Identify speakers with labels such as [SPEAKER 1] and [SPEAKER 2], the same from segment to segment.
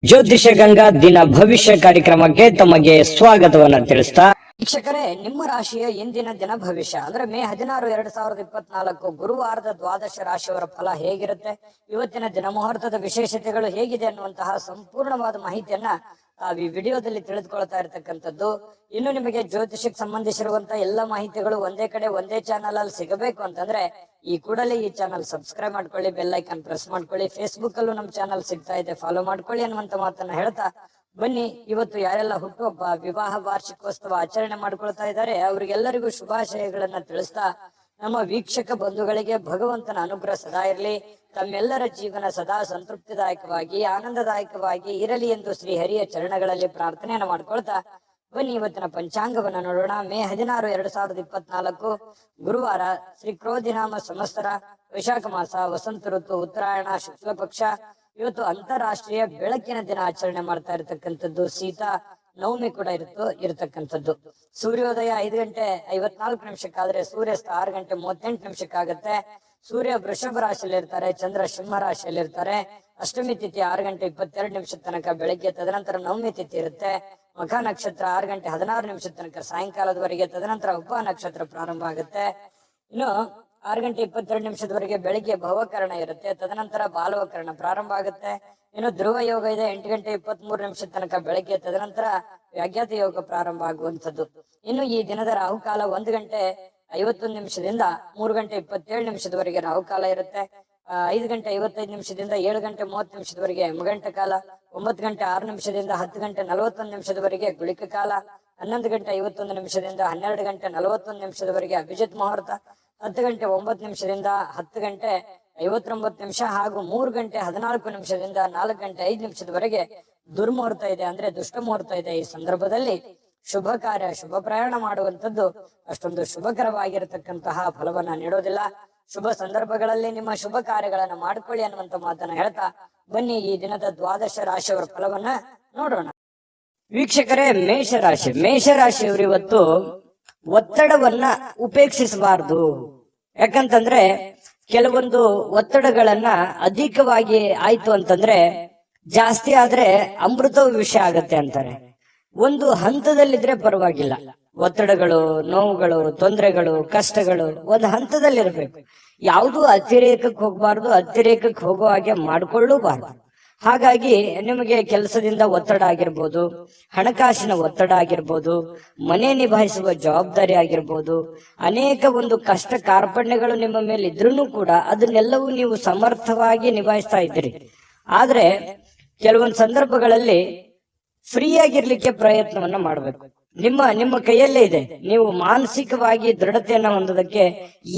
[SPEAKER 1] ಜ್ಯೋತಿಷ ಗಂಗಾ ದಿನ ಭವಿಷ್ಯ ಕಾರ್ಯಕ್ರಮಕ್ಕೆ ತಮಗೆ ಸ್ವಾಗತವನ್ನ ತಿಳಿಸ್ತಾ
[SPEAKER 2] ವೀಕ್ಷಕರೇ, ನಿಮ್ಮ ರಾಶಿಯ ಇಂದಿನ ದಿನ ಭವಿಷ್ಯ ಅಂದ್ರೆ ಮೇ 16, 2024 ಗುರುವಾರದ ದ್ವಾದಶ ರಾಶಿಯವರ ಫಲ ಹೇಗಿರುತ್ತೆ, ಇವತ್ತಿನ ದಿನ ಮುಹೂರ್ತದ ವಿಶೇಷತೆಗಳು ಹೇಗಿದೆ ಅನ್ನುವಂತಹ ಸಂಪೂರ್ಣವಾದ ಮಾಹಿತಿಯನ್ನ ಈ ವಿಡಿಯೋದಲ್ಲಿ ತಿಳಿದುಕೊಳ್ತಾ ಇರತಕ್ಕಂಥದ್ದು. ಇನ್ನು ನಿಮಗೆ ಜ್ಯೋತಿಷಕ್ಕೆ ಸಂಬಂಧಿಸಿರುವಂತಹ ಎಲ್ಲ ಮಾಹಿತಿಗಳು ಒಂದೇ ಕಡೆ ಒಂದೇ ಚಾನಲ್ ಅಲ್ಲಿ ಸಿಗಬೇಕು ಅಂತಂದ್ರೆ ಈ ಕೂಡಲೇ ಈ ಚಾನಲ್ ಸಬ್ಸ್ಕ್ರೈಬ್ ಮಾಡ್ಕೊಳ್ಳಿ, ಬೆಲ್ ಐಕಾನ್ ಪ್ರೆಸ್ ಮಾಡ್ಕೊಳ್ಳಿ. ಫೇಸ್ಬುಕ್ ಅಲ್ಲೂ ನಮ್ಮ ಚಾನಲ್ ಸಿಗ್ತಾ ಇದೆ, ಫಾಲೋ ಮಾಡ್ಕೊಳ್ಳಿ ಅನ್ನುವಂತ ಮಾತನ್ನ ಹೇಳ್ತಾ ಬನ್ನಿ, ಇವತ್ತು ಯಾರೆಲ್ಲ ಹುಟ್ಟುಹಬ್ಬ, ವಿವಾಹ ವಾರ್ಷಿಕೋತ್ಸವ ಆಚರಣೆ ಮಾಡ್ಕೊಳ್ತಾ ಇದ್ದಾರೆ ಅವರಿಗೆಲ್ಲರಿಗೂ ಶುಭಾಶಯಗಳನ್ನ ತಿಳಿಸ್ತಾ ನಮ್ಮ ವೀಕ್ಷಕ ಬಂಧುಗಳಿಗೆ ಭಗವಂತನ ಅನುಗ್ರಹ ಸದಾ ಇರಲಿ, ತಮ್ಮೆಲ್ಲರ ಜೀವನ ಸದಾ ಸಂತೃಪ್ತಿದಾಯಕವಾಗಿ ಆನಂದದಾಯಕವಾಗಿ ಇರಲಿ ಎಂದು ಶ್ರೀ ಹರಿಯ ಚರಣಗಳಲ್ಲಿ ಪ್ರಾರ್ಥನೆಯನ್ನು ಮಾಡ್ಕೊಳ್ತಾ ಬನ್ನಿ ಇವತ್ತಿನ ಪಂಚಾಂಗವನ್ನ ನೋಡೋಣ. ಮೇ 16, 2024 ಗುರುವಾರ, ಶ್ರೀ ಕ್ರೋಧಿನಾಮ ಸಂವತ್ಸರ, ವೈಶಾಖ ಮಾಸ, ವಸಂತ ಋತು, ಉತ್ತರಾಯಣ, ಶುಕ್ಲ ಪಕ್ಷ. ಇವತ್ತು ಅಂತಾರಾಷ್ಟ್ರೀಯ ಬೆಳಕಿನ ದಿನ ಆಚರಣೆ ಮಾಡ್ತಾ ಇರತಕ್ಕಂಥದ್ದು. ಸೀತಾ ನವಮಿ ಕೂಡ ಇರತಕ್ಕಂಥದ್ದು. ಸೂರ್ಯೋದಯ 5:54 ಸೂರ್ಯಾಸ್ತ 6:38 ಸೂರ್ಯ ವೃಷಭ ರಾಶಿಯಲ್ಲಿ ಇರ್ತಾರೆ, ಚಂದ್ರ ಸಿಂಹ ರಾಶಿಯಲ್ಲಿ ಇರ್ತಾರೆ. ಅಷ್ಟಮಿ ತಿಥಿ 6:22 ತನಕ ಬೆಳಗ್ಗೆ, ತದನಂತರ ನವಮಿ ತಿಥಿ ಇರುತ್ತೆ. ಮಖ ನಕ್ಷತ್ರ 6:16 ತನಕ ಸಾಯಂಕಾಲದವರೆಗೆ, ತದನಂತರ ಉಪ ನಕ್ಷತ್ರ ಪ್ರಾರಂಭ ಆಗುತ್ತೆ. ಇನ್ನು 6:22 ಬೆಳಿಗ್ಗೆ ಭವಕರಣ ಇರುತ್ತೆ, ತದನಂತರ ಬಾಲವಕರಣ ಪ್ರಾರಂಭ ಆಗುತ್ತೆ. ಇನ್ನು ಧ್ರುವ ಯೋಗ ಇದೆ 8:23 ತನಕ ಬೆಳಗ್ಗೆ, ತದನಂತರ ವ್ಯಾಘಾತ ಯೋಗ ಪ್ರಾರಂಭ ಆಗುವಂಥದ್ದು. ಇನ್ನು ಈ ದಿನದ ರಾಹುಕಾಲ 1:51 3:27 ರಾಹುಕಾಲ ಇರುತ್ತೆ. 5:55 7:30 ಯಮಗಂಟ ಕಾಲ, 9:06 10:41 ಗುಳಿಕ ಕಾಲ, 11:51 12:41 ಅಭಿಜಿತ್ ಮುಹೂರ್ತ, 10:09 10:59 ಹಾಗೂ 3:14 4:05 ದುರ್ಮುಹೂರ್ತ ಇದೆ, ಅಂದ್ರೆ ದುಷ್ಟ ಮುಹೂರ್ತ ಇದೆ. ಈ ಸಂದರ್ಭದಲ್ಲಿ ಶುಭ ಕಾರ್ಯ, ಶುಭ ಪ್ರಯಾಣ ಮಾಡುವಂತದ್ದು ಅಷ್ಟೊಂದು ಶುಭಕರವಾಗಿರತಕ್ಕಂತಹ ಫಲವನ್ನ ನೀಡೋದಿಲ್ಲ. ಶುಭ ಸಂದರ್ಭಗಳಲ್ಲಿ ನಿಮ್ಮ ಶುಭ ಕಾರ್ಯಗಳನ್ನ ಮಾಡ್ಕೊಳ್ಳಿ ಅನ್ನುವಂತ ಮಾತನ್ನ ಹೇಳ್ತಾ ಬನ್ನಿ ಈ ದಿನದ ದ್ವಾದಶ ರಾಶಿಯವರ ಫಲವನ್ನ ನೋಡೋಣ.
[SPEAKER 1] ವೀಕ್ಷಕರೇ, ಮೇಷರಾಶಿಯವರು ಇವತ್ತು ಒತ್ತಡವನ್ನ ಉಪೇಕ್ಷಿಸಬಾರದು. ಯಾಕಂತಂದ್ರೆ ಕೆಲವೊಂದು ಒತ್ತಡಗಳನ್ನ ಅಧಿಕವಾಗಿ ಆಯ್ತು ಅಂತಂದ್ರೆ, ಜಾಸ್ತಿ ಆದ್ರೆ ಅಮೃತ ವಿಷಯ ಆಗತ್ತೆ ಅಂತಾರೆ. ಒಂದು ಹಂತದಲ್ಲಿದ್ರೆ ಪರವಾಗಿಲ್ಲ. ಒತ್ತಡಗಳು, ನೋವುಗಳು, ತೊಂದರೆಗಳು, ಕಷ್ಟಗಳು ಒಂದು ಹಂತದಲ್ಲಿರ್ಬೇಕು. ಯಾವುದು ಅತಿರೇಕಕ್ಕೆ ಹೋಗಬಾರ್ದು, ಅತಿರೇಕಕ್ಕೆ ಹೋಗೋ ಹಾಗೆ ಮಾಡ್ಕೊಳ್ಳೂಬಾರ್ದು. ಹಾಗಾಗಿ ನಿಮಗೆ ಕೆಲಸದಿಂದ ಒತ್ತಡ ಆಗಿರ್ಬೋದು, ಹಣಕಾಸಿನ ಒತ್ತಡ ಆಗಿರ್ಬೋದು, ಮನೆ ನಿಭಾಯಿಸುವ ಜವಾಬ್ದಾರಿ ಆಗಿರ್ಬೋದು, ಅನೇಕ ಒಂದು ಕಷ್ಟ ಕಾರ್ಪಣ್ಯಗಳು ನಿಮ್ಮ ಮೇಲೆ ಇದ್ರೂ ಕೂಡ ಅದನ್ನೆಲ್ಲವೂ ನೀವು ಸಮರ್ಥವಾಗಿ ನಿಭಾಯಿಸ್ತಾ ಇದ್ದೀರಿ. ಆದ್ರೆ ಕೆಲವೊಂದು ಸಂದರ್ಭಗಳಲ್ಲಿ ಫ್ರೀ ಆಗಿರ್ಲಿಕ್ಕೆ ಪ್ರಯತ್ನವನ್ನ ಮಾಡಬೇಕು. ನಿಮ್ಮ ಕೈಯಲ್ಲೇ ಇದೆ. ನೀವು ಮಾನಸಿಕವಾಗಿ ದೃಢತೆಯನ್ನ ಹೊಂದೋದಕ್ಕೆ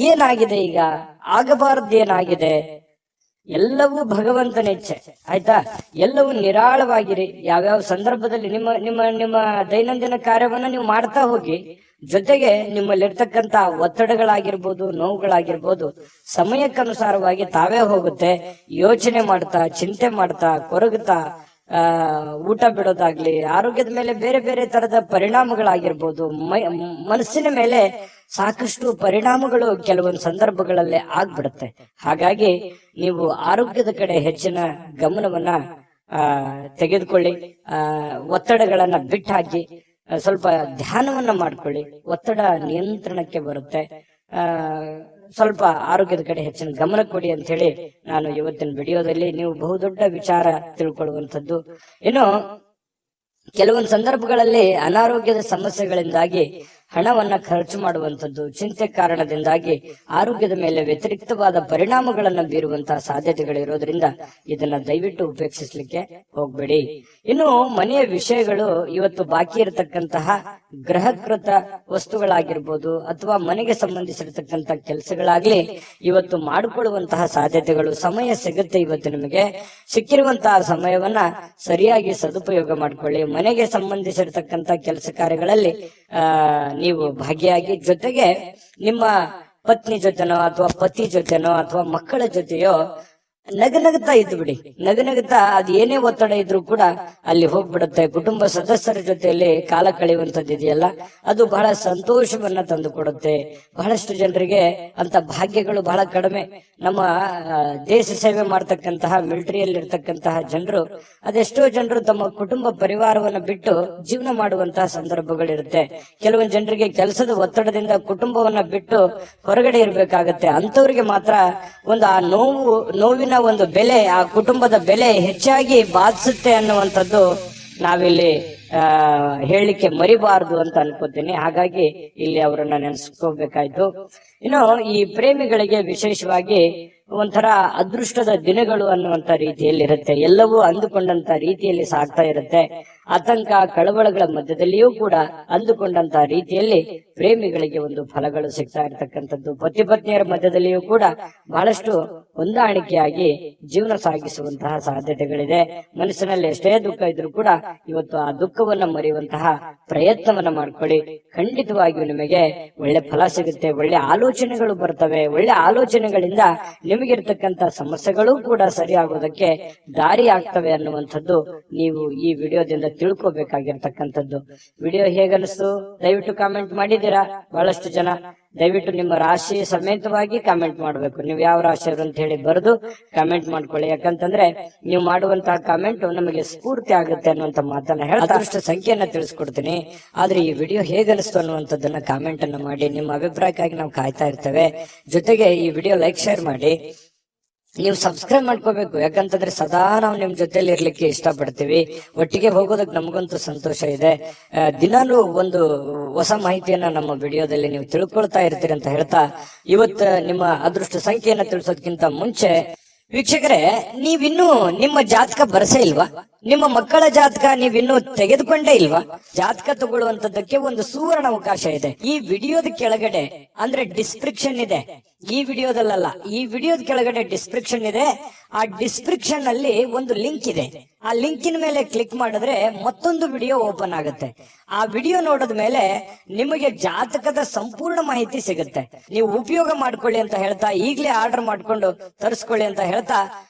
[SPEAKER 1] ಏನಾಗಿದೆ, ಈಗ ಆಗಬಾರದೇನಾಗಿದೆ, ಎಲ್ಲವೂ ಭಗವಂತನ ಇಚ್ಛೆ. ಆಯ್ತಾ? ಎಲ್ಲವೂ ನಿರಾಳವಾಗಿರಿ. ಯಾವ್ಯಾವ ಸಂದರ್ಭದಲ್ಲಿ ನಿಮ್ಮ ನಿಮ್ಮ ನಿಮ್ಮ ದೈನಂದಿನ ಕಾರ್ಯವನ್ನ ನೀವು ಮಾಡ್ತಾ ಹೋಗಿ, ಜೊತೆಗೆ ನಿಮ್ಮಲ್ಲಿರ್ತಕ್ಕಂತ ಒತ್ತಡಗಳಾಗಿರ್ಬೋದು, ನೋವುಗಳಾಗಿರ್ಬೋದು ಸಮಯಕ್ಕನುಸಾರವಾಗಿ ತಾವೇ ಹೋಗುತ್ತೆ. ಯೋಚನೆ ಮಾಡ್ತಾ, ಚಿಂತೆ ಮಾಡ್ತಾ, ಕೊರಗುತ್ತಾ ಊಟ ಬಿಡೋದಾಗ್ಲಿ, ಆರೋಗ್ಯದ ಮೇಲೆ ಬೇರೆ ಬೇರೆ ತರದ ಪರಿಣಾಮಗಳಾಗಿರ್ಬೋದು, ಮನಸ್ಸಿನ ಮೇಲೆ ಸಾಕಷ್ಟು ಪರಿಣಾಮಗಳು ಕೆಲವೊಂದು ಸಂದರ್ಭಗಳಲ್ಲಿ ಆಗ್ಬಿಡುತ್ತೆ. ಹಾಗಾಗಿ ನೀವು ಆರೋಗ್ಯದ ಕಡೆ ಹೆಚ್ಚಿನ ಗಮನವನ್ನ ತೆಗೆದುಕೊಳ್ಳಿ. ಒತ್ತಡಗಳನ್ನ ಬಿಟ್ಟಾಕಿ ಸ್ವಲ್ಪ ಧ್ಯಾನವನ್ನ ಮಾಡ್ಕೊಳ್ಳಿ. ಒತ್ತಡ ನಿಯಂತ್ರಣಕ್ಕೆ ಬರುತ್ತೆ. ಸ್ವಲ್ಪ ಆರೋಗ್ಯದ ಕಡೆ ಹೆಚ್ಚಿನ ಗಮನ ಕೊಡಿ ಅಂತ ಹೇಳಿ ನಾನು ಇವತ್ತಿನ ವಿಡಿಯೋದಲ್ಲಿ ನೀವು ಬಹುದೊಡ್ಡ ವಿಚಾರ ತಿಳ್ಕೊಳ್ಳುವಂಥದ್ದು. ಇನ್ನು ಕೆಲವೊಂದು ಸಂದರ್ಭಗಳಲ್ಲಿ ಅನಾರೋಗ್ಯದ ಸಮಸ್ಯೆಗಳಿಂದಾಗಿ ಹಣವನ್ನ ಖರ್ಚು ಮಾಡುವಂಥದ್ದು, ಚಿಂತೆ ಕಾರಣದಿಂದಾಗಿ ಆರೋಗ್ಯದ ಮೇಲೆ ವ್ಯತಿರಿಕ್ತವಾದ ಪರಿಣಾಮಗಳನ್ನ ಬೀರುವಂತಹ ಸಾಧ್ಯತೆಗಳಿರೋದ್ರಿಂದ ಇದನ್ನ ದಯವಿಟ್ಟು ಉಪೇಕ್ಷಿಸ್ಲಿಕ್ಕೆ ಹೋಗ್ಬೇಡಿ. ಇನ್ನು ಮನೆಯ ವಿಷಯಗಳು, ಇವತ್ತು ಬಾಕಿ ಇರತಕ್ಕಂತಹ ಗೃಹಕೃತ ವಸ್ತುಗಳಾಗಿರ್ಬೋದು ಅಥವಾ ಮನೆಗೆ ಸಂಬಂಧಿಸಿರತಕ್ಕಂತ ಕೆಲಸಗಳಾಗ್ಲಿ ಇವತ್ತು ಮಾಡಿಕೊಳ್ಳುವಂತಹ ಸಾಧ್ಯತೆಗಳು, ಸಮಯ ಸಿಗುತ್ತೆ. ಇವತ್ತು ನಿಮಗೆ ಸಿಕ್ಕಿರುವಂತಹ ಸಮಯವನ್ನ ಸರಿಯಾಗಿ ಸದುಪಯೋಗ ಮಾಡಿಕೊಳ್ಳಿ. ಮನೆಗೆ ಸಂಬಂಧಿಸಿರತಕ್ಕಂತ ಕೆಲಸ ಕಾರ್ಯಗಳಲ್ಲಿ ನೀವು ಭಾಗಿಯಾಗಿ, ಜೊತೆಗೆ ನಿಮ್ಮ ಪತ್ನಿ ಜೊತೆನೋ ಅಥವಾ ಪತಿ ಜೊತೆನೋ ಅಥವಾ ಮಕ್ಕಳ ಜೊತೆಯೋ
[SPEAKER 2] ನಗನಗುತ್ತಾ ಇದ್ದು ಬಿಡಿ. ನಗನಗುತ್ತಾ ಅದ್ ಏನೇ ಒತ್ತಡ ಇದ್ರೂ ಕೂಡ ಅಲ್ಲಿ ಹೋಗ್ಬಿಡುತ್ತೆ. ಕುಟುಂಬ ಸದಸ್ಯರ ಜೊತೆಯಲ್ಲಿ ಕಾಲ ಕಳೆಯುವಂತದ್ದು ಇದೆಯಲ್ಲ, ಅದು ಬಹಳ ಸಂತೋಷವನ್ನ ತಂದು ಕೊಡುತ್ತೆ. ಬಹಳಷ್ಟು ಜನರಿಗೆ ಅಂತ ಭಾಗ್ಯಗಳು ಬಹಳ ಕಡಿಮೆ. ನಮ್ಮ ದೇಶ ಸೇವೆ ಮಾಡ್ತಕ್ಕಂತಹ ಮಿಲಿಟರಿಯಲ್ಲಿ ಇರ್ತಕ್ಕಂತಹ ಜನರು, ಅದೆಷ್ಟೋ ಜನರು ತಮ್ಮ ಕುಟುಂಬ ಪರಿವಾರವನ್ನ ಬಿಟ್ಟು ಜೀವನ ಮಾಡುವಂತಹ ಸಂದರ್ಭಗಳಿರುತ್ತೆ. ಕೆಲವೊಂದು ಜನರಿಗೆ ಕೆಲಸದ ಒತ್ತಡದಿಂದ ಕುಟುಂಬವನ್ನ ಬಿಟ್ಟು ಹೊರಗಡೆ ಇರ್ಬೇಕಾಗತ್ತೆ. ಅಂತವ್ರಿಗೆ ಮಾತ್ರ ಒಂದು ಆ ನೋವಿನ ಒಂದು ಬೆಲೆ, ಆ ಕುಟುಂಬದ ಬೆಲೆ ಹೆಚ್ಚಾಗಿ ಬಾಧಿಸುತ್ತೆ ಅನ್ನುವಂಥದ್ದು ನಾವಿಲ್ಲಿ ಹೇಳಲಿಕ್ಕೆ ಮರಿಬಾರದು ಅಂತ ಅನ್ಕೋತೀನಿ. ಹಾಗಾಗಿ ಇಲ್ಲಿ ಅವರನ್ನ ನೆನೆಸ್ಕೋಬೇಕಾಯ್ತು. ಇನ್ನು ಈ ಪ್ರೇಮಿಗಳಿಗೆ ವಿಶೇಷವಾಗಿ ಒಂಥರ ಅದೃಷ್ಟದ ದಿನಗಳು ಅನ್ನುವಂತ ರೀತಿಯಲ್ಲಿ ಇರುತ್ತೆ. ಎಲ್ಲವೂ ಅಂದುಕೊಂಡಂತ ರೀತಿಯಲ್ಲಿ ಸಾಗ್ತಾ ಇರುತ್ತೆ. ಆತಂಕ ಕಳವಳಗಳ ಮಧ್ಯದಲ್ಲಿಯೂ ಕೂಡ ಅಂದುಕೊಂಡಂತ ರೀತಿಯಲ್ಲಿ ಪ್ರೇಮಿಗಳಿಗೆ ಒಂದು ಫಲಗಳು ಸಿಗ್ತಾ ಇರತಕ್ಕಂಥದ್ದು. ಪತಿ ಪತ್ನಿಯರ ಮಧ್ಯದಲ್ಲಿಯೂ ಕೂಡ ಬಹಳಷ್ಟು ಹೊಂದಾಣಿಕೆಯಾಗಿ ಜೀವನ ಸಾಗಿಸುವಂತಹ ಸಾಧ್ಯತೆಗಳಿದೆ. ಮನಸ್ಸಿನಲ್ಲಿ ಎಷ್ಟೇ ದುಃಖ ಇದ್ರೂ ಕೂಡ ಇವತ್ತು ಆ ದುಃಖವನ್ನ ಮರೆಯುವಂತಹ ಪ್ರಯತ್ನವನ್ನ ಮಾಡ್ಕೊಳ್ಳಿ. ಖಂಡಿತವಾಗಿಯೂ ನಿಮಗೆ ಒಳ್ಳೆ ಫಲ ಸಿಗುತ್ತೆ. ಒಳ್ಳೆ ಆಲೋಚನೆಗಳು ಬರ್ತವೆ. ಒಳ್ಳೆ ಆಲೋಚನೆಗಳಿಂದ ನಿಮಗಿರ್ತಕ್ಕಂಥ ಸಮಸ್ಯೆಗಳು ಕೂಡ ಸರಿಯಾಗೋದಕ್ಕೆ ದಾರಿ ಆಗ್ತವೆ ಅನ್ನುವಂಥದ್ದು ನೀವು ಈ ವಿಡಿಯೋದಿಂದ ತಿಳ್ಕೊಬೇಕಾಗಿರ್ತಕ್ಕಂಥದ್ದು. ವಿಡಿಯೋ ಹೇಗನ್ನಿಸ್ತು ದಯವಿಟ್ಟು ಕಾಮೆಂಟ್ ಮಾಡಿದ್ದೀರಾ. ಬಹಳಷ್ಟು ಜನ ದಯವಿಟ್ಟು ನಿಮ್ಮ ರಾಶಿ ಸಮೇತವಾಗಿ ಕಾಮೆಂಟ್ ಮಾಡ್ಬೇಕು. ನೀವು ಯಾವ ರಾಶಿಯವರು ಅಂತ ಹೇಳಿ ಬರೆದು ಕಾಮೆಂಟ್ ಮಾಡ್ಕೊಳ್ಳಿ. ಯಾಕಂತಂದ್ರೆ ನೀವು ಮಾಡುವಂತಹ ಕಾಮೆಂಟ್ ನಮಗೆ ಸ್ಫೂರ್ತಿ ಆಗುತ್ತೆ ಅನ್ನುವಂತ ಮಾತನ್ನ ಹೇಳ್ತಾ ಅದೃಷ್ಟ ಸಂಖ್ಯೆಯನ್ನ ತಿಳಿಸ್ಕೊಡ್ತೀನಿ. ಆದ್ರೆ ಈ ವಿಡಿಯೋ ಹೇಗನ್ನಿಸ್ತು ಅನ್ನುವಂಥದ್ದನ್ನ ಕಾಮೆಂಟ್ ಅನ್ನ ಮಾಡಿ. ನಿಮ್ಮ ಅಭಿಪ್ರಾಯಕ್ಕಾಗಿ ನಾವು ಕಾಯ್ತಾ ಇರ್ತೇವೆ. ಜೊತೆಗೆ ಈ ವಿಡಿಯೋ ಲೈಕ್ ಶೇರ್ ಮಾಡಿ. ನೀವು ಸಬ್ಸ್ಕ್ರೈಬ್ ಮಾಡ್ಕೋಬೇಕು. ಯಾಕಂತಂದ್ರೆ ಸದಾ ನಾವು ನಿಮ್ ಜೊತೆಲಿ ಇರ್ಲಿಕ್ಕೆ ಇಷ್ಟಪಡ್ತೀವಿ. ಒಟ್ಟಿಗೆ ಹೋಗೋದಕ್ಕೆ ನಮಗಂತೂ ಸಂತೋಷ ಇದೆ. ದಿನಾಲೂ ಒಂದು ಹೊಸ ಮಾಹಿತಿಯನ್ನ ನಮ್ಮ ವಿಡಿಯೋದಲ್ಲಿ ನೀವು ತಿಳ್ಕೊಳ್ತಾ ಇರ್ತೀರಿ ಅಂತ ಹೇಳ್ತಾ, ಇವತ್ತು ನಿಮ್ಮ ಅದೃಷ್ಟ ಸಂಖ್ಯೆಯನ್ನ ತಿಳಿಸೋದಕ್ಕಿಂತ ಮುಂಚೆ ವೀಕ್ಷಕರೇ, ನೀವಿನ್ನೂ ನಿಮ್ಮ ಜಾತಕ ಬರಸೇ ಇಲ್ವಾ? ನಿಮ್ಮ ಮಕ್ಕಳ ಜಾತಕ ನೀವಿನ್ನೂ ತೆಗೆದುಕೊಂಡೇ ಇಲ್ವಾ? ಜಾತಕ ತಗೊಳ್ಳುವಂತದ್ದಕ್ಕೆ ಒಂದು ಸುವರ್ಣ ಅವಕಾಶ ಇದೆ. ಈ ವಿಡಿಯೋದ ಕೆಳಗಡೆ ಅಂದ್ರೆ ಡಿಸ್ಕ್ರಿಪ್ಷನ್ ಇದೆ. ಈ ವಿಡಿಯೋದಲ್ಲ, ಈ ವಿಡಿಯೋದ ಕೆಳಗಡೆ ಡಿಸ್ಕ್ರಿಪ್ಷನ್ ಇದೆ. ಆ ಡಿಸ್ಕ್ರಿಪ್ಷನ್ ಅಲ್ಲಿ ಒಂದು ಲಿಂಕ್ ಇದೆ. ಆ ಲಿಂಕಿನ ಮೇಲೆ ಕ್ಲಿಕ್ ಮಾಡಿದ್ರೆ ಮತ್ತೊಂದು ವಿಡಿಯೋ ಓಪನ್ ಆಗುತ್ತೆ. ಆ ವಿಡಿಯೋ ನೋಡಿದ ಮೇಲೆ ನಿಮಗೆ ಜಾತಕದ ಸಂಪೂರ್ಣ ಮಾಹಿತಿ ಸಿಗುತ್ತೆ. ನೀವು ಉಪಯೋಗ ಮಾಡ್ಕೊಳ್ಳಿ ಅಂತ ಹೇಳ್ತಾ, ಈಗಲೇ ಆರ್ಡರ್ ಮಾಡ್ಕೊಂಡು ತರಿಸ್ಕೊಳ್ಳಿ ಅಂತ ಹೇಳ್ತಾ,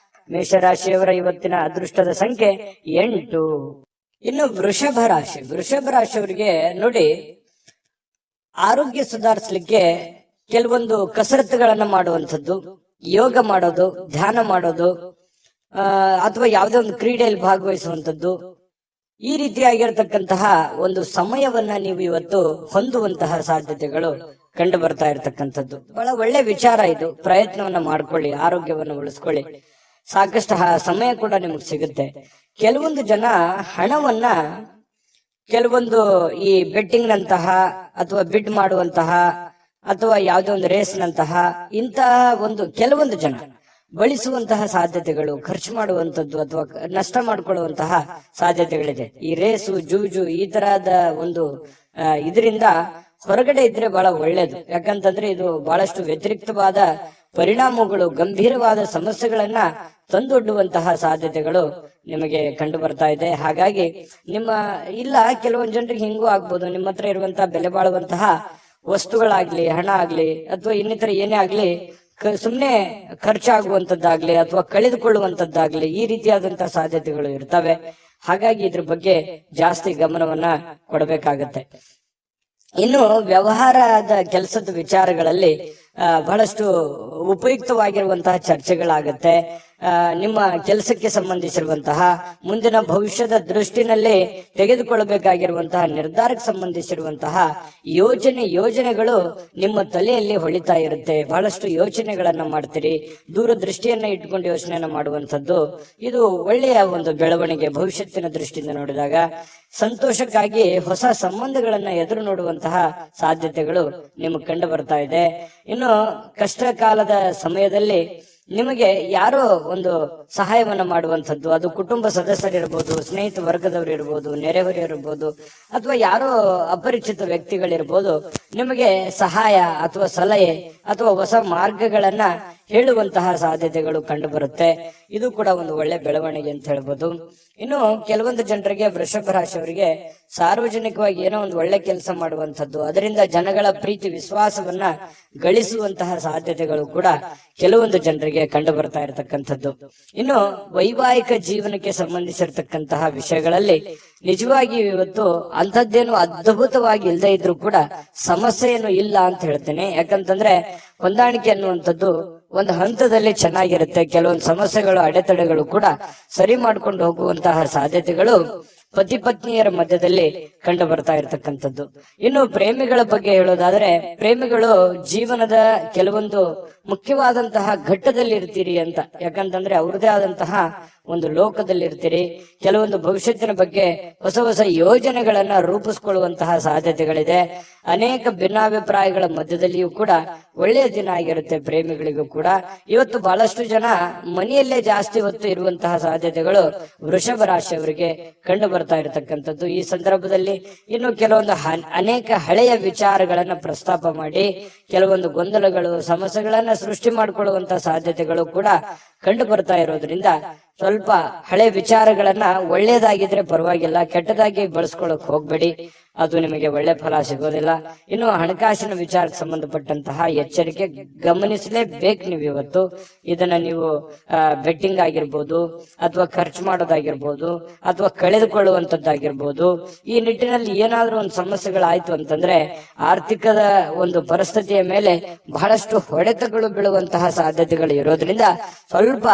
[SPEAKER 2] ಮೇಷರಾಶಿಯವರ ಇವತ್ತಿನ ಅದೃಷ್ಟದ ಸಂಖ್ಯೆ 8. ಇನ್ನು ವೃಷಭ ರಾಶಿಯವರಿಗೆ ನೋಡಿ, ಆರೋಗ್ಯ ಸುಧಾರಿಸಲಿಕ್ಕೆ ಕೆಲವೊಂದು ಕಸರತ್ತುಗಳನ್ನ ಮಾಡುವಂಥದ್ದು, ಯೋಗ ಮಾಡೋದು, ಧ್ಯಾನ ಮಾಡೋದು, ಅಥವಾ ಯಾವುದೇ ಒಂದು ಕ್ರೀಡೆಯಲ್ಲಿ ಭಾಗವಹಿಸುವಂಥದ್ದು, ಈ ರೀತಿಯಾಗಿರ್ತಕ್ಕಂತಹ ಒಂದು ಸಮಯವನ್ನ ನೀವು ಇವತ್ತು ಹೊಂದುವಂತಹ ಸಾಧ್ಯತೆಗಳು ಕಂಡು ಬರ್ತಾ ಇರತಕ್ಕಂಥದ್ದು. ಬಹಳ ಒಳ್ಳೆ ವಿಚಾರ ಇದು. ಪ್ರಯತ್ನವನ್ನ ಮಾಡ್ಕೊಳ್ಳಿ, ಆರೋಗ್ಯವನ್ನು ಉಳಿಸ್ಕೊಳ್ಳಿ. ಸಾಕಷ್ಟು ಸಮಯ ಕೂಡ ನಿಮಗೆ ಸಿಗುತ್ತೆ. ಕೆಲವೊಂದು ಜನ ಹಣವನ್ನ ಕೆಲವೊಂದು ಈ ಬೆಟ್ಟಿಂಗ್ ನಂತಹ ಅಥವಾ ಬಿಡ್ ಮಾಡುವಂತಹ ಅಥವಾ ಯಾವುದೋ ಒಂದು ರೇಸ್ ನಂತಹ ಇಂತಹ ಒಂದು ಕೆಲವೊಂದು ಜನ ಬಳಸುವಂತಹ ಸಾಧ್ಯತೆಗಳು, ಖರ್ಚು ಮಾಡುವಂತದ್ದು ಅಥವಾ ನಷ್ಟ ಮಾಡಿಕೊಳ್ಳುವಂತಹ ಸಾಧ್ಯತೆಗಳಿದೆ. ಈ ರೇಸು, ಜೂಜು, ಈ ತರಹದ ಒಂದು ಇದರಿಂದ ಹೊರಗಡೆ ಇದ್ರೆ ಬಹಳ ಒಳ್ಳೇದು. ಯಾಕಂತಂದ್ರೆ ಇದು ಬಹಳಷ್ಟು ವ್ಯತಿರಿಕ್ತವಾದ ಪರಿಣಾಮಗಳು, ಗಂಭೀರವಾದ ಸಮಸ್ಯೆಗಳನ್ನ ತಂದೊಡ್ಡುವಂತಹ ಸಾಧ್ಯತೆಗಳು ನಿಮಗೆ ಕಂಡು ಬರ್ತಾ ಇದೆ. ಹಾಗಾಗಿ ಕೆಲವೊಂದು ಜನರಿಗೆ ಹಿಂಗೂ ಆಗ್ಬೋದು, ನಿಮ್ಮ ಹತ್ರ ಇರುವಂತಹ ಬೆಲೆ ಬಾಳುವಂತಹ ವಸ್ತುಗಳಾಗ್ಲಿ, ಹಣ ಆಗ್ಲಿ, ಅಥವಾ ಇನ್ನಿತರ ಏನೇ ಆಗ್ಲಿ ಸುಮ್ನೆ ಖರ್ಚಾಗುವಂತದ್ದಾಗ್ಲಿ ಅಥವಾ ಕಳೆದುಕೊಳ್ಳುವಂತದ್ದಾಗ್ಲಿ, ಈ ರೀತಿಯಾದಂತಹ ಸಾಧ್ಯತೆಗಳು ಇರ್ತವೆ. ಹಾಗಾಗಿ ಇದ್ರ ಬಗ್ಗೆ ಜಾಸ್ತಿ ಗಮನವನ್ನ ಕೊಡಬೇಕಾಗತ್ತೆ. ಇನ್ನು ವ್ಯವಹಾರದ ಕೆಲಸದ ವಿಚಾರಗಳಲ್ಲಿ ಬಹಳಷ್ಟು ಉಪಯುಕ್ತವಾಗಿರುವಂತಹ ಚರ್ಚೆಗಳಾಗತ್ತೆ. ನಿಮ್ಮ ಕೆಲಸಕ್ಕೆ ಸಂಬಂಧಿಸಿರುವಂತಹ ಮುಂದಿನ ಭವಿಷ್ಯದ ದೃಷ್ಟಿನಲ್ಲಿ ತೆಗೆದುಕೊಳ್ಳಬೇಕಾಗಿರುವಂತಹ ನಿರ್ಧಾರಕ್ಕೆ ಸಂಬಂಧಿಸಿರುವಂತಹ ಯೋಜನೆಗಳು ನಿಮ್ಮ ತಲೆಯಲ್ಲಿ ಹೊಳಿತಾ ಇರುತ್ತೆ. ಬಹಳಷ್ಟು ಯೋಚನೆಗಳನ್ನ ಮಾಡ್ತೀರಿ. ದೂರದೃಷ್ಟಿಯನ್ನ ಇಟ್ಕೊಂಡು ಯೋಚನೆಯನ್ನ ಮಾಡುವಂಥದ್ದು ಇದು ಒಳ್ಳೆಯ ಒಂದು ಬೆಳವಣಿಗೆ. ಭವಿಷ್ಯತ್ತಿನ ದೃಷ್ಟಿಯಿಂದ ನೋಡಿದಾಗ ಸಂತೋಷಕ್ಕಾಗಿ ಹೊಸ ಸಂಬಂಧಗಳನ್ನ ಎದುರು ನೋಡುವಂತಹ ಸಾಧ್ಯತೆಗಳು ನಿಮಗೆ ಕಂಡು ಬರ್ತಾ ಇದೆ. ಇನ್ನು ಕಷ್ಟ ಕಾಲದ ಸಮಯದಲ್ಲಿ ನಿಮಗೆ ಯಾರೋ ಒಂದು ಸಹಾಯವನ್ನ ಮಾಡುವಂಥದ್ದು, ಅದು ಕುಟುಂಬ ಸದಸ್ಯರಿರ್ಬೋದು, ಸ್ನೇಹಿತ ವರ್ಗದವರು ಇರ್ಬೋದು, ನೆರೆಹೊರೆಯರಿರ್ಬೋದು, ಅಥವಾ ಯಾರೋ ಅಪರಿಚಿತ ವ್ಯಕ್ತಿಗಳಿರ್ಬೋದು, ನಿಮಗೆ ಸಹಾಯ ಅಥವಾ ಸಲಹೆ ಅಥವಾ ಹೊಸ ಮಾರ್ಗಗಳನ್ನ ಹೇಳುವಂತಹ ಸಾಧ್ಯತೆಗಳು ಕಂಡು ಬರುತ್ತೆ. ಇದು ಕೂಡ ಒಂದು ಒಳ್ಳೆ ಬೆಳವಣಿಗೆ ಅಂತ ಹೇಳ್ಬೋದು. ಇನ್ನು ಕೆಲವೊಂದು ಜನರಿಗೆ, ವೃಷಭ ರಾಶಿಯವರಿಗೆ ಸಾರ್ವಜನಿಕವಾಗಿ ಏನೋ ಒಂದು ಒಳ್ಳೆ ಕೆಲಸ ಮಾಡುವಂಥದ್ದು, ಅದರಿಂದ ಜನಗಳ ಪ್ರೀತಿ ವಿಶ್ವಾಸವನ್ನ ಗಳಿಸುವಂತಹ ಸಾಧ್ಯತೆಗಳು ಕೂಡ ಕೆಲವೊಂದು ಜನರಿಗೆ ಕಂಡು ಬರ್ತಾ ಇರತಕ್ಕಂಥದ್ದು. ಇನ್ನು ವೈವಾಹಿಕ ಜೀವನಕ್ಕೆ ಸಂಬಂಧಿಸಿರ್ತಕ್ಕಂತಹ ವಿಷಯಗಳಲ್ಲಿ ನಿಜವಾಗಿ ಇವತ್ತು ಅಂಥದ್ದೇನು ಅದ್ಭುತವಾಗಿ ಇಲ್ಲದೆ ಇದ್ರೂ ಕೂಡ ಸಮಸ್ಯೆ ಏನು ಇಲ್ಲ ಅಂತ ಹೇಳ್ತೇನೆ. ಯಾಕಂತಂದ್ರೆ ಹೊಂದಾಣಿಕೆ ಅನ್ನುವಂಥದ್ದು ಒಂದು ಹಂತದಲ್ಲಿ ಚೆನ್ನಾಗಿರುತ್ತೆ. ಕೆಲವೊಂದು ಸಮಸ್ಯೆಗಳು, ಅಡೆತಡೆಗಳು ಕೂಡ ಸರಿ ಮಾಡ್ಕೊಂಡು ಹೋಗುವಂತಹ ಸಾಧ್ಯತೆಗಳು ಪತಿ ಪತ್ನಿಯರ ಮಧ್ಯದಲ್ಲಿ ಕಂಡು ಬರ್ತಾ ಇರತಕ್ಕಂಥದ್ದು. ಇನ್ನು ಪ್ರೇಮಿಗಳ ಬಗ್ಗೆ ಹೇಳೋದಾದ್ರೆ, ಪ್ರೇಮಿಗಳು ಜೀವನದ ಕೆಲವೊಂದು ಮುಖ್ಯವಾದಂತಹ ಘಟ್ಟದಲ್ಲಿ ಇರ್ತೀರಿ ಅಂತ. ಯಾಕಂತಂದ್ರೆ ಅವ್ರದೇ ಆದಂತಹ ಒಂದು ಲೋಕದಲ್ಲಿ ಇರ್ತೀರಿ. ಕೆಲವೊಂದು ಭವಿಷ್ಯತ್ತಿನ ಬಗ್ಗೆ ಹೊಸ ಹೊಸ ಯೋಜನೆಗಳನ್ನ ರೂಪಿಸ್ಕೊಳ್ಳುವಂತಹ ಸಾಧ್ಯತೆಗಳಿದೆ. ಅನೇಕ ಭಿನ್ನಾಭಿಪ್ರಾಯಗಳ ಮಧ್ಯದಲ್ಲಿಯೂ ಕೂಡ ಒಳ್ಳೆಯ ದಿನ ಆಗಿರುತ್ತೆ ಪ್ರೇಮಿಗಳಿಗೂ ಕೂಡ. ಇವತ್ತು ಬಹಳಷ್ಟು ಜನ ಮನೆಯಲ್ಲೇ ಜಾಸ್ತಿ ಹೊತ್ತು ಇರುವಂತಹ ಸಾಧ್ಯತೆಗಳು ವೃಷಭ ರಾಶಿಯವರಿಗೆ ಕಂಡು ಬರ್ತಾ ಇರತಕ್ಕಂಥದ್ದು. ಈ ಸಂದರ್ಭದಲ್ಲಿ ಇನ್ನು ಕೆಲವೊಂದು ಅನೇಕ ಹಳೆಯ ವಿಚಾರಗಳನ್ನ ಪ್ರಸ್ತಾಪ ಮಾಡಿ ಕೆಲವೊಂದು ಗೊಂದಲಗಳು, ಸಮಸ್ಯೆಗಳನ್ನ ಸೃಷ್ಟಿ ಮಾಡಿಕೊಳ್ಳುವಂತಹ ಸಾಧ್ಯತೆಗಳು ಕೂಡ ಕಂಡು ಬರ್ತಾ ಇರೋದ್ರಿಂದ ಸ್ವಲ್ಪ ಹಳೆ ವಿಚಾರಗಳನ್ನ ಒಳ್ಳೇದಾಗಿದ್ರೆ ಪರವಾಗಿಲ್ಲ, ಕೆಟ್ಟದಾಗಿ ಬಳಸ್ಕೊಳಕ್ ಹೋಗ್ಬೇಡಿ, ಅದು ನಿಮಗೆ ಒಳ್ಳೆ ಫಲ ಸಿಗೋದಿಲ್ಲ. ಇನ್ನು ಹಣಕಾಸಿನ ವಿಚಾರಕ್ಕೆ ಸಂಬಂಧಪಟ್ಟಂತಹ ಎಚ್ಚರಿಕೆ ಗಮನಿಸಲೇಬೇಕು ನೀವು ಇವತ್ತು. ಇದನ್ನ ನೀವು ಬೆಟ್ಟಿಂಗ್ ಆಗಿರ್ಬೋದು, ಅಥವಾ ಖರ್ಚು ಮಾಡೋದಾಗಿರ್ಬೋದು, ಅಥವಾ ಕಳೆದುಕೊಳ್ಳುವಂತದ್ದಾಗಿರ್ಬೋದು. ಈ ನಿಟ್ಟಿನಲ್ಲಿ ಏನಾದ್ರೂ ಒಂದು ಸಮಸ್ಯೆಗಳಾಯ್ತು ಅಂತಂದ್ರೆ ಆರ್ಥಿಕದ ಒಂದು ಪರಿಸ್ಥಿತಿಯ ಮೇಲೆ ಬಹಳಷ್ಟು ಹೊಡೆತಗಳು ಬೀಳುವಂತಹ ಸಾಧ್ಯತೆಗಳು ಇರೋದ್ರಿಂದ ಸ್ವಲ್ಪ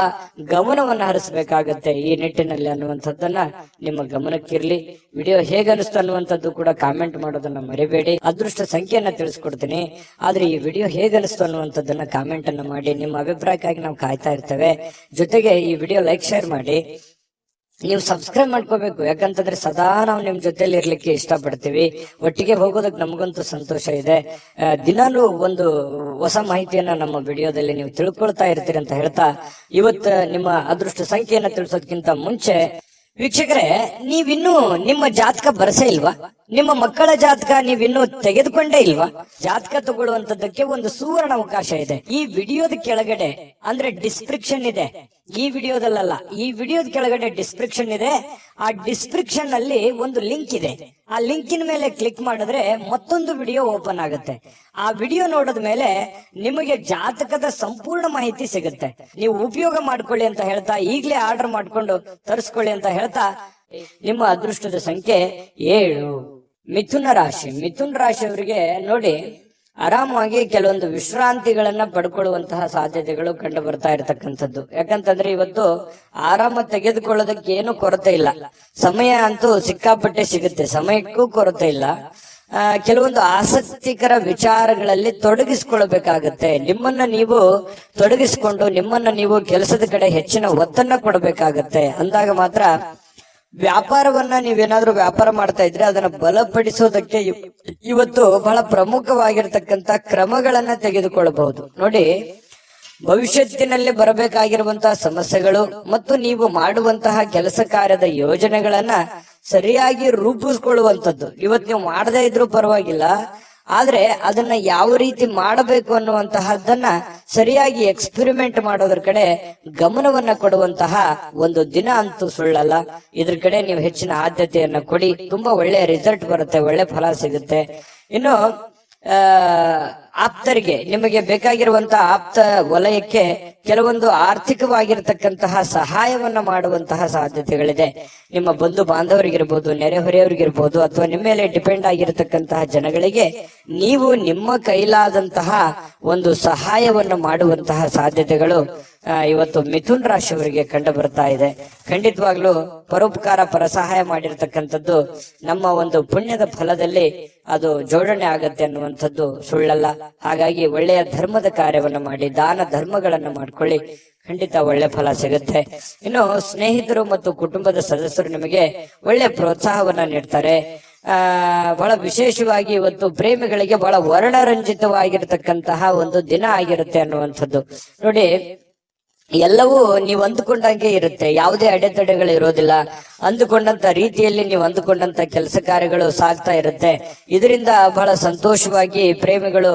[SPEAKER 2] ಗಮನವನ್ನು ಹರಿಸಬೇಕಾಗತ್ತೆ ಈ ನಿಟ್ಟಿನಲ್ಲಿ ಅನ್ನುವಂಥದ್ದನ್ನ ನಿಮ್ಮ ಗಮನಕ್ಕಿರ್ಲಿ. ವಿಡಿಯೋ ಹೇಗೆ ಅನಿಸ್ತು ಅನ್ನುವಂಥದ್ದು ಕೂಡ ಕಾಮೆಂಟ್ ಮಾಡೋದನ್ನ ಮರಿಬೇಡಿ. ಅದೃಷ್ಟ ಸಂಖ್ಯೆಯನ್ನ ತಿಳಿಸ್ಕೊಡ್ತೀನಿ, ಆದ್ರೆ ಈ ವಿಡಿಯೋ ಹೇಗೆ ಅನಿಸ್ತು ಅನ್ನುವಂಥದ್ದನ್ನ ಕಾಮೆಂಟ್ ಅನ್ನ ಮಾಡಿ. ನಿಮ್ಮ ಅಭಿಪ್ರಾಯಕ್ಕಾಗಿ ನಾವು ಕಾಯ್ತಾ ಇರ್ತೇವೆ. ಜೊತೆಗೆ ಈ ವಿಡಿಯೋ ಲೈಕ್, ಶೇರ್ ಮಾಡಿ. ನೀವು ಸಬ್ಸ್ಕ್ರೈಬ್ ಮಾಡ್ಕೋಬೇಕು, ಯಾಕಂತಂದ್ರೆ ಸದಾ ನಾವು ನಿಮ್ ಜೊತೆಲಿ ಇರ್ಲಿಕ್ಕೆ ಇಷ್ಟಪಡ್ತೀವಿ. ಒಟ್ಟಿಗೆ ಹೋಗೋದಕ್ಕೆ ನಮಗಂತೂ ಸಂತೋಷ ಇದೆ. ದಿನಾಲೂ ಒಂದು ಹೊಸ ಮಾಹಿತಿಯನ್ನ ನಮ್ಮ ವಿಡಿಯೋದಲ್ಲಿ ನೀವು ತಿಳ್ಕೊಳ್ತಾ ಇರ್ತೀರಿ ಅಂತ ಹೇಳ್ತಾ, ಇವತ್ತು ನಿಮ್ಮ ಅದೃಷ್ಟ ಸಂಖ್ಯೆಯನ್ನ ತಿಳಿಸೋದಕ್ಕಿಂತ ಮುಂಚೆ ವೀಕ್ಷಕರೇ, ನೀವಿನ್ನೂ ನಿಮ್ಮ ಜಾತಕ ಬರಸೇ ಇಲ್ವಾ? ನಿಮ್ಮ ಮಕ್ಕಳ ಜಾತಕ ನೀವಿನ್ನೂ ತೆಗೆದುಕೊಂಡೇ ಇಲ್ವಾ? ಜಾತಕ ತಗೊಳ್ಳುವಂತದ್ದಕ್ಕೆ ಒಂದು ಸುವರ್ಣ ಅವಕಾಶ ಇದೆ. ಈ ವಿಡಿಯೋದ ಕೆಳಗಡೆ ಅಂದ್ರೆ ಡಿಸ್ಕ್ರಿಪ್ಷನ್ ಇದೆ. ಈ ವಿಡಿಯೋದಲ್ಲ, ಈ ವಿಡಿಯೋದ ಕೆಳಗಡೆ ಡಿಸ್ಕ್ರಿಪ್ಷನ್ ಇದೆ. ಆ ಡಿಸ್ಕ್ರಿಪ್ಷನ್ ಅಲ್ಲಿ ಒಂದು ಲಿಂಕ್ ಇದೆ. ಆ ಲಿಂಕಿನ ಮೇಲೆ ಕ್ಲಿಕ್ ಮಾಡಿದ್ರೆ ಮತ್ತೊಂದು ವಿಡಿಯೋ ಓಪನ್ ಆಗುತ್ತೆ. ಆ ವಿಡಿಯೋ ನೋಡಿದ ಮೇಲೆ ನಿಮಗೆ ಜಾತಕದ ಸಂಪೂರ್ಣ ಮಾಹಿತಿ ಸಿಗುತ್ತೆ. ನೀವು ಉಪಯೋಗ ಮಾಡ್ಕೊಳ್ಳಿ ಅಂತ ಹೇಳ್ತಾ, ಈಗಲೇ ಆರ್ಡರ್ ಮಾಡ್ಕೊಂಡು ತರಿಸ್ಕೊಳ್ಳಿ ಅಂತ ಹೇಳ್ತಾ, ನಿಮ್ಮ ಅದೃಷ್ಟದ ಸಂಖ್ಯೆ 7. ಮಿಥುನ ರಾಶಿ. ಮಿಥುನ ರಾಶಿಯವರಿಗೆ ನೋಡಿ, ಆರಾಮಾಗಿ ಕೆಲವೊಂದು ವಿಶ್ರಾಂತಿಗಳನ್ನ ಪಡ್ಕೊಳ್ಳುವಂತಹ ಸಾಧ್ಯತೆಗಳು ಕಂಡು ಬರ್ತಾ ಇರತಕ್ಕಂಥದ್ದು. ಯಾಕಂತಂದ್ರೆ ಇವತ್ತು ಆರಾಮ ತೆಗೆದುಕೊಳ್ಳೋದಕ್ಕೆ ಏನು ಕೊರತೆ ಇಲ್ಲ. ಸಮಯ ಅಂತೂ ಸಿಕ್ಕಾಪಟ್ಟೆ ಸಿಗುತ್ತೆ, ಸಮಯಕ್ಕೂ ಕೊರತೆ ಇಲ್ಲ. ಕೆಲವೊಂದು ಆಸಕ್ತಿಕರ ವಿಚಾರಗಳಲ್ಲಿ ತೊಡಗಿಸಿಕೊಳ್ಬೇಕಾಗತ್ತೆ. ನಿಮ್ಮನ್ನ ನೀವು ತೊಡಗಿಸಿಕೊಂಡು ನಿಮ್ಮನ್ನ ನೀವು ಕೆಲಸದ ಕಡೆ ಹೆಚ್ಚಿನ ಒತ್ತನ್ನ ಕೊಡಬೇಕಾಗತ್ತೆ. ಅಂದಾಗ ಮಾತ್ರ ವ್ಯಾಪಾರವನ್ನ ನೀವೇನಾದ್ರೂ ವ್ಯಾಪಾರ ಮಾಡ್ತಾ ಇದ್ರೆ ಅದನ್ನ ಬಲಪಡಿಸೋದಕ್ಕೆ ಇವತ್ತು ಬಹಳ ಪ್ರಮುಖವಾಗಿರ್ತಕ್ಕಂತ ಕ್ರಮಗಳನ್ನ ತೆಗೆದುಕೊಳ್ಳಬಹುದು. ನೋಡಿ, ಭವಿಷ್ಯತ್ತಿನಲ್ಲಿ ಬರಬೇಕಾಗಿರುವಂತಹ ಸಮಸ್ಯೆಗಳು ಮತ್ತು ನೀವು ಮಾಡುವಂತಹ ಕೆಲಸ ಕಾರ್ಯದ ಯೋಜನೆಗಳನ್ನ ಸರಿಯಾಗಿ ರೂಪಿಸ್ಕೊಳ್ಳುವಂಥದ್ದು. ಇವತ್ತು ನೀವು ಮಾಡದೇ ಇದ್ರೂ ಪರವಾಗಿಲ್ಲ, ಆದ್ರೆ ಅದನ್ನ ಯಾವ ರೀತಿ ಮಾಡಬೇಕು ಅನ್ನುವಂತಹದ್ದನ್ನ ಸರಿಯಾಗಿ ಎಕ್ಸ್ಪೆರಿಮೆಂಟ್ ಮಾಡೋದ್ರ ಕಡೆ ಗಮನವನ್ನ ಕೊಡುವಂತಹ ಒಂದು ದಿನ ಅಂತೂ ಸುಳ್ಳಲ್ಲ. ಇದ್ರ ಕಡೆ ನೀವು ಹೆಚ್ಚಿನ ಆದ್ಯತೆಯನ್ನ ಕೊಡಿ. ತುಂಬಾ ಒಳ್ಳೆಯ ರಿಸಲ್ಟ್ ಬರುತ್ತೆ, ಒಳ್ಳೆ ಫಲ ಸಿಗುತ್ತೆ. ಇನ್ನು ಆಪ್ತರಿಗೆ, ನಿಮಗೆ ಬೇಕಾಗಿರುವಂತಹ ಆಪ್ತ ವಲಯಕ್ಕೆ ಕೆಲವೊಂದು ಆರ್ಥಿಕವಾಗಿರ್ತಕ್ಕಂತಹ ಸಹಾಯವನ್ನ ಮಾಡುವಂತಹ ಸಾಧ್ಯತೆಗಳಿದೆ. ನಿಮ್ಮ ಬಂಧು ಬಾಂಧವರಿಗಿರ್ಬೋದು, ನೆರೆಹೊರೆಯವರಿಗಿರ್ಬೋದು, ಅಥವಾ ನಿಮ್ಮ ಮೇಲೆ ಡಿಪೆಂಡ್ ಆಗಿರತಕ್ಕಂತಹ ಜನಗಳಿಗೆ ನೀವು ನಿಮ್ಮ ಕೈಲಾದಂತಹ ಒಂದು ಸಹಾಯವನ್ನು ಮಾಡುವಂತಹ ಸಾಧ್ಯತೆಗಳು ಇವತ್ತು ಮಿಥುನ್ ರಾಶಿಯವರಿಗೆ ಕಂಡು ಬರ್ತಾ ಇದೆ. ಖಂಡಿತವಾಗ್ಲೂ ಪರೋಪಕಾರ, ಪರಸಹಾಯ ಮಾಡಿರ್ತಕ್ಕಂಥದ್ದು ನಮ್ಮ ಒಂದು ಪುಣ್ಯದ ಫಲದಲ್ಲಿ ಅದು ಜೋಡಣೆ ಆಗತ್ತೆ ಅನ್ನುವಂಥದ್ದು ಸುಳ್ಳಲ್ಲ. ಹಾಗಾಗಿ ಒಳ್ಳೆಯ ಧರ್ಮದ ಕಾರ್ಯವನ್ನ ಮಾಡಿ, ದಾನ ಧರ್ಮಗಳನ್ನ ಮಾಡ್ಕೊಳ್ಳಿ, ಖಂಡಿತ ಒಳ್ಳೆ ಫಲ ಸಿಗುತ್ತೆ. ಇನ್ನು ಸ್ನೇಹಿತರು ಮತ್ತು ಕುಟುಂಬದ ಸದಸ್ಯರು ನಿಮಗೆ ಒಳ್ಳೆ ಪ್ರೋತ್ಸಾಹವನ್ನ ನೀಡ್ತಾರೆ. ಬಹಳ ವಿಶೇಷವಾಗಿ ಇವತ್ತು ಪ್ರೇಮಿಗಳಿಗೆ ಬಹಳ ವರ್ಣರಂಜಿತವಾಗಿರ್ತಕ್ಕಂತಹ ಒಂದು ದಿನ ಆಗಿರುತ್ತೆ ಅನ್ನುವಂಥದ್ದು. ನೋಡಿ, ಎಲ್ಲವೂ ನೀವು ಅಂದುಕೊಂಡಂಗೆ ಇರುತ್ತೆ, ಯಾವುದೇ ಅಡೆತಡೆಗಳು ಇರೋದಿಲ್ಲ. ಅಂದುಕೊಂಡಂತ ರೀತಿಯಲ್ಲಿ ನೀವು ಅಂದುಕೊಂಡಂತ ಕೆಲಸ ಕಾರ್ಯಗಳು ಸಾಗ್ತಾ ಇರುತ್ತೆ. ಇದರಿಂದ ಬಹಳ ಸಂತೋಷವಾಗಿ ಪ್ರೇಮಿಗಳು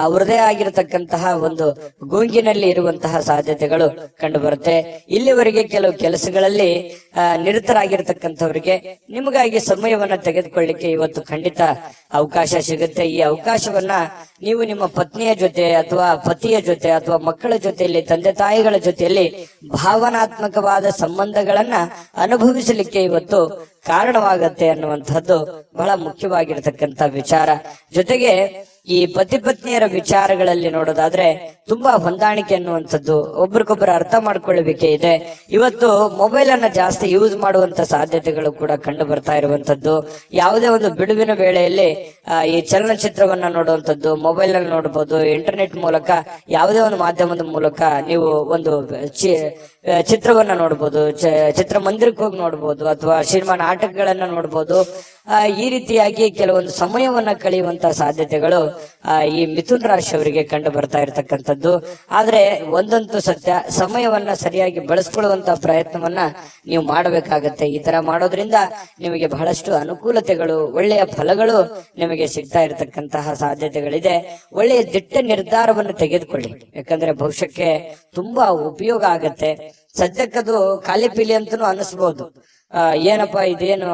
[SPEAKER 2] ಅವರದೇ ಆಗಿರತಕ್ಕಂತಹ ಒಂದು ಗುಂಗಿನಲ್ಲಿ ಇರುವಂತಹ ಸಾಧ್ಯತೆಗಳು ಕಂಡು ಬರುತ್ತೆ. ಇಲ್ಲಿವರೆಗೆ ಕೆಲವು ಕೆಲಸಗಳಲ್ಲಿ ನಿರತರಾಗಿರ್ತಕ್ಕಂಥವರಿಗೆ ನಿಮಗಾಗಿ ಸಮಯವನ್ನ ತೆಗೆದುಕೊಳ್ಳಿಕ್ಕೆ ಇವತ್ತು ಖಂಡಿತ ಅವಕಾಶ ಸಿಗುತ್ತೆ. ಈ ಅವಕಾಶವನ್ನ ನೀವು ನಿಮ್ಮ ಪತ್ನಿಯ ಜೊತೆ ಅಥವಾ ಪತಿಯ ಜೊತೆ ಅಥವಾ ಮಕ್ಕಳ ಜೊತೆಯಲ್ಲಿ, ತಂದೆ ತಾಯಿಗಳ ಜೊತೆಯಲ್ಲಿ ಭಾವನಾತ್ಮಕವಾದ ಸಂಬಂಧಗಳನ್ನ ಅನುಭವಿಸಲಿಕ್ಕೆ ಇವತ್ತು ಕಾರಣವಾಗತ್ತೆ ಅನ್ನುವಂಥದ್ದು ಬಹಳ ಮುಖ್ಯವಾಗಿರತಕ್ಕಂತ ವಿಚಾರ. ಜೊತೆಗೆ ಈ ಪತಿ ಪತ್ನಿಯರ ವಿಚಾರಗಳಲ್ಲಿ ನೋಡೋದಾದ್ರೆ ತುಂಬಾ ಹೊಂದಾಣಿಕೆ ಅನ್ನುವಂಥದ್ದು, ಒಬ್ರಿಗೊಬ್ಬರು ಅರ್ಥ ಮಾಡ್ಕೊಳ್ಳಬೇಕೆ ಇದೆ. ಇವತ್ತು ಮೊಬೈಲ್ ಅನ್ನ ಜಾಸ್ತಿ ಯೂಸ್ ಮಾಡುವಂತ ಸಾಧ್ಯತೆಗಳು ಕೂಡ ಕಂಡು ಬರ್ತಾ ಇರುವಂತದ್ದು. ಯಾವುದೇ ಒಂದು ಬಿಡುವಿನ ವೇಳೆಯಲ್ಲಿ ಈ ಚಲನಚಿತ್ರವನ್ನ ನೋಡುವಂಥದ್ದು, ಮೊಬೈಲ್ ನಲ್ಲಿ ನೋಡಬಹುದು, ಇಂಟರ್ನೆಟ್ ಮೂಲಕ ಯಾವುದೇ ಒಂದು ಮಾಧ್ಯಮದ ಮೂಲಕ ನೀವು ಒಂದು ಚಿತ್ರವನ್ನ ನೋಡ್ಬೋದು, ಚಿತ್ರಮಂದಿರಕ್ಕೆ ಹೋಗಿ ನೋಡ್ಬೋದು, ಅಥವಾ ಸಿನಿಮಾ ನಾಟಕಗಳನ್ನ ನೋಡ್ಬೋದು. ಈ ರೀತಿಯಾಗಿ ಕೆಲವೊಂದು ಸಮಯವನ್ನ ಕಳೆಯುವಂತ ಸಾಧ್ಯತೆಗಳು ಈ ಮಿಥುನ ರಾಶಿಯವರಿಗೆ ಕಂಡು ಬರ್ತಾ ಇರತಕ್ಕಂಥದ್ದು. ಆದ್ರೆ ಒಂದಂತೂ ಸತ್ಯ, ಸಮಯವನ್ನ ಸರಿಯಾಗಿ ಬಳಸ್ಕೊಳ್ಳುವಂತ ಪ್ರಯತ್ನವನ್ನ ನೀವು ಮಾಡಬೇಕಾಗತ್ತೆ. ಈ ತರ ಮಾಡೋದ್ರಿಂದ ನಿಮಗೆ ಬಹಳಷ್ಟು ಅನುಕೂಲತೆಗಳು, ಒಳ್ಳೆಯ ಫಲಗಳು ನಿಮಗೆ ಸಿಗ್ತಾ ಇರತಕ್ಕಂತಹ ಸಾಧ್ಯತೆಗಳಿದೆ. ಒಳ್ಳೆಯ ದಿಟ್ಟ ನಿರ್ಧಾರವನ್ನು ತೆಗೆದುಕೊಳ್ಳಿ, ಯಾಕಂದ್ರೆ ಭವಿಷ್ಯಕ್ಕೆ ತುಂಬಾ ಉಪಯೋಗ ಆಗತ್ತೆ. ಸದ್ಯಕ್ಕದು ಖಾಲಿ ಪೀಲಿ ಅಂತನೂ ಅನಿಸ್ಬೋದು, ಏನಪ್ಪಾ ಇದೇನು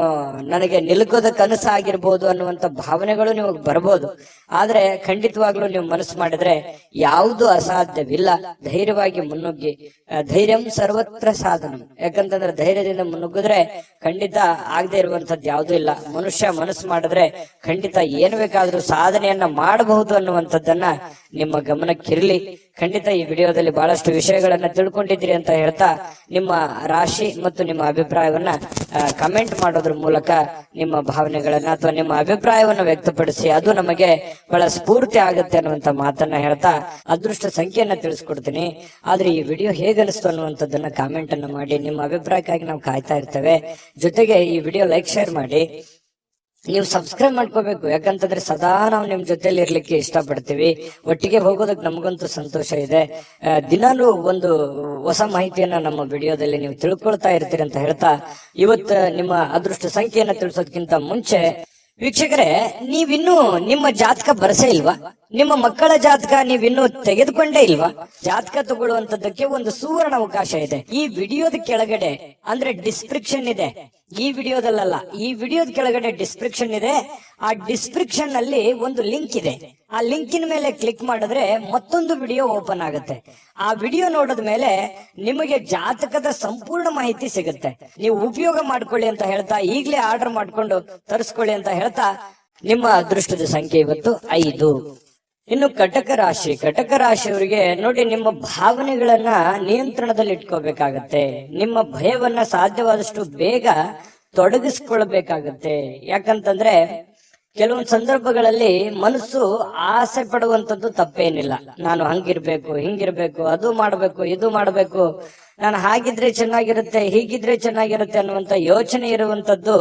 [SPEAKER 2] ನನಗೆ ನಿಲುಕೋದ ಕನಸು ಆಗಿರ್ಬೋದು ಅನ್ನುವಂತ ಭಾವನೆಗಳು ನಿಮಗೆ ಬರ್ಬೋದು. ಆದ್ರೆ ಖಂಡಿತವಾಗ್ಲೂ ನೀವು ಮನಸ್ಸು ಮಾಡಿದ್ರೆ ಯಾವುದು ಅಸಾಧ್ಯವಿಲ್ಲ. ಧೈರ್ಯವಾಗಿ ಮುನ್ನುಗ್ಗಿ, ಧೈರ್ಯಂ ಸರ್ವತ್ರ ಸಾಧನ. ಯಾಕಂತಂದ್ರೆ ಧೈರ್ಯದಿಂದ ಮುನ್ನುಗ್ಗಿದ್ರೆ ಖಂಡಿತ ಆಗದೆ ಇರುವಂತದ್ದು ಯಾವುದೂ ಇಲ್ಲ. ಮನುಷ್ಯ ಮನಸ್ಸು ಮಾಡಿದ್ರೆ ಖಂಡಿತ ಏನು ಬೇಕಾದ್ರೂ ಸಾಧನೆಯನ್ನ ಮಾಡಬಹುದು ಅನ್ನುವಂಥದ್ದನ್ನ ನಿಮ್ಮ ಗಮನಕ್ಕಿರ್ಲಿ. ಖಂಡಿತ ಈ ವಿಡಿಯೋದಲ್ಲಿ ಬಹಳಷ್ಟು ವಿಷಯಗಳನ್ನ ತಿಳ್ಕೊಂಡಿದ್ದೀರಿ ಅಂತ ಹೇಳ್ತಾ, ನಿಮ್ಮ ರಾಶಿ ಮತ್ತು ನಿಮ್ಮ ಅಭಿಪ್ರಾಯವನ್ನ ಕಮೆಂಟ್ ಮಾಡೋದ್ರ ಮೂಲಕ ನಿಮ್ಮ ಭಾವನೆಗಳನ್ನ ಅಥವಾ ನಿಮ್ಮ ಅಭಿಪ್ರಾಯವನ್ನ ವ್ಯಕ್ತಪಡಿಸಿ, ಅದು ನಮಗೆ ಬಹಳ ಸ್ಫೂರ್ತಿ ಆಗುತ್ತೆ ಅನ್ನುವಂತ ಮಾತನ್ನ ಹೇಳ್ತಾ ಅದೃಷ್ಟ ಸಂಖ್ಯೆಯನ್ನ ತಿಳಿಸ್ಕೊಡ್ತೀನಿ. ಆದ್ರೆ ಈ ವಿಡಿಯೋ ಹೇಗನಿಸ್ತು ಅನ್ನುವಂಥದ್ದನ್ನ ಕಾಮೆಂಟ್ ಅನ್ನ ಮಾಡಿ. ನಿಮ್ಮ ಅಭಿಪ್ರಾಯಕ್ಕಾಗಿ ನಾವು ಕಾಯ್ತಾ ಇರ್ತೇವೆ. ಜೊತೆಗೆ ಈ ವಿಡಿಯೋ ಲೈಕ್, ಶೇರ್ ಮಾಡಿ. ನೀವು ಸಬ್ಸ್ಕ್ರೈಬ್ ಮಾಡ್ಕೋಬೇಕು, ಯಾಕಂತಂದ್ರೆ ಸದಾ ನಾವು ನಿಮ್ ಜೊತೆಲಿ ಇರ್ಲಿಕ್ಕೆ ಇಷ್ಟಪಡ್ತೀವಿ. ಒಟ್ಟಿಗೆ ಹೋಗೋದಕ್ಕೆ ನಮಗಂತೂ ಸಂತೋಷ ಇದೆ. ದಿನಾನು ಒಂದು ಹೊಸ ಮಾಹಿತಿಯನ್ನ ನಮ್ಮ ವಿಡಿಯೋದಲ್ಲಿ ನೀವು ತಿಳ್ಕೊಳ್ತಾ ಇರ್ತೀರಿ ಅಂತ ಹೇಳ್ತಾ, ಇವತ್ತು ನಿಮ್ಮ ಅದೃಷ್ಟ ಸಂಖ್ಯೆಯನ್ನ ತಿಳಿಸೋದಕ್ಕಿಂತ ಮುಂಚೆ ವೀಕ್ಷಕರೇ, ನೀವಿನ್ನೂ ನಿಮ್ಮ ಜಾತಕ ಬರಸೇ ಇಲ್ವಾ? ನಿಮ್ಮ ಮಕ್ಕಳ ಜಾತಕ ನೀವಿನ್ನೂ ತೆಗೆದುಕೊಂಡೇ ಇಲ್ವಾ? ಜಾತಕ ತಗೊಳ್ಳುವಂತದ್ದಕ್ಕೆ ಒಂದು ಸುವರ್ಣ ಅವಕಾಶ ಇದೆ. ಈ ವಿಡಿಯೋದ ಕೆಳಗಡೆ ಅಂದ್ರೆ ಡಿಸ್ಕ್ರಿಪ್ಷನ್ ಇದೆ. ಈ ವಿಡಿಯೋದಲ್ಲ, ಈ ವಿಡಿಯೋದ ಕೆಳಗಡೆ ಡಿಸ್ಕ್ರಿಪ್ಷನ್ ಇದೆ. ಆ ಡಿಸ್ಕ್ರಿಪ್ಷನ್ ನಲ್ಲಿ ಒಂದು ಲಿಂಕ್ ಇದೆ. ಆ ಲಿಂಕಿನ ಮೇಲೆ ಕ್ಲಿಕ್ ಮಾಡಿದ್ರೆ ಮತ್ತೊಂದು ವಿಡಿಯೋ ಓಪನ್ ಆಗುತ್ತೆ. ಆ ವಿಡಿಯೋ ನೋಡಿದ ಮೇಲೆ ನಿಮಗೆ ಜಾತಕದ ಸಂಪೂರ್ಣ ಮಾಹಿತಿ ಸಿಗುತ್ತೆ. ನೀವು ಉಪಯೋಗ ಮಾಡ್ಕೊಳ್ಳಿ ಅಂತ ಹೇಳ್ತಾ, ಈಗಲೇ ಆರ್ಡರ್ ಮಾಡ್ಕೊಂಡು ತರಿಸ್ಕೊಳ್ಳಿ ಅಂತ ಹೇಳ್ತಾ, ನಿಮ್ಮ ಅದೃಷ್ಟದ ಸಂಖ್ಯೆ ಇವತ್ತು 5. ಇನ್ನು ಕಟಕ ರಾಶಿ, ಕಟಕ ರಾಶಿಯವರಿಗೆ ನೋಡಿ, ನಿಮ್ಮ ಭಾವನೆಗಳನ್ನ ನಿಯಂತ್ರಣದಲ್ಲಿ ಇಟ್ಕೋಬೇಕಾಗತ್ತೆ. ನಿಮ್ಮ ಭಯವನ್ನ ಸಾಧ್ಯವಾದಷ್ಟು ಬೇಗ ತೊಡಗಿಸ್ಕೊಳ್ಬೇಕಾಗತ್ತೆ. ಯಾಕಂತಂದ್ರೆ ಕೆಲವೊಂದು ಸಂದರ್ಭಗಳಲ್ಲಿ ಮನಸ್ಸು ಆಸೆ ಪಡುವಂತದ್ದು ತಪ್ಪೇನಿಲ್ಲ. ನಾನು ಹಂಗಿರ್ಬೇಕು, ಹಿಂಗಿರ್ಬೇಕು, ಅದು ಮಾಡ್ಬೇಕು, ಇದು ಮಾಡ್ಬೇಕು, ನಾನು ಹಾಗಿದ್ರೆ ಚೆನ್ನಾಗಿರುತ್ತೆ, ಹೀಗಿದ್ರೆ ಚೆನ್ನಾಗಿರುತ್ತೆ ಅನ್ನುವಂತ ಯೋಚನೆ ಇರುವಂತದ್ದು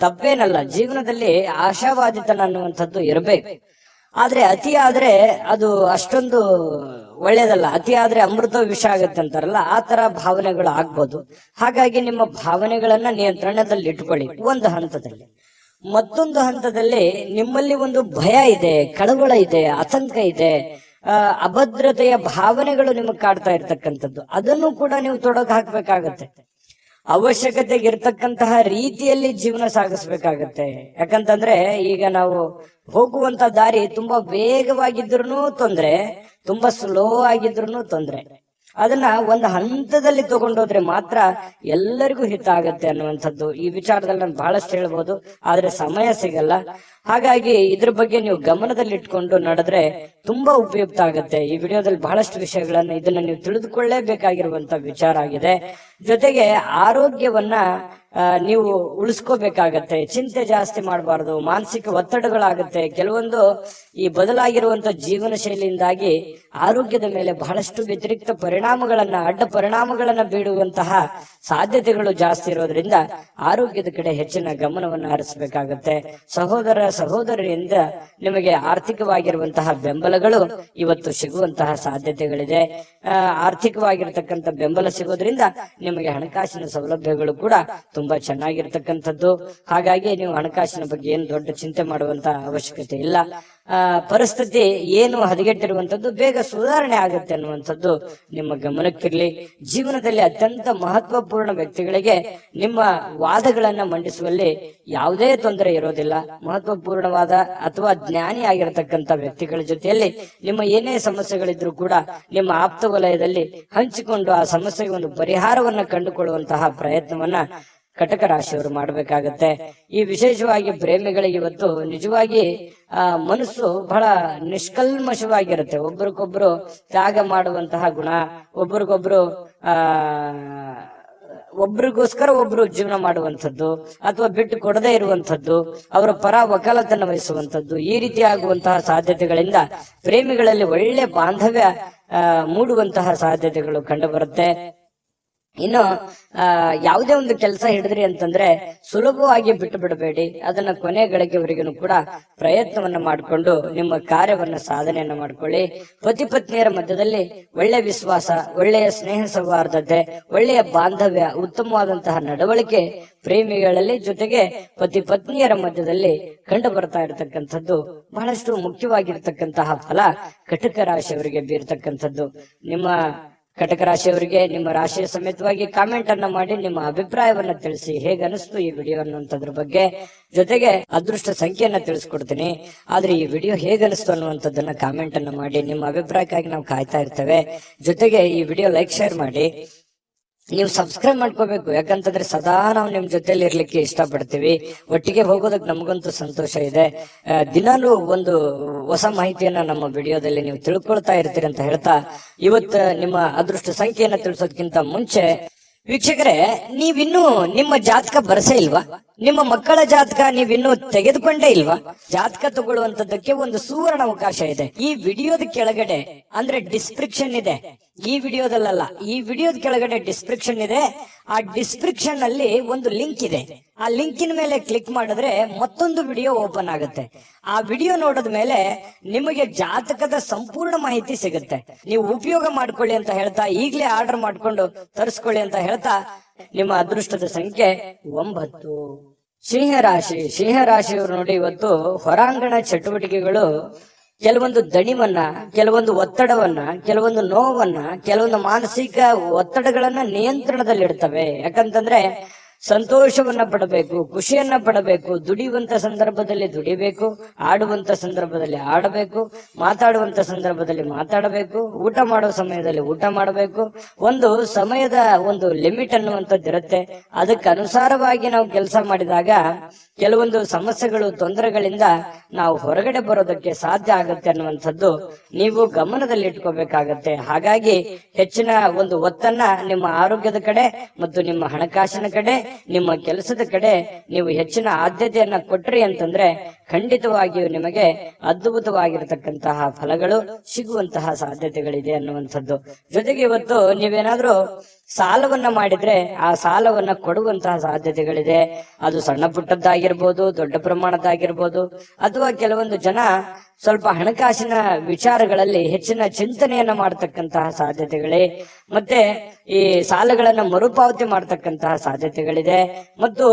[SPEAKER 2] ತಪ್ಪೇನಲ್ಲ. ಜೀವನದಲ್ಲಿ ಆಶಾವಾದಿತನ ಅನ್ನುವಂಥದ್ದು ಇರಬೇಕು. ಆದ್ರೆ ಅತಿ ಆದ್ರೆ ಅದು ಅಷ್ಟೊಂದು ಒಳ್ಳೇದಲ್ಲ. ಅತಿ ಆದ್ರೆ ಅಮೃತ ವಿಷ ಆಗುತ್ತೆ ಅಂತಾರಲ್ಲ, ಆ ತರ ಭಾವನೆಗಳು ಆಗ್ಬೋದು. ಹಾಗಾಗಿ ನಿಮ್ಮ ಭಾವನೆಗಳನ್ನ ನಿಯಂತ್ರಣದಲ್ಲಿ ಇಟ್ಕೊಳ್ಳಿ ಒಂದು ಹಂತದಲ್ಲಿ. ಮತ್ತೊಂದು ಹಂತದಲ್ಲಿ ನಿಮ್ಮಲ್ಲಿ ಒಂದು ಭಯ ಇದೆ, ಕಳವಳ ಇದೆ, ಆತಂಕ ಇದೆ, ಅಭದ್ರತೆಯ ಭಾವನೆಗಳು ನಿಮಗೆ ಕಾಡ್ತಾ ಇರ್ತಕ್ಕಂಥದ್ದು. ಅದನ್ನು ಕೂಡ ನೀವು ತೊಡಗು ಹಾಕ್ಬೇಕಾಗತ್ತೆ. ಅವಶ್ಯಕತೆಗೆ ಇರ್ತಕ್ಕಂತಹ ರೀತಿಯಲ್ಲಿ ಜೀವನ ಸಾಗಿಸ್ಬೇಕಾಗತ್ತೆ. ಯಾಕಂತಂದ್ರೆ ಈಗ ನಾವು ಹೋಗುವಂತ ದಾರಿ ತುಂಬಾ ವೇಗವಾಗಿದ್ರು ತೊಂದ್ರೆ, ತುಂಬಾ ಸ್ಲೋ ಆಗಿದ್ರು ತೊಂದ್ರೆ. ಅದನ್ನ ಒಂದು ಹಂತದಲ್ಲಿ ತಗೊಂಡೋದ್ರೆ ಮಾತ್ರ ಎಲ್ಲರಿಗೂ ಹಿತ ಆಗತ್ತೆ ಅನ್ನುವಂಥದ್ದು. ಈ ವಿಚಾರದಲ್ಲಿ ನಾನು ಬಹಳಷ್ಟು ಹೇಳ್ಬೋದು, ಆದ್ರೆ ಸಮಯ ಸಿಗಲ್ಲ. ಹಾಗಾಗಿ ಇದ್ರ ಬಗ್ಗೆ ನೀವು ಗಮನದಲ್ಲಿ ಇಟ್ಕೊಂಡು ನಡೆದ್ರೆ ತುಂಬಾ ಉಪಯುಕ್ತ ಆಗತ್ತೆ. ಈ ವಿಡಿಯೋದಲ್ಲಿ ಬಹಳಷ್ಟು ವಿಷಯಗಳನ್ನ ಇದನ್ನ ನೀವು ತಿಳಿದುಕೊಳ್ಳೇಬೇಕಾಗಿರುವಂತ ವಿಚಾರ ಆಗಿದೆ. ಜೊತೆಗೆ ಆರೋಗ್ಯವನ್ನ ನೀವು ಉಳಿಸ್ಕೋಬೇಕಾಗತ್ತೆ. ಚಿಂತೆ ಜಾಸ್ತಿ ಮಾಡಬಾರ್ದು, ಮಾನಸಿಕ ಒತ್ತಡಗಳಾಗುತ್ತೆ. ಕೆಲವೊಂದು ಈ ಬದಲಾಗಿರುವಂತ ಜೀವನ ಶೈಲಿಯಿಂದಾಗಿ ಆರೋಗ್ಯದ ಮೇಲೆ ಬಹಳಷ್ಟು ವ್ಯತಿರಿಕ್ತ ಪರಿಣಾಮಗಳನ್ನ, ಅಡ್ಡ ಪರಿಣಾಮಗಳನ್ನ ಬೀಳುವಂತಹ ಸಾಧ್ಯತೆಗಳು ಜಾಸ್ತಿ ಇರೋದ್ರಿಂದ ಆರೋಗ್ಯದ ಕಡೆ ಹೆಚ್ಚಿನ ಗಮನವನ್ನು ಹರಿಸಬೇಕಾಗತ್ತೆ. ಸಹೋದರಿಯಿಂದ ನಿಮಗೆ ಆರ್ಥಿಕವಾಗಿರುವಂತಹ ಬೆಂಬಲಗಳು ಇವತ್ತು ಸಿಗುವಂತಹ ಸಾಧ್ಯತೆಗಳಿದೆ. ಆರ್ಥಿಕವಾಗಿರ್ತಕ್ಕಂಥ ಬೆಂಬಲ ಸಿಗೋದ್ರಿಂದ ನಿಮಗೆ ಹಣಕಾಸಿನ ಸೌಲಭ್ಯಗಳು ಕೂಡ ತುಂಬಾ ಚೆನ್ನಾಗಿರ್ತಕ್ಕಂಥದ್ದು. ಹಾಗಾಗಿ ನೀವು ಹಣಕಾಸಿನ ಬಗ್ಗೆ ಏನು ದೊಡ್ಡ ಚಿಂತೆ ಮಾಡುವಂತ ಅವಶ್ಯಕತೆ ಇಲ್ಲ. ಪರಿಸ್ಥಿತಿ ಏನು ಹದಗೆಟ್ಟಿರುವಂತದ್ದು ಬೇಗ ಸುಧಾರಣೆ ಆಗುತ್ತೆ ಅನ್ನುವಂಥದ್ದು ನಿಮ್ಮ ಗಮನಕ್ಕಿರ್ಲಿ. ಜೀವನದಲ್ಲಿ ಅತ್ಯಂತ ಮಹತ್ವಪೂರ್ಣ ವ್ಯಕ್ತಿಗಳಿಗೆ ನಿಮ್ಮ ವಾದಗಳನ್ನ ಮಂಡಿಸುವಲ್ಲಿ ಯಾವುದೇ ತೊಂದರೆ ಇರೋದಿಲ್ಲ. ಮಹತ್ವಪೂರ್ಣವಾದ ಅಥವಾ ಜ್ಞಾನಿ ಆಗಿರತಕ್ಕಂಥ ವ್ಯಕ್ತಿಗಳ ಜೊತೆಯಲ್ಲಿ ನಿಮ್ಮ ಏನೇ ಸಮಸ್ಯೆಗಳಿದ್ರು ಕೂಡ ನಿಮ್ಮ ಆಪ್ತ ವಲಯದಲ್ಲಿ ಹಂಚಿಕೊಂಡು ಆ ಸಮಸ್ಯೆಗೆ ಒಂದು ಪರಿಹಾರವನ್ನ ಕಂಡುಕೊಳ್ಳುವಂತಹ ಪ್ರಯತ್ನವನ್ನ ಕಟಕ ರಾಶಿಯವರು ಮಾಡಬೇಕಾಗತ್ತೆ. ಈ ವಿಶೇಷವಾಗಿ ಪ್ರೇಮಿಗಳಿಗೆ ಇವತ್ತು ನಿಜವಾಗಿ ಮನಸ್ಸು ಬಹಳ ನಿಷ್ಕಲ್ಮಶವಾಗಿರುತ್ತೆ. ಒಬ್ರಿಗೊಬ್ರು ತ್ಯಾಗ ಮಾಡುವಂತಹ ಗುಣ, ಒಬ್ರಿಗೊಬ್ರು ಒಬ್ರಿಗೋಸ್ಕರ ಒಬ್ರು ಜೀವನ ಮಾಡುವಂಥದ್ದು ಅಥವಾ ಬಿಟ್ಟು ಕೊಡದೇ ಇರುವಂಥದ್ದು, ಅವರ ಪರ ವಕಾಲತನ್ನು ವಹಿಸುವಂಥದ್ದು, ಈ ರೀತಿ ಆಗುವಂತಹ ಸಾಧ್ಯತೆಗಳಿಂದ ಪ್ರೇಮಿಗಳಲ್ಲಿ ಒಳ್ಳೆ ಬಾಂಧವ್ಯ ಮೂಡುವಂತಹ ಸಾಧ್ಯತೆಗಳು ಕಂಡು ಬರುತ್ತೆ. ಇನ್ನು ಯಾವುದೇ ಒಂದು ಕೆಲಸ ಹಿಡಿದ್ರಿ ಅಂತಂದ್ರೆ ಸುಲಭವಾಗಿ ಬಿಟ್ಟು ಬಿಡಬೇಡಿ. ಅದನ್ನ ಕೊನೆ ಗಳಿಗೆವರೆಗೂ ಕೂಡ ಪ್ರಯತ್ನವನ್ನ ಮಾಡಿಕೊಂಡು ನಿಮ್ಮ ಕಾರ್ಯವನ್ನ ಸಾಧನೆಯನ್ನ ಮಾಡ್ಕೊಳ್ಳಿ. ಪತಿ ಪತ್ನಿಯರ ಮಧ್ಯದಲ್ಲಿ ಒಳ್ಳೆಯ ವಿಶ್ವಾಸ, ಒಳ್ಳೆಯ ಸ್ನೇಹ ಸೌಹಾರ್ದತೆ, ಒಳ್ಳೆಯ ಬಾಂಧವ್ಯ, ಉತ್ತಮವಾದಂತಹ ನಡವಳಿಕೆ ಪ್ರೇಮಿಗಳಲ್ಲಿ ಜೊತೆಗೆ ಪತಿ ಪತ್ನಿಯರ ಮಧ್ಯದಲ್ಲಿ ಕಂಡು ಬರ್ತಾ ಇರತಕ್ಕಂಥದ್ದು ಬಹಳಷ್ಟು ಮುಖ್ಯವಾಗಿರ್ತಕ್ಕಂತಹ ಫಲ ಕಟಕ ರಾಶಿಯವರಿಗೆ ಬೀರ್ತಕ್ಕಂಥದ್ದು. ನಿಮ್ಮ ಕಟಕ ರಾಶಿಯವರಿಗೆ ನಿಮ್ಮ ರಾಶಿಯ ಸಮೇತವಾಗಿ ಕಾಮೆಂಟ್ ಅನ್ನ ಮಾಡಿ ನಿಮ್ಮ ಅಭಿಪ್ರಾಯವನ್ನ ತಿಳಿಸಿ. ಹೇಗನಿಸ್ತು ಈ ವಿಡಿಯೋ ಅನ್ನುವಂಥದ್ರ ಬಗ್ಗೆ. ಜೊತೆಗೆ ಅದೃಷ್ಟ ಸಂಖ್ಯೆಯನ್ನ ತಿಳಿಸ್ಕೊಡ್ತೀನಿ. ಆದ್ರೆ ಈ ವಿಡಿಯೋ ಹೇಗನಿಸ್ತು ಅನ್ನುವಂಥದ್ದನ್ನ ಕಾಮೆಂಟ್ ಅನ್ನ ಮಾಡಿ. ನಿಮ್ಮ ಅಭಿಪ್ರಾಯಕ್ಕಾಗಿ ನಾವು ಕಾಯ್ತಾ ಇರ್ತೇವೆ. ಜೊತೆಗೆ ಈ ವಿಡಿಯೋ ಲೈಕ್, ಶೇರ್ ಮಾಡಿ. ನೀವು ಸಬ್ಸ್ಕ್ರೈಬ್ ಮಾಡ್ಕೋಬೇಕು. ಯಾಕಂತಂದ್ರೆ ಸದಾ ನಾವು ನಿಮ್ ಜೊತೆಲಿ ಇರ್ಲಿಕ್ಕೆ ಇಷ್ಟಪಡ್ತೀವಿ. ಒಟ್ಟಿಗೆ ಹೋಗೋದಕ್ಕೆ ನಮಗಂತೂ ಸಂತೋಷ ಇದೆ. ದಿನಾಲೂ ಒಂದು ಹೊಸ ಮಾಹಿತಿಯನ್ನ ನಮ್ಮ ವಿಡಿಯೋದಲ್ಲಿ ನೀವು ತಿಳ್ಕೊಳ್ತಾ ಇರ್ತೀರಿ ಅಂತ ಹೇಳ್ತಾ, ಇವತ್ತು ನಿಮ್ಮ ಅದೃಷ್ಟ ಸಂಖ್ಯೆಯನ್ನ ತಿಳಿಸೋದಕ್ಕಿಂತ ಮುಂಚೆ ವೀಕ್ಷಕರೇ, ನೀವಿನ್ನೂ ನಿಮ್ಮ ಜಾತಕ ಬರಸೇ ಇಲ್ವಾ? ನಿಮ್ಮ ಮಕ್ಕಳ ಜಾತಕ ನೀವಿನ್ನೂ ತೆಗೆದುಕೊಂಡೇ ಇಲ್ವಾ? ಜಾತಕ ತಗೊಳ್ಳುವಂತದ್ದಕ್ಕೆ ಒಂದು ಸುವರ್ಣ ಅವಕಾಶ ಇದೆ. ಈ ವಿಡಿಯೋದ ಕೆಳಗಡೆ ಅಂದ್ರೆ ಡಿಸ್ಕ್ರಿಪ್ಷನ್ ಇದೆ. ಈ ವಿಡಿಯೋದಲ್ಲ, ಈ ವಿಡಿಯೋದ ಕೆಳಗಡೆ ಡಿಸ್ಕ್ರಿಪ್ಷನ್ ಇದೆ. ಆ ಡಿಸ್ಕ್ರಿಪ್ಷನ್ ಅಲ್ಲಿ ಒಂದು ಲಿಂಕ್ ಇದೆ. ಆ ಲಿಂಕಿನ ಮೇಲೆ ಕ್ಲಿಕ್ ಮಾಡಿದ್ರೆ ಮತ್ತೊಂದು ವಿಡಿಯೋ ಓಪನ್ ಆಗುತ್ತೆ. ಆ ವಿಡಿಯೋ ನೋಡಿದ ಮೇಲೆ ನಿಮಗೆ ಜಾತಕದ ಸಂಪೂರ್ಣ ಮಾಹಿತಿ ಸಿಗುತ್ತೆ. ನೀವು ಉಪಯೋಗ ಮಾಡ್ಕೊಳ್ಳಿ ಅಂತ ಹೇಳ್ತಾ, ಈಗಲೇ ಆರ್ಡರ್ ಮಾಡ್ಕೊಂಡು ತರಿಸ್ಕೊಳ್ಳಿ ಅಂತ ಹೇಳ್ತಾ, ನಿಮ್ಮ ಅದೃಷ್ಟದ ಸಂಖ್ಯೆ 9. ಸಿಂಹರಾಶಿ. ಸಿಂಹರಾಶಿಯವರು ನೋಡಿ, ಇವತ್ತು ಹೊರಾಂಗಣ ಚಟುವಟಿಕೆಗಳು ಕೆಲವೊಂದು ದಣಿವನ್ನ, ಕೆಲವೊಂದು ಒತ್ತಡವನ್ನ, ಕೆಲವೊಂದು ನೋವನ್ನ, ಕೆಲವೊಂದು ಮಾನಸಿಕ ಒತ್ತಡಗಳನ್ನ ನಿಯಂತ್ರಣದಲ್ಲಿಡ್ತವೆ. ಯಾಕಂತಂದ್ರೆ ಸಂತೋಷವನ್ನ ಪಡಬೇಕು, ಖುಷಿಯನ್ನ ಪಡಬೇಕು, ದುಡಿಯುವಂತ ಸಂದರ್ಭದಲ್ಲಿ ದುಡಿಬೇಕು, ಆಡುವಂತ ಸಂದರ್ಭದಲ್ಲಿ ಆಡಬೇಕು, ಮಾತಾಡುವಂತ ಸಂದರ್ಭದಲ್ಲಿ ಮಾತಾಡಬೇಕು, ಊಟ ಮಾಡುವ ಸಮಯದಲ್ಲಿ ಊಟ ಮಾಡಬೇಕು. ಒಂದು ಸಮಯದ ಒಂದು ಲಿಮಿಟ್ ಅನ್ನುವಂಥದ್ದು ಇರುತ್ತೆ. ಅದಕ್ಕೆ ಅನುಸಾರವಾಗಿ ನಾವು ಕೆಲಸ ಮಾಡಿದಾಗ ಕೆಲವೊಂದು ಸಮಸ್ಯೆಗಳು, ತೊಂದರೆಗಳಿಂದ ನಾವು ಹೊರಗಡೆ ಬರೋದಕ್ಕೆ ಸಾಧ್ಯ ಆಗುತ್ತೆ ಅನ್ನುವಂಥದ್ದು ನೀವು ಗಮನದಲ್ಲಿ ಇಟ್ಕೋಬೇಕಾಗತ್ತೆ. ಹಾಗಾಗಿ ಹೆಚ್ಚಿನ ಒಂದು ಒತ್ತನ್ನ ನಿಮ್ಮ ಆರೋಗ್ಯದ ಕಡೆ ಮತ್ತು ನಿಮ್ಮ ಹಣಕಾಸಿನ ಕಡೆ, ನಿಮ್ಮ ಕೆಲಸದ ಕಡೆ ನೀವು ಹೆಚ್ಚಿನ ಆದ್ಯತೆಯನ್ನ ಕೊಟ್ರಿ ಅಂತಂದ್ರೆ ಖಂಡಿತವಾಗಿಯೂ ನಿಮಗೆ ಅದ್ಭುತವಾಗಿರತಕ್ಕಂತಹ ಫಲಗಳು ಸಿಗುವಂತಹ ಸಾಧ್ಯತೆಗಳಿದೆ ಅನ್ನುವಂಥದ್ದು. ಜೊತೆಗೆ ಇವತ್ತು ನೀವೇನಾದ್ರೂ ಸಾಲವನ್ನ ಮಾಡಿದ್ರೆ ಆ ಸಾಲವನ್ನ ಕೊಡುವಂತಹ ಸಾಧ್ಯತೆಗಳಿದೆ. ಅದು ಸಣ್ಣ ಪುಟ್ಟದ್ದಾಗಿರ್ಬೋದು, ದೊಡ್ಡ ಪ್ರಮಾಣದ್ದಾಗಿರ್ಬೋದು, ಅಥವಾ ಕೆಲವೊಂದು ಜನ ಸ್ವಲ್ಪ ಹಣಕಾಸಿನ ವಿಚಾರಗಳಲ್ಲಿ ಹೆಚ್ಚಿನ ಚಿಂತನೆಯನ್ನ ಮಾಡತಕ್ಕಂತಹ ಸಾಧ್ಯತೆಗಳೇ, ಮತ್ತೆ ಈ ಸಾಲಗಳನ್ನ ಮರುಪಾವತಿ ಮಾಡತಕ್ಕಂತಹ ಸಾಧ್ಯತೆಗಳಿದೆ, ಮತ್ತು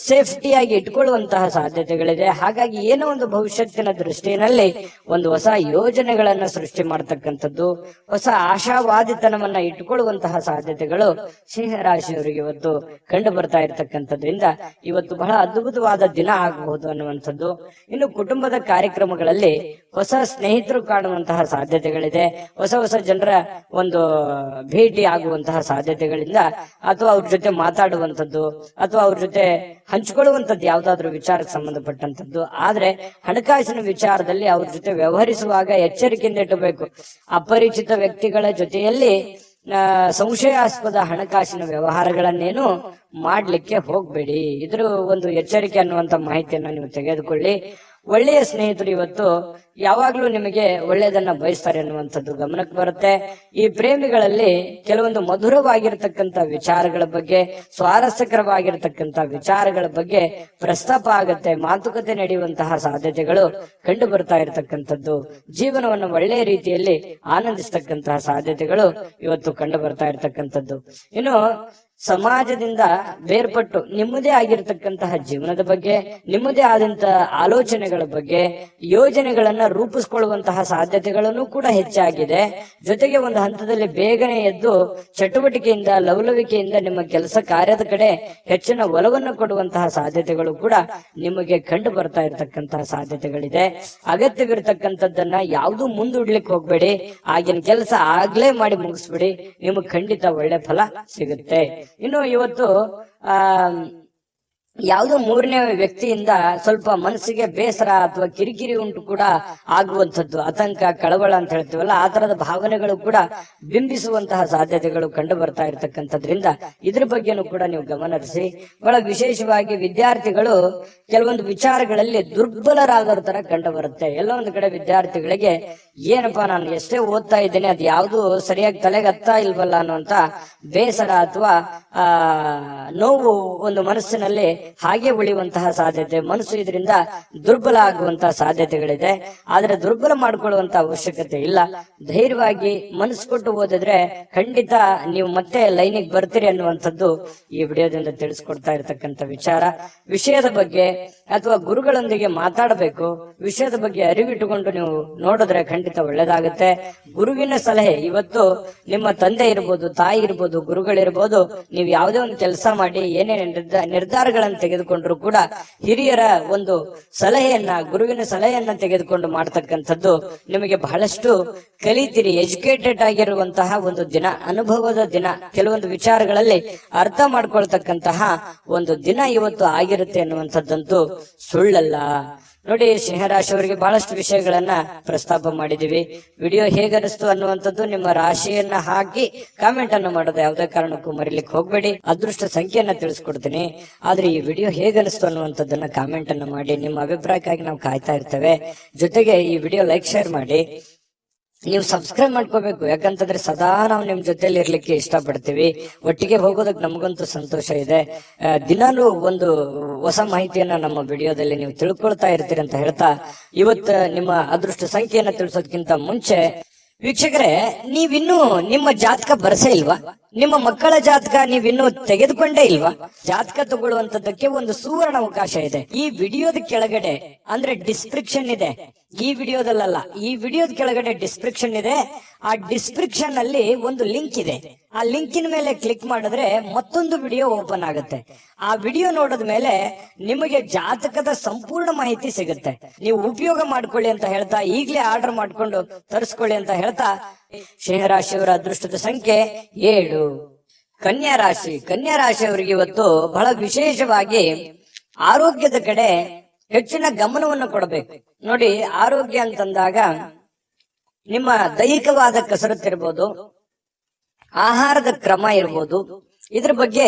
[SPEAKER 2] ಸೇಫ್ಟಿಯಾಗಿ ಇಟ್ಕೊಳ್ಳುವಂತಹ ಸಾಧ್ಯತೆಗಳಿದೆ. ಹಾಗಾಗಿ ಏನೋ ಒಂದು ಭವಿಷ್ಯತ್ತಿನ ದೃಷ್ಟಿಯಲ್ಲಿ ಒಂದು ಹೊಸ ಯೋಜನೆಗಳನ್ನ ಸೃಷ್ಟಿ ಮಾಡತಕ್ಕಂಥದ್ದು, ಹೊಸ ಆಶಾವಾದಿತನವನ್ನ ಇಟ್ಟುಕೊಳ್ಳುವಂತಹ ಸಾಧ್ಯತೆಗಳು ಸಿಂಹರಾಶಿಯವರಿಗೆ ಇವತ್ತು ಕಂಡು ಬರ್ತಾ ಇರತಕ್ಕಂಥದ್ರಿಂದ ಇವತ್ತು ಬಹಳ ಅದ್ಭುತವಾದ ದಿನ ಆಗಬಹುದು ಅನ್ನುವಂಥದ್ದು. ಇನ್ನು ಕುಟುಂಬದ ಕಾರ್ಯಕ್ರಮಗಳಲ್ಲಿ ಹೊಸ ಸ್ನೇಹಿತರು ಕಾಣುವಂತಹ ಸಾಧ್ಯತೆಗಳಿದೆ. ಹೊಸ ಹೊಸ ಜನರ ಒಂದು ಭೇಟಿ ಆಗುವಂತಹ ಸಾಧ್ಯತೆಗಳಿಂದ, ಅಥವಾ ಅವ್ರ ಜೊತೆ ಮಾತಾಡುವಂಥದ್ದು, ಅಥವಾ ಅವ್ರ ಜೊತೆ ಹಂಚಿಕೊಳ್ಳುವಂಥದ್ದು ಯಾವ್ದಾದ್ರು ವಿಚಾರಕ್ಕೆ ಸಂಬಂಧಪಟ್ಟಂತದ್ದು. ಆದ್ರೆ ಹಣಕಾಸಿನ ವಿಚಾರದಲ್ಲಿ ಅವ್ರ ಜೊತೆ ವ್ಯವಹರಿಸುವಾಗ ಎಚ್ಚರಿಕೆಯಿಂದ ಇಟ್ಟಬೇಕು. ಅಪರಿಚಿತ ವ್ಯಕ್ತಿಗಳ ಜೊತೆಯಲ್ಲಿ ಸಂಶಯಾಸ್ಪದ ಹಣಕಾಸಿನ ವ್ಯವಹಾರಗಳನ್ನೇನು ಮಾಡ್ಲಿಕ್ಕೆ ಹೋಗ್ಬೇಡಿ. ಇದ್ರ ಒಂದು ಎಚ್ಚರಿಕೆ ಅನ್ನುವಂತ ಮಾಹಿತಿಯನ್ನ ನೀವು ತೆಗೆದುಕೊಳ್ಳಿ. ಒಳ್ಳೆಯ ಸ್ನೇಹಿತರು ಇವತ್ತು ಯಾವಾಗ್ಲೂ ನಿಮಗೆ ಒಳ್ಳೆಯದನ್ನ ಬಯಸ್ತಾರೆ ಅನ್ನುವಂಥದ್ದು ಗಮನಕ್ಕೆ ಬರುತ್ತೆ. ಈ ಪ್ರೇಮಿಗಳಲ್ಲಿ ಕೆಲವೊಂದು ಮಧುರವಾಗಿರ್ತಕ್ಕಂಥ ವಿಚಾರಗಳ ಬಗ್ಗೆ, ಸ್ವಾರಸ್ಯಕರವಾಗಿರ್ತಕ್ಕಂಥ ವಿಚಾರಗಳ ಬಗ್ಗೆ ಪ್ರಸ್ತಾಪ ಆಗತ್ತೆ, ಮಾತುಕತೆ ನಡೆಯುವಂತಹ ಸಾಧ್ಯತೆಗಳು ಕಂಡು ಬರ್ತಾ ಇರತಕ್ಕಂಥದ್ದು, ಜೀವನವನ್ನು ಒಳ್ಳೆಯ ರೀತಿಯಲ್ಲಿ ಆನಂದಿಸ್ತಕ್ಕಂತಹ ಸಾಧ್ಯತೆಗಳು ಇವತ್ತು ಕಂಡು ಬರ್ತಾ ಇರತಕ್ಕಂಥದ್ದು. ಇನ್ನು ಸಮಾಜದಿಂದ ಬೇರ್ಪಟ್ಟು ನಿಮ್ಮದೇ ಆಗಿರ್ತಕ್ಕಂತಹ ಜೀವನದ ಬಗ್ಗೆ, ನಿಮ್ಮದೇ ಆದಂತಹ ಆಲೋಚನೆಗಳ ಬಗ್ಗೆ, ಯೋಜನೆಗಳನ್ನ ರೂಪಿಸಿಕೊಳ್ಳುವಂತಹ ಸಾಧ್ಯತೆಗಳನ್ನು ಕೂಡ ಹೆಚ್ಚಾಗಿದೆ. ಜೊತೆಗೆ ಒಂದು ಹಂತದಲ್ಲಿ ಬೇಗನೆ ಎದ್ದು ಚಟುವಟಿಕೆಯಿಂದ, ಲವಲವಿಕೆಯಿಂದ ನಿಮ್ಮ ಕೆಲಸ ಕಾರ್ಯದ ಕಡೆ ಹೆಚ್ಚಿನ ಒಲವನ್ನು ಕೊಡುವಂತಹ ಸಾಧ್ಯತೆಗಳು ಕೂಡ ನಿಮಗೆ ಕಂಡು ಬರ್ತಾ ಇರತಕ್ಕಂತಹ ಸಾಧ್ಯತೆಗಳಿದೆ. ಅಗತ್ಯವಿರತಕ್ಕಂಥದ್ದನ್ನ ಯಾವುದು ಮುಂದೂಡ್ಲಿಕ್ಕೆ ಹೋಗ್ಬೇಡಿ. ಆಗಿನ ಕೆಲಸ ಆಗ್ಲೇ ಮಾಡಿ ಮುಗಿಸ್ಬಿಡಿ, ನಿಮಗೆ ಖಂಡಿತ ಒಳ್ಳೆ ಫಲ ಸಿಗುತ್ತೆ. ಇನ್ನು ಇವತ್ತು ಯಾವುದೋ ಮೂರನೇ ವ್ಯಕ್ತಿಯಿಂದ ಸ್ವಲ್ಪ ಮನಸ್ಸಿಗೆ ಬೇಸರ ಅಥವಾ ಕಿರಿಕಿರಿ ಉಂಟು ಕೂಡ ಆಗುವಂಥದ್ದು, ಆತಂಕ, ಕಳವಳ ಅಂತ ಹೇಳ್ತೀವಲ್ಲ, ಆ ತರದ ಭಾವನೆಗಳು ಕೂಡ ಬಿಂಬಿಸುವಂತಹ ಸಾಧ್ಯತೆಗಳು ಕಂಡು ಬರ್ತಾ ಇರತಕ್ಕಂಥದ್ರಿಂದ ಇದ್ರ ಬಗ್ಗೆನೂ ಕೂಡ ನೀವು ಗಮನಿಸಿ. ಬಹಳ ವಿಶೇಷವಾಗಿ ವಿದ್ಯಾರ್ಥಿಗಳು ಕೆಲವೊಂದು ವಿಚಾರಗಳಲ್ಲಿ ದುರ್ಬಲರಾಗೋರ ತರ ಕಂಡು ಬರುತ್ತೆ. ಎಲ್ಲ ಒಂದು ಕಡೆ ವಿದ್ಯಾರ್ಥಿಗಳಿಗೆ ಏನಪ್ಪಾ ನಾನು ಎಷ್ಟೇ ಓದ್ತಾ ಇದ್ದೇನೆ, ಅದು ಯಾವುದು ಸರಿಯಾಗಿ ತಲೆಗೆ ಹತ್ತಾ ಇಲ್ವಲ್ಲ ಅನ್ನುವಂತ ಬೇಸರ ಅಥವಾ ನೋವು ಒಂದು ಮನಸ್ಸಿನಲ್ಲಿ ಹಾಗೆ ಉಳಿಯುವಂತಹ ಸಾಧ್ಯತೆ, ಮನಸ್ಸು ಇದರಿಂದ ದುರ್ಬಲ ಆಗುವಂತಹ ಸಾಧ್ಯತೆಗಳಿದೆ. ಆದ್ರೆ ದುರ್ಬಲ ಮಾಡ್ಕೊಳ್ಳುವಂತ ಅವಶ್ಯಕತೆ ಇಲ್ಲ. ಧೈರ್ಯವಾಗಿ ಮನಸ್ಸು ಕೊಟ್ಟು ಓದಿದ್ರೆ ಖಂಡಿತ ನೀವು ಮತ್ತೆ ಲೈನಿಗೆ ಬರ್ತೀರಿ ಅನ್ನುವಂಥದ್ದು ಈ ವಿಡಿಯೋದಿಂದ ತಿಳಿಸ್ಕೊಡ್ತಾ ಇರತಕ್ಕಂತ ವಿಚಾರ. ವಿಷಯದ ಬಗ್ಗೆ ಅಥವಾ ಗುರುಗಳೊಂದಿಗೆ ಮಾತಾಡಬೇಕು, ವಿಷಯದ ಬಗ್ಗೆ ಅರಿವಿಟ್ಟುಕೊಂಡು ನೀವು ನೋಡಿದ್ರೆ ಖಂಡಿತ ಒಳ್ಳೇದಾಗುತ್ತೆ. ಗುರುವಿನ ಸಲಹೆ, ಇವತ್ತು ನಿಮ್ಮ ತಂದೆ ಇರ್ಬೋದು, ತಾಯಿ ಇರ್ಬೋದು, ಗುರುಗಳಿರ್ಬೋದು, ನೀವು ಯಾವುದೇ ಒಂದು ಕೆಲಸ ಮಾಡಿ ಏನೇ ನಿರ್ಧಾರಗಳನ್ನು ತೆಗೆದುಕೊಂಡ್ರು ಕೂಡ ಹಿರಿಯರ ಒಂದು ಸಲಹೆಯನ್ನ, ಗುರುವಿನ ಸಲಹೆಯನ್ನ ತೆಗೆದುಕೊಂಡು ಮಾಡ್ತಕ್ಕಂಥದ್ದು ನಿಮಗೆ ಬಹಳಷ್ಟು ಕಲಿತೀರಿ. ಎಜುಕೇಟೆಡ್ ಆಗಿರುವಂತಹ ಒಂದು ದಿನ, ಅನುಭವದ ದಿನ, ಕೆಲವೊಂದು ವಿಚಾರಗಳಲ್ಲಿ ಅರ್ಥ ಮಾಡ್ಕೊಳ್ತಕ್ಕಂತಹ ಒಂದು ದಿನ ಇವತ್ತು ಆಗಿರುತ್ತೆ ಅನ್ನುವಂಥದ್ದಂತೂ ಸುಳ್ಳಲ್ಲ. ನೋಡಿ, ಸಿಂಹರಾಶಿಯವರಿಗೆ ಬಹಳಷ್ಟು ವಿಷಯಗಳನ್ನ ಪ್ರಸ್ತಾಪ ಮಾಡಿದೀವಿ. ವಿಡಿಯೋ ಹೇಗನಿಸ್ತು ಅನ್ನುವಂಥದ್ದು ನಿಮ್ಮ ರಾಶಿಯನ್ನ ಹಾಕಿ ಕಾಮೆಂಟ್ ಅನ್ನು ಮಾಡೋದು ಯಾವುದೇ ಕಾರಣಕ್ಕೂ ಮರಿಲಿಕ್ಕೆ ಹೋಗ್ಬೇಡಿ. ಅದೃಷ್ಟ ಸಂಖ್ಯೆಯನ್ನ ತಿಳಿಸ್ಕೊಡ್ತೀನಿ, ಆದ್ರೆ ಈ ವಿಡಿಯೋ ಹೇಗನಿಸ್ತು ಅನ್ನುವಂಥದ್ದನ್ನ ಕಾಮೆಂಟ್ ಅನ್ನು ಮಾಡಿ. ನಿಮ್ಮ ಅಭಿಪ್ರಾಯಕ್ಕಾಗಿ ನಾವು ಕಾಯ್ತಾ ಇರ್ತೇವೆ. ಜೊತೆಗೆ ಈ ವಿಡಿಯೋ ಲೈಕ್, ಶೇರ್ ಮಾಡಿ. ನೀವು ಸಬ್ಸ್ಕ್ರೈಬ್ ಮಾಡ್ಕೋಬೇಕು, ಯಾಕಂತಂದ್ರೆ ಸದಾ ನಾವು ನಿಮ್ ಜೊತೆಲಿ ಇರ್ಲಿಕ್ಕೆ ಇಷ್ಟಪಡ್ತೀವಿ. ಒಟ್ಟಿಗೆ ಹೋಗೋದಕ್ಕೆ ನಮಗಂತೂ ಸಂತೋಷ ಇದೆ. ದಿನಾಲೂ ಒಂದು ಹೊಸ ಮಾಹಿತಿಯನ್ನ ನಮ್ಮ ವಿಡಿಯೋದಲ್ಲಿ ನೀವು ತಿಳ್ಕೊಳ್ತಾ ಇರ್ತೀರಿ ಅಂತ ಹೇಳ್ತಾ, ಇವತ್ತು ನಿಮ್ಮ ಅದೃಷ್ಟ ಸಂಖ್ಯೆಯನ್ನ ತಿಳಿಸೋದಕ್ಕಿಂತ ಮುಂಚೆ ವೀಕ್ಷಕರೇ, ನೀವಿನ್ನೂ ನಿಮ್ಮ ಜಾತಕ ಬರಸೇ ಇಲ್ವಾ? ನಿಮ್ಮ ಮಕ್ಕಳ ಜಾತಕ ನೀವಿನ್ನೂ ತೆಗೆದುಕೊಂಡೇ ಇಲ್ವಾ? ಜಾತಕ ತಗೊಳ್ಳುವಂತದ್ದಕ್ಕೆ ಒಂದು ಸುವರ್ಣ ಅವಕಾಶ ಇದೆ. ಈ ವಿಡಿಯೋದ ಕೆಳಗಡೆ ಅಂದ್ರೆ ಡಿಸ್ಕ್ರಿಪ್ಷನ್ ಇದೆ, ಈ ವಿಡಿಯೋದಲ್ಲ, ಈ ವಿಡಿಯೋದ ಕೆಳಗಡೆ ಡಿಸ್ಕ್ರಿಪ್ಷನ್ ಇದೆ. ಆ ಡಿಸ್ಕ್ರಿಪ್ಷನ್ ಅಲ್ಲಿ ಒಂದು ಲಿಂಕ್ ಇದೆ. ಆ ಲಿಂಕಿನ ಮೇಲೆ ಕ್ಲಿಕ್ ಮಾಡಿದ್ರೆ ಮತ್ತೊಂದು ವಿಡಿಯೋ ಓಪನ್ ಆಗುತ್ತೆ. ಆ ವಿಡಿಯೋ ನೋಡಿದ ಮೇಲೆ ನಿಮಗೆ ಜಾತಕದ ಸಂಪೂರ್ಣ ಮಾಹಿತಿ ಸಿಗುತ್ತೆ. ನೀವು ಉಪಯೋಗ ಮಾಡ್ಕೊಳ್ಳಿ ಅಂತ ಹೇಳ್ತಾ, ಈಗಲೇ ಆರ್ಡರ್ ಮಾಡ್ಕೊಂಡು ತರಿಸ್ಕೊಳ್ಳಿ ಅಂತ ಹೇಳ್ತಾ, ಸಿಂಹರಾಶಿಯವರ ಅದೃಷ್ಟದ ಸಂಖ್ಯೆ 7. ಕನ್ಯಾ ರಾಶಿ, ಕನ್ಯಾ ರಾಶಿಯವರಿಗೆ ಇವತ್ತು ಬಹಳ ವಿಶೇಷವಾಗಿ ಆರೋಗ್ಯದ ಕಡೆ ಹೆಚ್ಚಿನ ಗಮನವನ್ನು ಕೊಡಬೇಕು. ನೋಡಿ, ಆರೋಗ್ಯ ಅಂತಂದಾಗ ನಿಮ್ಮ ದೈಹಿಕವಾದ ಕಸರತ್ತಿರ್ಬೋದು, ಆಹಾರದ ಕ್ರಮ ಇರ್ಬೋದು, ಇದ್ರ ಬಗ್ಗೆ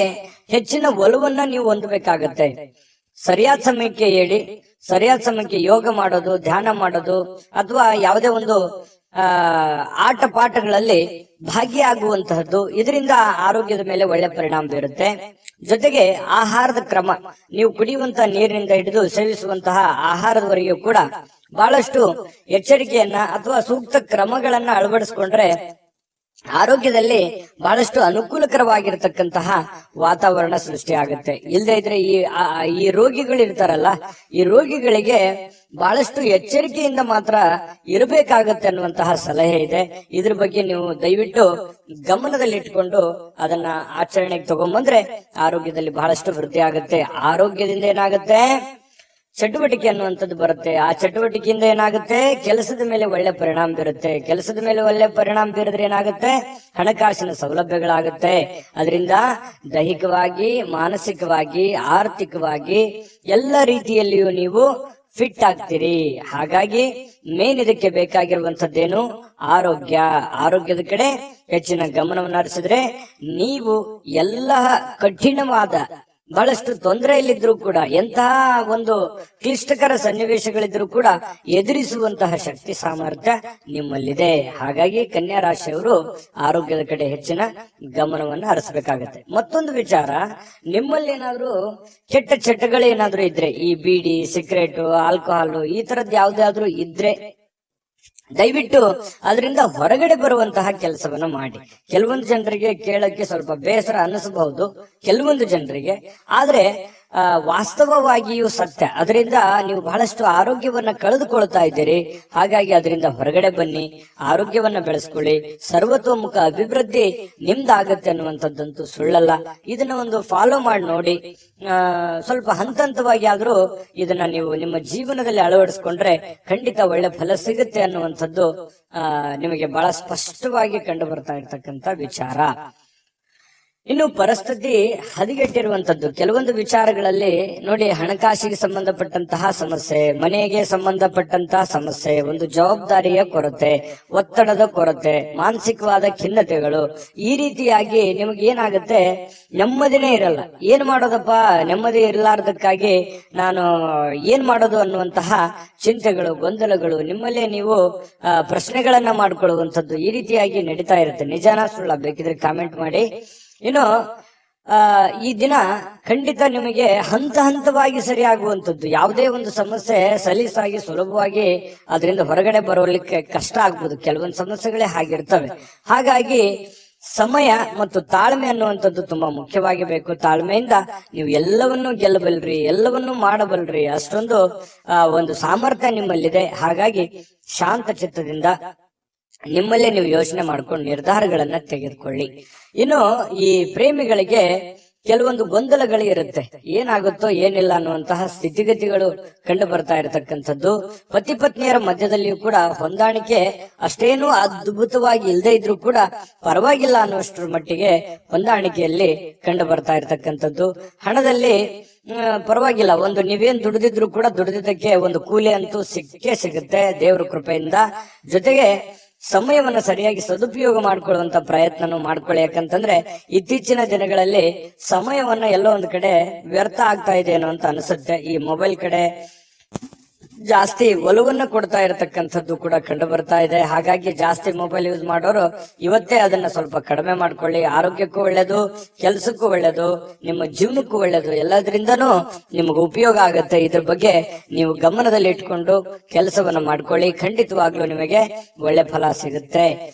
[SPEAKER 2] ಹೆಚ್ಚಿನ ಒಲವನ್ನ ನೀವು ಹೊಂದಬೇಕಾಗತ್ತೆ. ಸರಿಯಾದ ಸಮಯಕ್ಕೆ ಹೇಳಿ, ಸರಿಯಾದ ಸಮಯಕ್ಕೆ ಯೋಗ ಮಾಡೋದು, ಧ್ಯಾನ ಮಾಡೋದು, ಅಥವಾ ಯಾವುದೇ ಒಂದು ಆಟ ಪಾಠಗಳಲ್ಲಿ ಭಾಗಿಯಾಗುವಂತಹದ್ದು, ಇದರಿಂದ ಆರೋಗ್ಯದ ಮೇಲೆ ಒಳ್ಳೆ ಪರಿಣಾಮ ಬೀರುತ್ತೆ. ಜೊತೆಗೆ ಆಹಾರದ ಕ್ರಮ, ನೀವು ಕುಡಿಯುವಂತಹ ನೀರಿನಿಂದ ಹಿಡಿದು ಸೇವಿಸುವಂತಹ ಆಹಾರದವರೆಗೂ ಕೂಡ ಬಹಳಷ್ಟು ಎಚ್ಚರಿಕೆಯನ್ನ ಅಥವಾ ಸೂಕ್ತ ಕ್ರಮಗಳನ್ನ ಅಳವಡಿಸಿಕೊಂಡ್ರೆ ಆರೋಗ್ಯದಲ್ಲಿ ಬಹಳಷ್ಟು ಅನುಕೂಲಕರವಾಗಿರತಕ್ಕಂತಹ ವಾತಾವರಣ ಸೃಷ್ಟಿಯಾಗುತ್ತೆ. ಇಲ್ಲದೆ ಇದ್ರೆ ಈ ರೋಗಿಗಳು ಇರ್ತಾರಲ್ಲ, ಈ ರೋಗಿಗಳಿಗೆ ಬಹಳಷ್ಟು ಎಚ್ಚರಿಕೆಯಿಂದ ಮಾತ್ರ ಇರಬೇಕಾಗತ್ತೆ ಅನ್ನುವಂತಹ ಸಲಹೆ ಇದೆ. ಇದ್ರ ಬಗ್ಗೆ ನೀವು ದಯವಿಟ್ಟು ಗಮನದಲ್ಲಿಟ್ಟುಕೊಂಡು ಅದನ್ನ ಆಚರಣೆಗೆ ತಗೊಂಡ್ಬಂದ್ರೆ ಆರೋಗ್ಯದಲ್ಲಿ ಬಹಳಷ್ಟು ವೃದ್ಧಿ ಆಗುತ್ತೆ. ಆರೋಗ್ಯದಿಂದ ಏನಾಗುತ್ತೆ, ಚಟುವಟಿಕೆ ಅನ್ನುವಂಥದ್ದು ಬರುತ್ತೆ. ಆ ಚಟುವಟಿಕೆಯಿಂದ ಏನಾಗುತ್ತೆ, ಕೆಲಸದ ಮೇಲೆ ಒಳ್ಳೆ ಪರಿಣಾಮ ಬೀರುತ್ತೆ. ಕೆಲಸದ ಮೇಲೆ ಒಳ್ಳೆ ಪರಿಣಾಮ ಬೀರಿದ್ರೆ ಏನಾಗುತ್ತೆ, ಹಣಕಾಸಿನ ಸೌಲಭ್ಯಗಳಾಗುತ್ತೆ. ಅದರಿಂದ ದೈಹಿಕವಾಗಿ, ಮಾನಸಿಕವಾಗಿ, ಆರ್ಥಿಕವಾಗಿ ಎಲ್ಲ ರೀತಿಯಲ್ಲಿಯೂ ನೀವು ಫಿಟ್ ಆಗ್ತೀರಿ. ಹಾಗಾಗಿ ಮೇನ್ ಇದಕ್ಕೆ ಬೇಕಾಗಿರುವಂತದ್ದೇನು, ಆರೋಗ್ಯದ ಕಡೆ ಹೆಚ್ಚಿನ ಗಮನವನ್ನು ಹರಿಸಿದ್ರೆ ನೀವು ಎಲ್ಲ ಕಠಿಣವಾದ ಬಹಳಷ್ಟು ತೊಂದರೆಯಲ್ಲಿದ್ರು ಕೂಡ, ಎಂತಹ ಒಂದು ಕ್ಲಿಷ್ಟಕರ ಸನ್ನಿವೇಶಗಳಿದ್ರು ಕೂಡ ಎದುರಿಸುವಂತಹ ಶಕ್ತಿ ಸಾಮರ್ಥ್ಯ ನಿಮ್ಮಲ್ಲಿದೆ. ಹಾಗಾಗಿ ಕನ್ಯಾ ರಾಶಿಯವರು ಆರೋಗ್ಯದ ಕಡೆ ಹೆಚ್ಚಿನ ಗಮನವನ್ನು ಹರಿಸಬೇಕಾಗತ್ತೆ. ಮತ್ತೊಂದು ವಿಚಾರ, ನಿಮ್ಮಲ್ಲಿ ಏನಾದ್ರೂ ಕೆಟ್ಟ ಚಟಗಳೇನಾದ್ರೂ ಇದ್ರೆ, ಈ ಬೀಡಿ, ಸಿಗರೇಟು, ಆಲ್ಕೋಹಾಲು ಈ ತರದ್ ಯಾವ್ದಾದ್ರು ಇದ್ರೆ ದಯವಿಟ್ಟು ಅದರಿಂದ ಹೊರಗಡೆ ಬರುವಂತಹ ಕೆಲಸವನ್ನ ಮಾಡಿ. ಕೆಲವೊಂದು ಜನರಿಗೆ ಕೇಳಕ್ಕೆ ಸ್ವಲ್ಪ ಬೇಸರ ಅನ್ನಿಸಬಹುದು, ಕೆಲವೊಂದು ಜನರಿಗೆ, ಆದ್ರೆ ವಾಸ್ತವವಾಗಿಯೂ ಸತ್ಯ. ಅದರಿಂದ ನೀವು ಬಹಳಷ್ಟು ಆರೋಗ್ಯವನ್ನ ಕಳೆದುಕೊಳ್ತಾ ಇದ್ದೀರಿ. ಹಾಗಾಗಿ ಅದರಿಂದ ಹೊರಗಡೆ ಬನ್ನಿ, ಆರೋಗ್ಯವನ್ನ ಬೆಳೆಸ್ಕೊಳ್ಳಿ, ಸರ್ವತೋಮುಖ ಅಭಿವೃದ್ಧಿ ನಿಮ್ದಾಗತ್ತೆ ಅನ್ನುವಂಥದ್ದಂತೂ ಸುಳ್ಳಲ್ಲ. ಇದನ್ನ ಒಂದು ಫಾಲೋ ಮಾಡಿ ನೋಡಿ. ಸ್ವಲ್ಪ ಹಂತವಾಗಿ ಆದ್ರೂ ಇದನ್ನ ನೀವು ನಿಮ್ಮ ಜೀವನದಲ್ಲಿ ಅಳವಡಿಸ್ಕೊಂಡ್ರೆ ಖಂಡಿತ ಒಳ್ಳೆ ಫಲ ಸಿಗುತ್ತೆ ಅನ್ನುವಂಥದ್ದು ನಿಮಗೆ ಬಹಳ ಸ್ಪಷ್ಟವಾಗಿ ಕಂಡು ಬರ್ತಾ ಇರ್ತಕ್ಕಂಥ ವಿಚಾರ. ಇನ್ನು ಪರಿಸ್ಥಿತಿ ಹದಗೆಟ್ಟಿರುವಂತದ್ದು ಕೆಲವೊಂದು ವಿಚಾರಗಳಲ್ಲಿ ನೋಡಿ, ಹಣಕಾಸಿಗೆ ಸಂಬಂಧಪಟ್ಟಂತಹ ಸಮಸ್ಯೆ, ಮನೆಗೆ ಸಂಬಂಧಪಟ್ಟಂತಹ ಸಮಸ್ಯೆ, ಒಂದು ಜವಾಬ್ದಾರಿಯ ಕೊರತೆ, ಒತ್ತಡದ ಕೊರತೆ, ಮಾನಸಿಕವಾದ ಖಿನ್ನತೆಗಳು, ಈ ರೀತಿಯಾಗಿ ನಿಮಗೆ ಏನಾಗುತ್ತೆ, ನೆಮ್ಮದಿನೇ ಇರಲ್ಲ. ಏನ್ ಮಾಡೋದಪ್ಪ, ನೆಮ್ಮದಿ ಇರಲಾರ್ದಕ್ಕಾಗಿ ನಾನು ಏನ್ ಮಾಡೋದು ಅನ್ನುವಂತಹ ಚಿಂತೆಗಳು, ಗೊಂದಲಗಳು, ನಿಮ್ಮಲ್ಲೇ ನೀವು ಪ್ರಶ್ನೆಗಳನ್ನ ಮಾಡ್ಕೊಳ್ಳುವಂಥದ್ದು ಈ ರೀತಿಯಾಗಿ ನಡೀತಾ ಇರುತ್ತೆ. ನಿಜಾನ ಸುಳ್ಳ ಬೇಕಿದ್ರೆ ಕಾಮೆಂಟ್ ಮಾಡಿ. ಇನ್ನು ಈ ದಿನ ಖಂಡಿತ ನಿಮಗೆ ಹಂತವಾಗಿ ಸರಿಯಾಗುವಂಥದ್ದು. ಯಾವುದೇ ಒಂದು ಸಮಸ್ಯೆ ಸಲೀಸಾಗಿ ಸುಲಭವಾಗಿ ಅದರಿಂದ ಹೊರಗಡೆ ಬರೋಲಿಕ್ಕೆ ಕಷ್ಟ ಆಗ್ಬೋದು. ಕೆಲವೊಂದು ಸಮಸ್ಯೆಗಳೇ ಹಾಗಿರ್ತವೆ. ಹಾಗಾಗಿ ಸಮಯ ಮತ್ತು ತಾಳ್ಮೆ ಅನ್ನುವಂಥದ್ದು ತುಂಬಾ ಮುಖ್ಯವಾಗಿ ಬೇಕು. ತಾಳ್ಮೆಯಿಂದ ನೀವು ಎಲ್ಲವನ್ನೂ ಗೆಲ್ಲಬಲ್ರಿ, ಎಲ್ಲವನ್ನೂ ಮಾಡಬಲ್ರಿ, ಅಷ್ಟೊಂದು ಒಂದು ಸಾಮರ್ಥ್ಯ ನಿಮ್ಮಲ್ಲಿದೆ. ಹಾಗಾಗಿ ಶಾಂತ ಚಿತ್ತದಿಂದ ನಿಮ್ಮಲ್ಲೇ ನೀವು ಯೋಚನೆ ಮಾಡ್ಕೊಂಡು ನಿರ್ಧಾರಗಳನ್ನ ತೆಗೆದುಕೊಳ್ಳಿ. ಇನ್ನು ಈ ಪ್ರೇಮಿಗಳಿಗೆ ಕೆಲವೊಂದು ಗೊಂದಲಗಳು ಇರುತ್ತೆ, ಏನಾಗುತ್ತೋ ಏನಿಲ್ಲ ಅನ್ನುವಂತಹ ಸ್ಥಿತಿಗತಿಗಳು ಕಂಡು ಬರ್ತಾ ಇರತಕ್ಕಂಥದ್ದು. ಪತಿ ಪತ್ನಿಯರ ಮಧ್ಯದಲ್ಲಿಯೂ ಕೂಡ ಹೊಂದಾಣಿಕೆ ಅಷ್ಟೇನು ಅದ್ಭುತವಾಗಿ ಇಲ್ಲದೆ ಇದ್ರೂ ಕೂಡ ಪರವಾಗಿಲ್ಲ ಅನ್ನುವಷ್ಟರ ಮಟ್ಟಿಗೆ ಹೊಂದಾಣಿಕೆಯಲ್ಲಿ ಕಂಡು ಬರ್ತಾ ಇರತಕ್ಕಂಥದ್ದು. ಹಣದಲ್ಲಿ ಪರವಾಗಿಲ್ಲ, ಒಂದು ನೀವೇನ್ ದುಡಿದಿದ್ರು ಕೂಡ ದುಡಿದಿದ್ದಕ್ಕೆ ಒಂದು ಕೂಲಿ ಅಂತೂ ಸಿಕ್ಕೇ ಸಿಗುತ್ತೆ ದೇವರ ಕೃಪೆಯಿಂದ. ಜೊತೆಗೆ ಸಮಯವನ್ನ ಸರಿಯಾಗಿ ಸದುಪಯೋಗ ಮಾಡ್ಕೊಳ್ಳುವಂತ ಪ್ರಯತ್ನನೂ ಮಾಡ್ಕೊಳ್ಳಿ. ಯಾಕಂತಂದ್ರೆ ಇತ್ತೀಚಿನ ದಿನಗಳಲ್ಲಿ ಸಮಯವನ್ನ ಎಲ್ಲೋ ಒಂದು ಕಡೆ ವ್ಯರ್ಥ ಆಗ್ತಾ ಇದೆ ಅನ್ನೋ ಅಂತ ಅನಿಸುತ್ತೆ. ಈ ಮೊಬೈಲ್ ಕಡೆ ಜಾಸ್ತಿ ಒಲವನ್ನ ಕೊಡ್ತಾ ಇರತಕ್ಕಂಥದ್ದು ಕೂಡ ಕಂಡು ಬರ್ತಾ ಇದೆ. ಹಾಗಾಗಿ ಜಾಸ್ತಿ ಮೊಬೈಲ್ ಯೂಸ್ ಮಾಡೋರು ಇವತ್ತೇ ಅದನ್ನ ಸ್ವಲ್ಪ ಕಡಿಮೆ ಮಾಡ್ಕೊಳ್ಳಿ. ಆರೋಗ್ಯಕ್ಕೂ ಒಳ್ಳೇದು, ಕೆಲಸಕ್ಕೂ ಒಳ್ಳೇದು, ನಿಮ್ಮ ಜೀವನಕ್ಕೂ ಒಳ್ಳೇದು, ಎಲ್ಲದರಿಂದನೂ ನಿಮಗೆ ಉಪಯೋಗ ಆಗುತ್ತೆ. ಇದ್ರ ಬಗ್ಗೆ ನೀವು ಗಮನದಲ್ಲಿ ಇಟ್ಕೊಂಡು ಕೆಲಸವನ್ನ ಮಾಡ್ಕೊಳ್ಳಿ, ಖಂಡಿತವಾಗ್ಲೂ ನಿಮಗೆ ಒಳ್ಳೆ ಫಲ ಸಿಗುತ್ತೆ.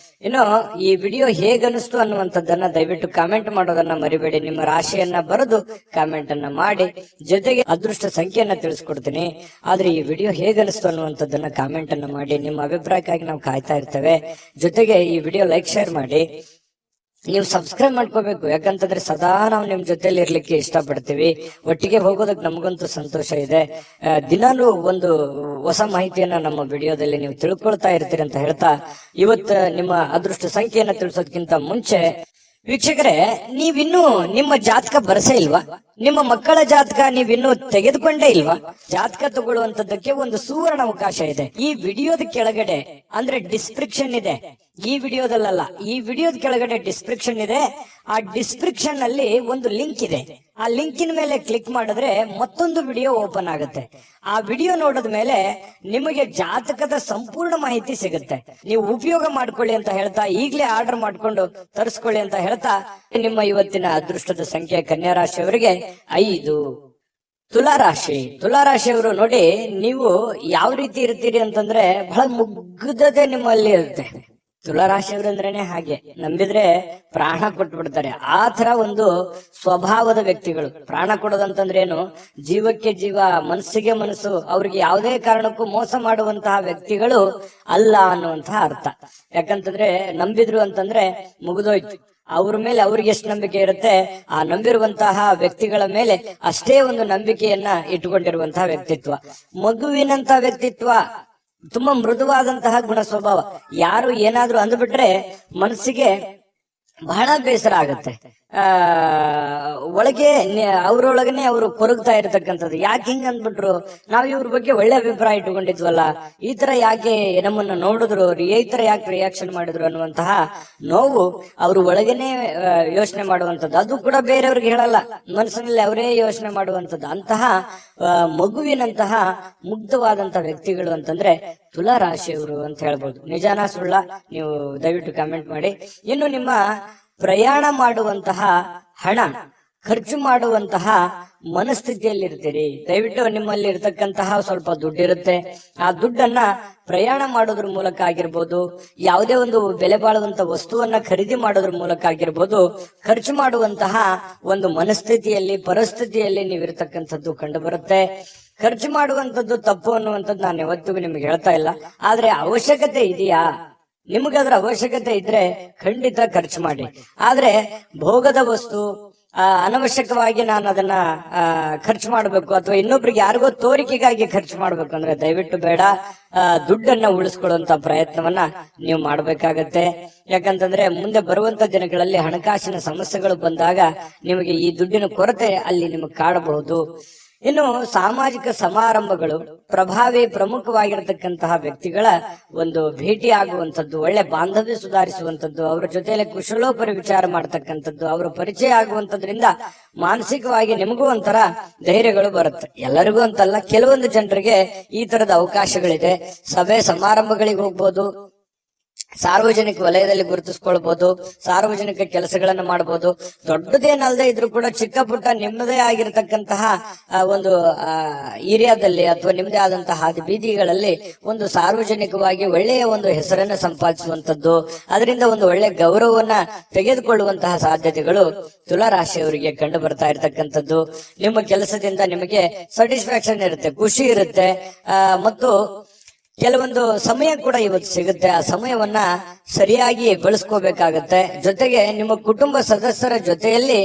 [SPEAKER 2] ಇನ್ನು ಈ ವಿಡಿಯೋ ಹೇಗನಿಸ್ತು ಅನ್ನುವಂಥದ್ದನ್ನ ದಯವಿಟ್ಟು ಕಾಮೆಂಟ್ ಮಾಡೋದನ್ನ ಮರಿಬೇಡಿ. ನಿಮ್ಮ ರಾಶಿಯನ್ನ ಬರೆದು ಕಾಮೆಂಟ್ ಅನ್ನ ಮಾಡಿ, ಜೊತೆಗೆ ಅದೃಷ್ಟ ಸಂಖ್ಯೆಯನ್ನ ತಿಳಿಸ್ಕೊಡ್ತೀನಿ. ಆದ್ರೆ ಈ ವಿಡಿಯೋ ಹೇಗನಿಸ್ತು ಅನ್ನುವಂಥದ್ದನ್ನ ಕಾಮೆಂಟ್ ಅನ್ನ ಮಾಡಿ. ನಿಮ್ಮ ಅಭಿಪ್ರಾಯಕ್ಕಾಗಿ ನಾವು ಕಾಯ್ತಾ ಇರ್ತೇವೆ. ಜೊತೆಗೆ ಈ ವಿಡಿಯೋ ಲೈಕ್, ಶೇರ್ ಮಾಡಿ. ನೀವು ಸಬ್ಸ್ಕ್ರೈಬ್ ಮಾಡ್ಕೋಬೇಕು, ಯಾಕಂತಂದ್ರೆ ಸದಾ ನಾವು ನಿಮ್ ಜೊತೆಲಿ ಇರ್ಲಿಕ್ಕೆ ಇಷ್ಟಪಡ್ತೀವಿ. ಒಟ್ಟಿಗೆ ಹೋಗೋದಕ್ಕೆ ನಮಗಂತೂ ಸಂತೋಷ ಇದೆ. ದಿನಾಲೂ ಒಂದು ಹೊಸ ಮಾಹಿತಿಯನ್ನ ನಮ್ಮ ವಿಡಿಯೋದಲ್ಲಿ ನೀವು ತಿಳ್ಕೊಳ್ತಾ ಇರ್ತೀರಿ ಅಂತ ಹೇಳ್ತಾ, ಇವತ್ತು ನಿಮ್ಮ ಅದೃಷ್ಟ ಸಂಖ್ಯೆಯನ್ನ ತಿಳಿಸೋದಕ್ಕಿಂತ ಮುಂಚೆ ವೀಕ್ಷಕರೇ, ನೀವಿನ್ನೂ ನಿಮ್ಮ ಜಾತಕ ಬರಸೇ ಇಲ್ವಾ? ನಿಮ್ಮ ಮಕ್ಕಳ ಜಾತಕ ನೀವಿನ್ನೂ ತೆಗೆದುಕೊಂಡೇ ಇಲ್ವಾ? ಜಾತಕ ತಗೊಳ್ಳುವಂತದ್ದಕ್ಕೆ ಒಂದು ಸುವರ್ಣ ಅವಕಾಶ ಇದೆ. ಈ ವಿಡಿಯೋದ ಕೆಳಗಡೆ ಅಂದ್ರೆ ಡಿಸ್ಕ್ರಿಪ್ಷನ್ ಇದೆ, ಈ ವಿಡಿಯೋದಲ್ಲ, ಈ ವಿಡಿಯೋದ ಕೆಳಗಡೆ ಡಿಸ್ಕ್ರಿಪ್ಷನ್ ಇದೆ. ಆ ಡಿಸ್ಕ್ರಿಪ್ಷನ್ ಅಲ್ಲಿ ಒಂದು ಲಿಂಕ್ ಇದೆ. ಆ ಲಿಂಕಿನ ಮೇಲೆ ಕ್ಲಿಕ್ ಮಾಡಿದ್ರೆ ಮತ್ತೊಂದು ವಿಡಿಯೋ ಓಪನ್ ಆಗುತ್ತೆ. ಆ ವಿಡಿಯೋ ನೋಡಿದ ಮೇಲೆ ನಿಮಗೆ ಜಾತಕದ ಸಂಪೂರ್ಣ ಮಾಹಿತಿ ಸಿಗುತ್ತೆ. ನೀವು ಉಪಯೋಗ ಮಾಡ್ಕೊಳ್ಳಿ ಅಂತ ಹೇಳ್ತಾ, ಈಗಲೇ ಆರ್ಡರ್ ಮಾಡ್ಕೊಂಡು ತರಿಸ್ಕೊಳ್ಳಿ ಅಂತ ಹೇಳ್ತಾ, ನಿಮ್ಮ ಇವತ್ತಿನ ಅದೃಷ್ಟದ ಸಂಖ್ಯೆ ಕನ್ಯಾ ರಾಶಿಯವರಿಗೆ 5. ತುಲಾರಾಶಿಯವರು ನೋಡಿ, ನೀವು ಯಾವ ರೀತಿ ಇರ್ತೀರಿ ಅಂತಂದ್ರೆ ಬಹಳ ಮುಗ್ಧತೆ ನಿಮ್ಮಲ್ಲಿ ಇರುತ್ತೆ. ತುಲಾರಾಶಿಯವರು ಅಂದ್ರೇನೆ ಹಾಗೆ, ನಂಬಿದ್ರೆ ಪ್ರಾಣ ಕೊಟ್ಬಿಡ್ತಾರೆ. ಆ ತರ ಒಂದು ಸ್ವಭಾವದ ವ್ಯಕ್ತಿಗಳು. ಪ್ರಾಣ ಕೊಡೋದಂತಂದ್ರೆ ಏನು, ಜೀವಕ್ಕೆ ಜೀವ, ಮನಸ್ಸಿಗೆ ಮನಸ್ಸು, ಅವ್ರಿಗೆ ಯಾವುದೇ ಕಾರಣಕ್ಕೂ ಮೋಸ ಮಾಡುವಂತಹ ವ್ಯಕ್ತಿಗಳು ಅಲ್ಲ ಅನ್ನುವಂತಹ ಅರ್ಥ. ಯಾಕಂತಂದ್ರೆ ನಂಬಿದ್ರು ಅಂತಂದ್ರೆ ಮುಗಿದೋಯ್ತು. ಅವ್ರ ಮೇಲೆ ಅವ್ರಿಗೆ ಎಷ್ಟು ನಂಬಿಕೆ ಇರುತ್ತೆ, ಆ ನಂಬಿರುವಂತಹ ವ್ಯಕ್ತಿಗಳ ಮೇಲೆ ಅಷ್ಟೇ ಒಂದು ನಂಬಿಕೆಯನ್ನ ಇಟ್ಟುಕೊಂಡಿರುವಂತಹ ವ್ಯಕ್ತಿತ್ವ. ಮಗುವಿನಂತ ವ್ಯಕ್ತಿತ್ವ, ತುಂಬಾ ಮೃದುವಾದಂತಹ ಗುಣ ಸ್ವಭಾವ. ಯಾರು ಏನಾದ್ರೂ ಅಂದ್ಬಿಟ್ರೆ ಮನಸ್ಸಿಗೆ ಬಹಳ ಬೇಸರ ಆಗುತ್ತೆ. ಆ ಒಳಗೆ ಅವ್ರೊಳಗನೆ ಅವರು ಕೊರಗ್ತಾ ಇರತಕ್ಕಂಥದ್ದು. ಯಾಕೆ ಹಿಂಗ ಅಂದ್ಬಿಟ್ರು, ನಾವ್ ಇವ್ರ ಬಗ್ಗೆ ಒಳ್ಳೆ ಅಭಿಪ್ರಾಯ ಇಟ್ಕೊಂಡಿದ್ವಲ್ಲ, ಈ ತರ ಯಾಕೆ ನಮ್ಮನ್ನ ನೋಡಿದ್ರು, ಈ ತರ ಯಾಕೆ ರಿಯಾಕ್ಷನ್ ಮಾಡಿದ್ರು ಅನ್ನುವಂತಹ ನೋವು ಅವರು ಒಳಗನೆ ಯೋಚನೆ ಮಾಡುವಂಥದ್ದು. ಅದು ಕೂಡ ಬೇರೆಯವ್ರಿಗೆ ಹೇಳಲ್ಲ, ಮನಸ್ಸಿನಲ್ಲಿ ಅವರೇ ಯೋಚನೆ ಮಾಡುವಂಥದ್ದು. ಅಂತಹ ಮಗುವಿನಂತಹ ಮುಗ್ಧವಾದಂತಹ ವ್ಯಕ್ತಿಗಳು ಅಂತಂದ್ರೆ ತುಲಾ ರಾಶಿಯವರು ಅಂತ ಹೇಳ್ಬೋದು. ನಿಜಾನ ಸುಳ್ಳ ನೀವು ದಯವಿಟ್ಟು ಕಾಮೆಂಟ್ ಮಾಡಿ. ಇನ್ನು ನಿಮ್ಮ ಪ್ರಯಾಣ ಮಾಡುವಂತಹ ಹಣ, ಖರ್ಚು ಮಾಡುವಂತಹ ಮನಸ್ಥಿತಿಯಲ್ಲಿರ್ತೀರಿ. ದಯವಿಟ್ಟು ನಿಮ್ಮಲ್ಲಿ ಇರ್ತಕ್ಕಂತಹ ಸ್ವಲ್ಪ ದುಡ್ಡಿರುತ್ತೆ, ಆ ದುಡ್ಡನ್ನ ಪ್ರಯಾಣ ಮಾಡೋದ್ರ ಮೂಲಕ ಆಗಿರ್ಬೋದು, ಯಾವುದೇ ಒಂದು ಬೆಲೆ ಬಾಳುವಂತ ವಸ್ತುವನ್ನ ಖರೀದಿ ಮಾಡೋದ್ರ ಮೂಲಕ ಆಗಿರ್ಬೋದು, ಖರ್ಚು ಮಾಡುವಂತಹ ಒಂದು ಮನಸ್ಥಿತಿಯಲ್ಲಿ, ಪರಿಸ್ಥಿತಿಯಲ್ಲಿ ನೀವಿರ್ತಕ್ಕಂಥದ್ದು ಕಂಡು ಬರುತ್ತೆ. ಖರ್ಚು ಮಾಡುವಂತದ್ದು ತಪ್ಪು ಅನ್ನುವಂಥದ್ದು ನಾನು ಯಾವತ್ತಿಗೂ ನಿಮ್ಗೆ ಹೇಳ್ತಾ ಇಲ್ಲ. ಆದ್ರೆ ಅವಶ್ಯಕತೆ ಇದೆಯಾ, ನಿಮಗದ್ರ ಅವಶ್ಯಕತೆ ಇದ್ರೆ ಖಂಡಿತ ಖರ್ಚು ಮಾಡಿ. ಆದ್ರೆ ಭೋಗದ ವಸ್ತು, ಅನವಶ್ಯಕವಾಗಿ ನಾನು ಅದನ್ನ ಖರ್ಚು ಮಾಡಬೇಕು ಅಥವಾ ಇನ್ನೊಬ್ರಿಗೆ ಯಾರಿಗೋ ತೋರಿಕೆಗಾಗಿ ಖರ್ಚು ಮಾಡ್ಬೇಕು ಅಂದ್ರೆ ದಯವಿಟ್ಟು ಬೇಡ. ದುಡ್ಡನ್ನ ಉಳಿಸ್ಕೊಳ್ಳುವಂತ ಪ್ರಯತ್ನವನ್ನ ನೀವು ಮಾಡ್ಬೇಕಾಗತ್ತೆ. ಯಾಕಂತಂದ್ರೆ ಮುಂದೆ ಬರುವಂತ ದಿನಗಳಲ್ಲಿ ಹಣಕಾಸಿನ ಸಮಸ್ಯೆಗಳು ಬಂದಾಗ ನಿಮಗೆ ಈ ದುಡ್ಡಿನ ಕೊರತೆ ಅಲ್ಲಿ ನಿಮಗೆ ಕಾಡಬಹುದು. ಇನ್ನು ಸಾಮಾಜಿಕ ಸಮಾರಂಭಗಳು, ಪ್ರಮುಖವಾಗಿರತಕ್ಕಂತಹ ವ್ಯಕ್ತಿಗಳ ಒಂದು ಭೇಟಿ ಆಗುವಂಥದ್ದು, ಒಳ್ಳೆ ಬಾಂಧವ್ಯ ಸುಧಾರಿಸುವಂಥದ್ದು, ಅವರ ಜೊತೆಯಲ್ಲಿ ಕುಶಲೋಪರಿ ವಿಚಾರ ಮಾಡ್ತಕ್ಕಂಥದ್ದು, ಅವರ ಪರಿಚಯ ಆಗುವಂಥದ್ರಿಂದ ಮಾನಸಿಕವಾಗಿ ನಿಮಗೂ ಒಂಥರ ಧೈರ್ಯಗಳು ಬರುತ್ತೆ. ಎಲ್ಲರಿಗೂ ಅಂತಲ್ಲ, ಕೆಲವೊಂದು ಜನರಿಗೆ ಈ ತರದ ಅವಕಾಶಗಳಿದೆ. ಸಭೆ ಸಮಾರಂಭಗಳಿಗೆ ಹೋಗ್ಬೋದು, ಸಾರ್ವಜನಿಕ ವಲಯದಲ್ಲಿ ಗುರುತಿಸ್ಕೊಳ್ಬಹುದು, ಸಾರ್ವಜನಿಕ ಕೆಲಸಗಳನ್ನ ಮಾಡಬಹುದು. ದೊಡ್ಡದೇನಲ್ಲದೆ ಇದ್ರೂ ಕೂಡ ಚಿಕ್ಕ ಪುಟ್ಟ ನಿಮ್ಮದೇ ಆಗಿರತಕ್ಕಂತಹ ಒಂದು ಏರಿಯಾದಲ್ಲಿ ಅಥವಾ ನಿಮ್ಮದೇ ಆದಂತಹ ಹಾದಿ ಬೀದಿಗಳಲ್ಲಿ ಒಂದು ಸಾರ್ವಜನಿಕವಾಗಿ ಒಳ್ಳೆಯ ಒಂದು ಹೆಸರನ್ನ ಸಂಪಾದಿಸುವಂತದ್ದು, ಅದರಿಂದ ಒಂದು ಒಳ್ಳೆ ಗೌರವವನ್ನ ತೆಗೆದುಕೊಳ್ಳುವಂತಹ ಸಾಧ್ಯತೆಗಳು ತುಲಾ ರಾಶಿಯವರಿಗೆ ಕಂಡು ಬರ್ತಾ ಇರತಕ್ಕಂಥದ್ದು. ನಿಮ್ಮ ಕೆಲಸದಿಂದ ನಿಮಗೆ ಸ್ಯಾಟಿಸ್ಫ್ಯಾಕ್ಷನ್ ಇರುತ್ತೆ, ಖುಷಿ ಇರುತ್ತೆ, ಮತ್ತು ಕೆಲವೊಂದು ಸಮಯ ಕೂಡ ಇವತ್ತು ಸಿಗುತ್ತೆ. ಆ ಸಮಯವನ್ನ ಸರಿಯಾಗಿ ಬಳಸ್ಕೋಬೇಕಾಗತ್ತೆ. ಜೊತೆಗೆ ನಿಮ್ಮ ಕುಟುಂಬ ಸದಸ್ಯರ ಜೊತೆಯಲ್ಲಿ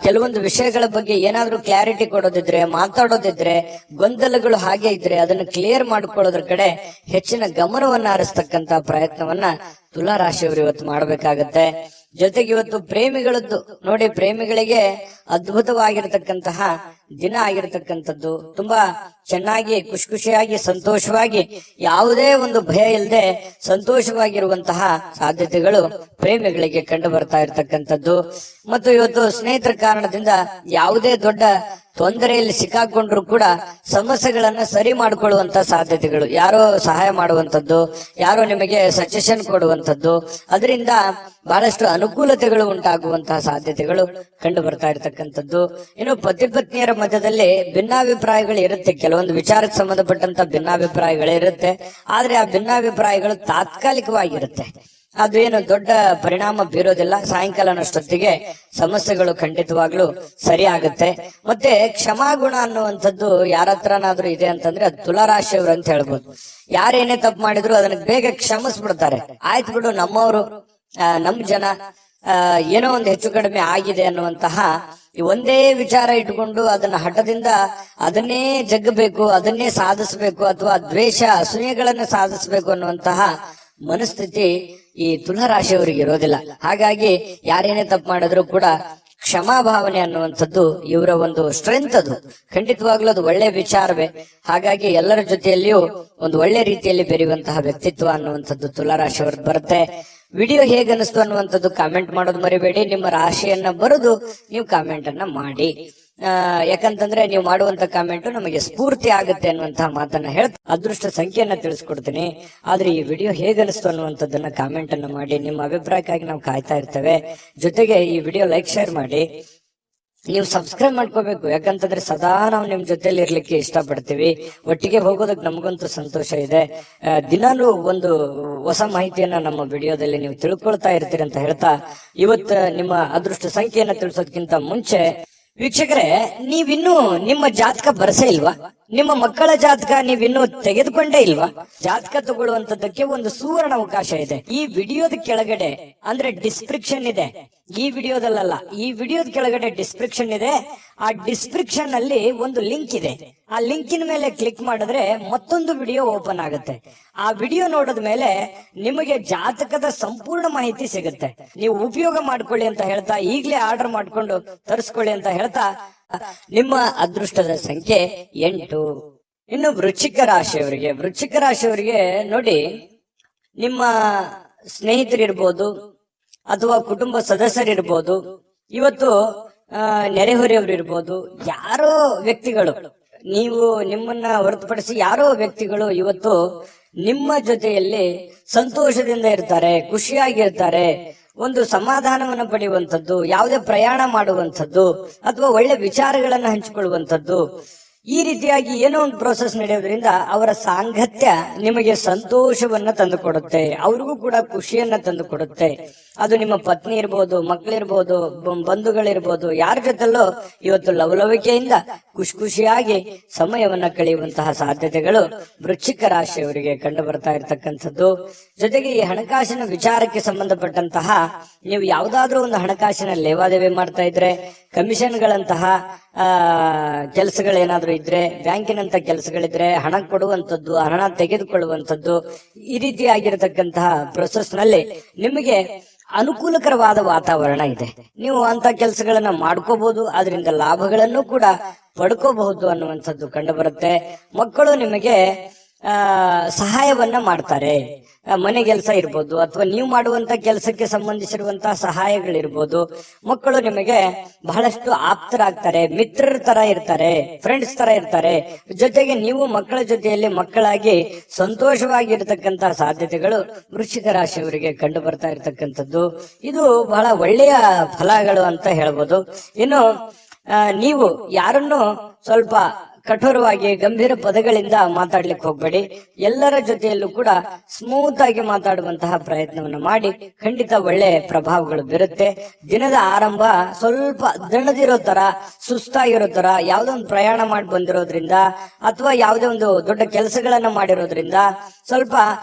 [SPEAKER 2] ಕೆಲವೊಂದು ವಿಷಯಗಳ ಬಗ್ಗೆ ಏನಾದ್ರೂ ಕ್ಲಾರಿಟಿ ಕೊಡೋದಿದ್ರೆ, ಮಾತಾಡೋದಿದ್ರೆ, ಗೊಂದಲಗಳು ಹಾಗೆ ಇದ್ರೆ ಅದನ್ನು ಕ್ಲಿಯರ್ ಮಾಡ್ಕೊಳ್ಳೋದ್ರ ಕಡೆ ಹೆಚ್ಚಿನ ಗಮನವನ್ನ ಹರಿಸ್ತಕ್ಕಂತ ಪ್ರಯತ್ನವನ್ನ ತುಲಾ ರಾಶಿಯವರು ಇವತ್ತು ಮಾಡ್ಬೇಕಾಗತ್ತೆ. ಜೊತೆಗೆ ಇವತ್ತು ಪ್ರೇಮಿಗಳದ್ದು ನೋಡಿ, ಪ್ರೇಮಿಗಳಿಗೆ ಅದ್ಭುತವಾಗಿರತಕ್ಕಂತಹ ದಿನ ಆಗಿರತಕ್ಕಂಥದ್ದು. ತುಂಬಾ ಚೆನ್ನಾಗಿ ಖುಷಿಯಾಗಿ ಸಂತೋಷವಾಗಿ, ಯಾವುದೇ ಒಂದು ಭಯ ಇಲ್ಲದೆ ಸಂತೋಷವಾಗಿರುವಂತಹ ಸಾಧ್ಯತೆಗಳು ಪ್ರೇಮಿಗಳಿಗೆ ಕಂಡು ಬರ್ತಾ ಇರತಕ್ಕಂಥದ್ದು. ಮತ್ತು ಇವತ್ತು ಸ್ನೇಹಿತರ ಕಾರಣದಿಂದ ಯಾವುದೇ ದೊಡ್ಡ ತೊಂದರೆಯಲ್ಲಿ ಸಿಕ್ಕಾಕೊಂಡ್ರು ಕೂಡ ಸಮಸ್ಯೆಗಳನ್ನ ಸರಿ ಮಾಡಿಕೊಳ್ಳುವಂತ ಸಾಧ್ಯತೆಗಳು, ಯಾರೋ ಸಹಾಯ ಮಾಡುವಂತದ್ದು, ಯಾರೋ ನಿಮಗೆ ಸಜೆಷನ್ ಕೊಡುವಂತದ್ದು, ಅದರಿಂದ ಬಹಳಷ್ಟು ಅನುಕೂಲತೆಗಳು ಉಂಟಾಗುವಂತಹ ಸಾಧ್ಯತೆಗಳು ಕಂಡು ಬರ್ತಾ ಇರತಕ್ಕಂಥದ್ದು. ಇನ್ನು ಪತಿ ಪತ್ನಿಯರ ಮಧ್ಯದಲ್ಲಿ ಭಿನ್ನಾಭಿಪ್ರಾಯಗಳು ಇರುತ್ತೆ, ಕೆಲವೊಂದು ವಿಚಾರಕ್ಕೆ ಸಂಬಂಧಪಟ್ಟಂತ ಭಿನ್ನಾಭಿಪ್ರಾಯಗಳು ಇರುತ್ತೆ. ಆದ್ರೆ ಆ ಭಿನ್ನಾಭಿಪ್ರಾಯಗಳು ತಾತ್ಕಾಲಿಕವಾಗಿರುತ್ತೆ, ಅದು ಏನು ದೊಡ್ಡ ಪರಿಣಾಮ ಬೀರೋದಿಲ್ಲ. ಸಾಯಂಕಾಲನಷ್ಟೊತ್ತಿಗೆ ಸಮಸ್ಯೆಗಳು ಖಂಡಿತವಾಗ್ಲೂ ಸರಿ ಆಗುತ್ತೆ. ಮತ್ತೆ ಕ್ಷಮಾಗುಣ ಅನ್ನುವಂಥದ್ದು ಯಾರ ಹತ್ರನಾದ್ರೂ ಇದೆ ಅಂತಂದ್ರೆ ಅದು ತುಲಾ ರಾಶಿಯವರು ಅಂತ ಹೇಳ್ಬೋದು. ಯಾರೇನೇ ತಪ್ಪು ಮಾಡಿದ್ರು ಅದನ್ನ ಬೇಗ ಕ್ಷಮಿಸ್ಬಿಡ್ತಾರೆ. ಆಯ್ತು ಬಿಡು, ನಮ್ಮವರು, ನಮ್ ಜನ, ಏನೋ ಒಂದು ಹೆಚ್ಚು ಕಡಿಮೆ ಆಗಿದೆ ಅನ್ನುವಂತಹ ಒಂದೇ ವಿಚಾರ ಇಟ್ಕೊಂಡು ಅದನ್ನ ಹಠದಿಂದ ಅದನ್ನೇ ಜಗ್ಗಬೇಕು, ಅದನ್ನೇ ಸಾಧಿಸಬೇಕು, ಅಥವಾ ದ್ವೇಷ ಅಸೂಯೆಗಳನ್ನ ಸಾಧಿಸಬೇಕು ಅನ್ನುವಂತಹ ಮನಸ್ಥಿತಿ ಈ ತುಲಾ ರಾಶಿಯವರಿಗೆ ಇರೋದಿಲ್ಲ. ಹಾಗಾಗಿ ಯಾರೇನೇ ತಪ್ಪು ಮಾಡಿದ್ರು ಕೂಡ ಕ್ಷಮಾಭಾವನೆ ಅನ್ನುವಂಥದ್ದು ಇವರ ಒಂದು ಸ್ಟ್ರೆಂತ್. ಅದು ಖಂಡಿತವಾಗ್ಲೂ ಅದು ಒಳ್ಳೆ ವಿಚಾರವೇ. ಹಾಗಾಗಿ ಎಲ್ಲರ ಜೊತೆಯಲ್ಲಿಯೂ ಒಂದು ಒಳ್ಳೆ ರೀತಿಯಲ್ಲಿ ಬೆರೆಯುವಂತಹ ವ್ಯಕ್ತಿತ್ವ ಅನ್ನುವಂಥದ್ದು ತುಲಾ ರಾಶಿಯವ್ರದ್ದು ಬರುತ್ತೆ. ವಿಡಿಯೋ ಹೇಗನ್ನಿಸ್ತು ಅನ್ನುವಂಥದ್ದು ಕಾಮೆಂಟ್ ಮಾಡೋದು ಮರಿಬೇಡಿ. ನಿಮ್ಮ ರಾಶಿಯನ್ನ ಬರೆದು ನೀವು ಕಾಮೆಂಟ್ ಅನ್ನ ಮಾಡಿ. ಯಾಕಂತಂದ್ರೆ ನೀವು ಮಾಡುವಂತ ಕಾಮೆಂಟ್ ನಮಗೆ ಸ್ಫೂರ್ತಿ ಆಗುತ್ತೆ ಅನ್ನುವಂತಹ ಮಾತನ್ನ ಹೇಳ್ತಾ ಅದೃಷ್ಟ ಸಂಖ್ಯೆಯನ್ನ ತಿಳಿಸ್ಕೊಡ್ತೀನಿ. ಆದ್ರೆ ಈ ವಿಡಿಯೋ ಹೇಗನ್ನಿಸ್ತು ಅನ್ನುವಂಥದ್ದನ್ನ ಕಾಮೆಂಟ್ ಅನ್ನ ಮಾಡಿ. ನಿಮ್ಮ ಅಭಿಪ್ರಾಯಕ್ಕಾಗಿ ನಾವು ಕಾಯ್ತಾ ಇರ್ತೇವೆ. ಜೊತೆಗೆ ಈ ವಿಡಿಯೋ ಲೈಕ್, ಶೇರ್ ಮಾಡಿ. ನೀವು ಸಬ್ಸ್ಕ್ರೈಬ್ ಮಾಡ್ಕೋಬೇಕು, ಯಾಕಂತಂದ್ರೆ ಸದಾ ನಾವು ನಿಮ್ ಜೊತೆಲಿ ಇರ್ಲಿಕ್ಕೆ ಇಷ್ಟಪಡ್ತೀವಿ. ಒಟ್ಟಿಗೆ ಹೋಗೋದಕ್ಕೆ ನಮಗಂತೂ ಸಂತೋಷ ಇದೆ. ದಿನಾಲೂ ಒಂದು ಹೊಸ ಮಾಹಿತಿಯನ್ನ ನಮ್ಮ ವಿಡಿಯೋದಲ್ಲಿ ನೀವು ತಿಳ್ಕೊಳ್ತಾ ಇರ್ತೀರಿ ಅಂತ ಹೇಳ್ತಾ, ಇವತ್ತು ನಿಮ್ಮ ಅದೃಷ್ಟ ಸಂಖ್ಯೆಯನ್ನ ತಿಳಿಸೋದಕ್ಕಿಂತ ಮುಂಚೆ ವೀಕ್ಷಕರೇ, ನೀವಿನ್ನೂ ನಿಮ್ಮ ಜಾತಕ ಬರ್ಸೇ ಇಲ್ವಾ? ನಿಮ್ಮ ಮಕ್ಕಳ ಜಾತಕ ನೀವಿನ್ನೂ ತೆಗೆದುಕೊಂಡೇ ಇಲ್ವಾ? ಜಾತಕ ತಗೊಳ್ಳುವಂತದ್ದಕ್ಕೆ ಒಂದು ಸುವರ್ಣ ಅವಕಾಶ ಇದೆ. ಈ ವಿಡಿಯೋದ ಕೆಳಗಡೆ ಅಂದ್ರೆ ಡಿಸ್ಕ್ರಿಪ್ಷನ್ ಇದೆ, ಈ ವಿಡಿಯೋದಲ್ಲ, ಈ ವಿಡಿಯೋದ ಕೆಳಗಡೆ ಡಿಸ್ಕ್ರಿಪ್ಷನ್ ಇದೆ. ಆ ಡಿಸ್ಕ್ರಿಪ್ಷನ್ ಅಲ್ಲಿ ಒಂದು ಲಿಂಕ್ ಇದೆ. ಆ ಲಿಂಕಿನ ಮೇಲೆ ಕ್ಲಿಕ್ ಮಾಡಿದ್ರೆ ಮತ್ತೊಂದು ವಿಡಿಯೋ ಓಪನ್ ಆಗುತ್ತೆ. ಆ ವಿಡಿಯೋ ನೋಡಿದ ಮೇಲೆ ನಿಮಗೆ ಜಾತಕದ ಸಂಪೂರ್ಣ ಮಾಹಿತಿ ಸಿಗುತ್ತೆ. ನೀವು ಉಪಯೋಗ ಮಾಡ್ಕೊಳ್ಳಿ ಅಂತ ಹೇಳ್ತಾ, ಈಗಲೇ ಆರ್ಡರ್ ಮಾಡ್ಕೊಂಡು ತರಿಸ್ಕೊಳ್ಳಿ ಅಂತ ಹೇಳ್ತಾ, ನಿಮ್ಮ ಅದೃಷ್ಟದ ಸಂಖ್ಯೆ 8. ಇನ್ನು ವೃಶ್ಚಿಕ ರಾಶಿಯವರಿಗೆ ನೋಡಿ, ನಿಮ್ಮ ಸ್ನೇಹಿತರಿರ್ಬೋದು ಅಥವಾ ಕುಟುಂಬ ಸದಸ್ಯರಿರ್ಬೋದು, ಇವತ್ತು ನೆರೆಹೊರೆಯವರು ಇರ್ಬೋದು, ಯಾರೋ ವ್ಯಕ್ತಿಗಳು, ನೀವು ನಿಮ್ಮನ್ನ ಹೊರತುಪಡಿಸಿ ಯಾರೋ ವ್ಯಕ್ತಿಗಳು ಇವತ್ತು ನಿಮ್ಮ ಜೊತೆಯಲ್ಲಿ ಸಂತೋಷದಿಂದ ಇರ್ತಾರೆ, ಖುಷಿಯಾಗಿರ್ತಾರೆ. ಒಂದು ಸಮಾಧಾನವನ್ನು ಪಡೆಯುವಂಥದ್ದು, ಯಾವುದೇ ಪ್ರಯಾಣ ಮಾಡುವಂಥದ್ದು ಅಥವಾ ಒಳ್ಳೆ ವಿಚಾರಗಳನ್ನ ಹಂಚಿಕೊಳ್ಳುವಂಥದ್ದು, ಈ ರೀತಿಯಾಗಿ ಏನೋ ಒಂದು ಪ್ರೋಸೆಸ್ ನಡೆಯೋದ್ರಿಂದ ಅವರ ಸಾಂಗತ್ಯ ನಿಮಗೆ ಸಂತೋಷವನ್ನ ತಂದುಕೊಡುತ್ತೆ, ಅವ್ರಿಗೂ ಕೂಡ ಖುಷಿಯನ್ನ ತಂದುಕೊಡುತ್ತೆ. ಅದು ನಿಮ್ಮ ಪತ್ನಿ ಇರ್ಬೋದು, ಮಕ್ಕಳಿರ್ಬೋದು, ಬಂಧುಗಳಿರ್ಬೋದು, ಯಾರ ಜೊತೆಲ್ಲೋ ಇವತ್ತು ಲವಲವಿಕೆಯಿಂದ ಖುಷಿಯಾಗಿ ಸಮಯವನ್ನ ಕಳೆಯುವಂತಹ ಸಾಧ್ಯತೆಗಳು ವೃಶ್ಚಿಕ ರಾಶಿಯವರಿಗೆ ಕಂಡು ಬರ್ತಾ ಇರತಕ್ಕಂಥದ್ದು. ಜೊತೆಗೆ ಈ ಹಣಕಾಸಿನ ವಿಚಾರಕ್ಕೆ ಸಂಬಂಧಪಟ್ಟಂತಹ ನೀವು ಯಾವುದಾದ್ರೂ ಒಂದು ಹಣಕಾಸಿನ ಲೇವಾದೇವಿ ಮಾಡ್ತಾ ಇದ್ರೆ, ಕಮಿಷನ್ಗಳಂತಹ ಕೆಲಸಗಳೇನಾದ್ರೂ ಇದ್ರೆ, ಬ್ಯಾಂಕಿನಂತ ಕೆಲಸಗಳಿದ್ರೆ, ಹಣ ಕೊಡುವಂಥದ್ದು, ಹಣ ತೆಗೆದುಕೊಳ್ಳುವಂಥದ್ದು, ಈ ರೀತಿಯಾಗಿರತಕ್ಕಂತಹ ಪ್ರೊಸೆಸ್ ನಲ್ಲಿ ನಿಮಗೆ ಅನುಕೂಲಕರವಾದ ವಾತಾವರಣ ಇದೆ. ನೀವು ಅಂತ ಕೆಲಸಗಳನ್ನ ಮಾಡ್ಕೋಬಹುದು, ಅದರಿಂದ ಲಾಭಗಳನ್ನು ಕೂಡ ಪಡ್ಕೋಬಹುದು ಅನ್ನುವಂಥದ್ದು ಕಂಡು ಬರುತ್ತೆ. ಮಕ್ಕಳು ನಿಮಗೆ ಸಹಾಯವನ್ನ ಮಾಡ್ತಾರೆ. ಮನೆ ಕೆಲಸ ಇರ್ಬೋದು ಅಥವಾ ನೀವು ಮಾಡುವಂತ ಕೆಲಸಕ್ಕೆ ಸಂಬಂಧಿಸಿರುವಂತಹ ಸಹಾಯಗಳಿರ್ಬೋದು. ಮಕ್ಕಳು ನಿಮಗೆ ಬಹಳಷ್ಟು ಆಪ್ತರಾಗ್ತಾರೆ, ಮಿತ್ರರ ತರ ಇರ್ತಾರೆ, ಫ್ರೆಂಡ್ಸ್ ತರ ಇರ್ತಾರೆ. ಜೊತೆಗೆ ನೀವು ಮಕ್ಕಳ ಜೊತೆಯಲ್ಲಿ ಮಕ್ಕಳಾಗಿ ಸಂತೋಷವಾಗಿರ್ತಕ್ಕಂತಹ ಸಾಧ್ಯತೆಗಳು ವೃಶ್ಚಿಕ ರಾಶಿಯವರಿಗೆ ಕಂಡು ಬರ್ತಾ ಇರತಕ್ಕಂಥದ್ದು. ಇದು ಬಹಳ ಒಳ್ಳೆಯ ಫಲಗಳು ಅಂತ ಹೇಳ್ಬೋದು. ಇನ್ನು ನೀವು ಯಾರನ್ನು ಸ್ವಲ್ಪ ಕಠೋರವಾಗಿ ಗಂಭೀರ ಪದಗಳಿಂದ ಮಾತಾಡ್ಲಿಕ್ಕೆ ಹೋಗ್ಬೇಡಿ. ಎಲ್ಲರ ಜೊತೆಯಲ್ಲೂ ಕೂಡ ಸ್ಮೂತ್ ಆಗಿ ಮಾತಾಡುವಂತಹ ಪ್ರಯತ್ನವನ್ನು ಮಾಡಿ, ಖಂಡಿತ ಒಳ್ಳೆ ಪ್ರಭಾವಗಳು ಬೀರುತ್ತೆ. ದಿನದ ಆರಂಭ ಸ್ವಲ್ಪ ದಣದಿರೋ ತರ, ಸುಸ್ತಾಗಿರೋ ತರ, ಯಾವುದೋ ಒಂದು ಪ್ರಯಾಣ ಮಾಡಿ ಬಂದಿರೋದ್ರಿಂದ ಅಥವಾ ಯಾವುದೇ ಒಂದು ದೊಡ್ಡ ಕೆಲಸಗಳನ್ನ ಮಾಡಿರೋದ್ರಿಂದ ಸ್ವಲ್ಪ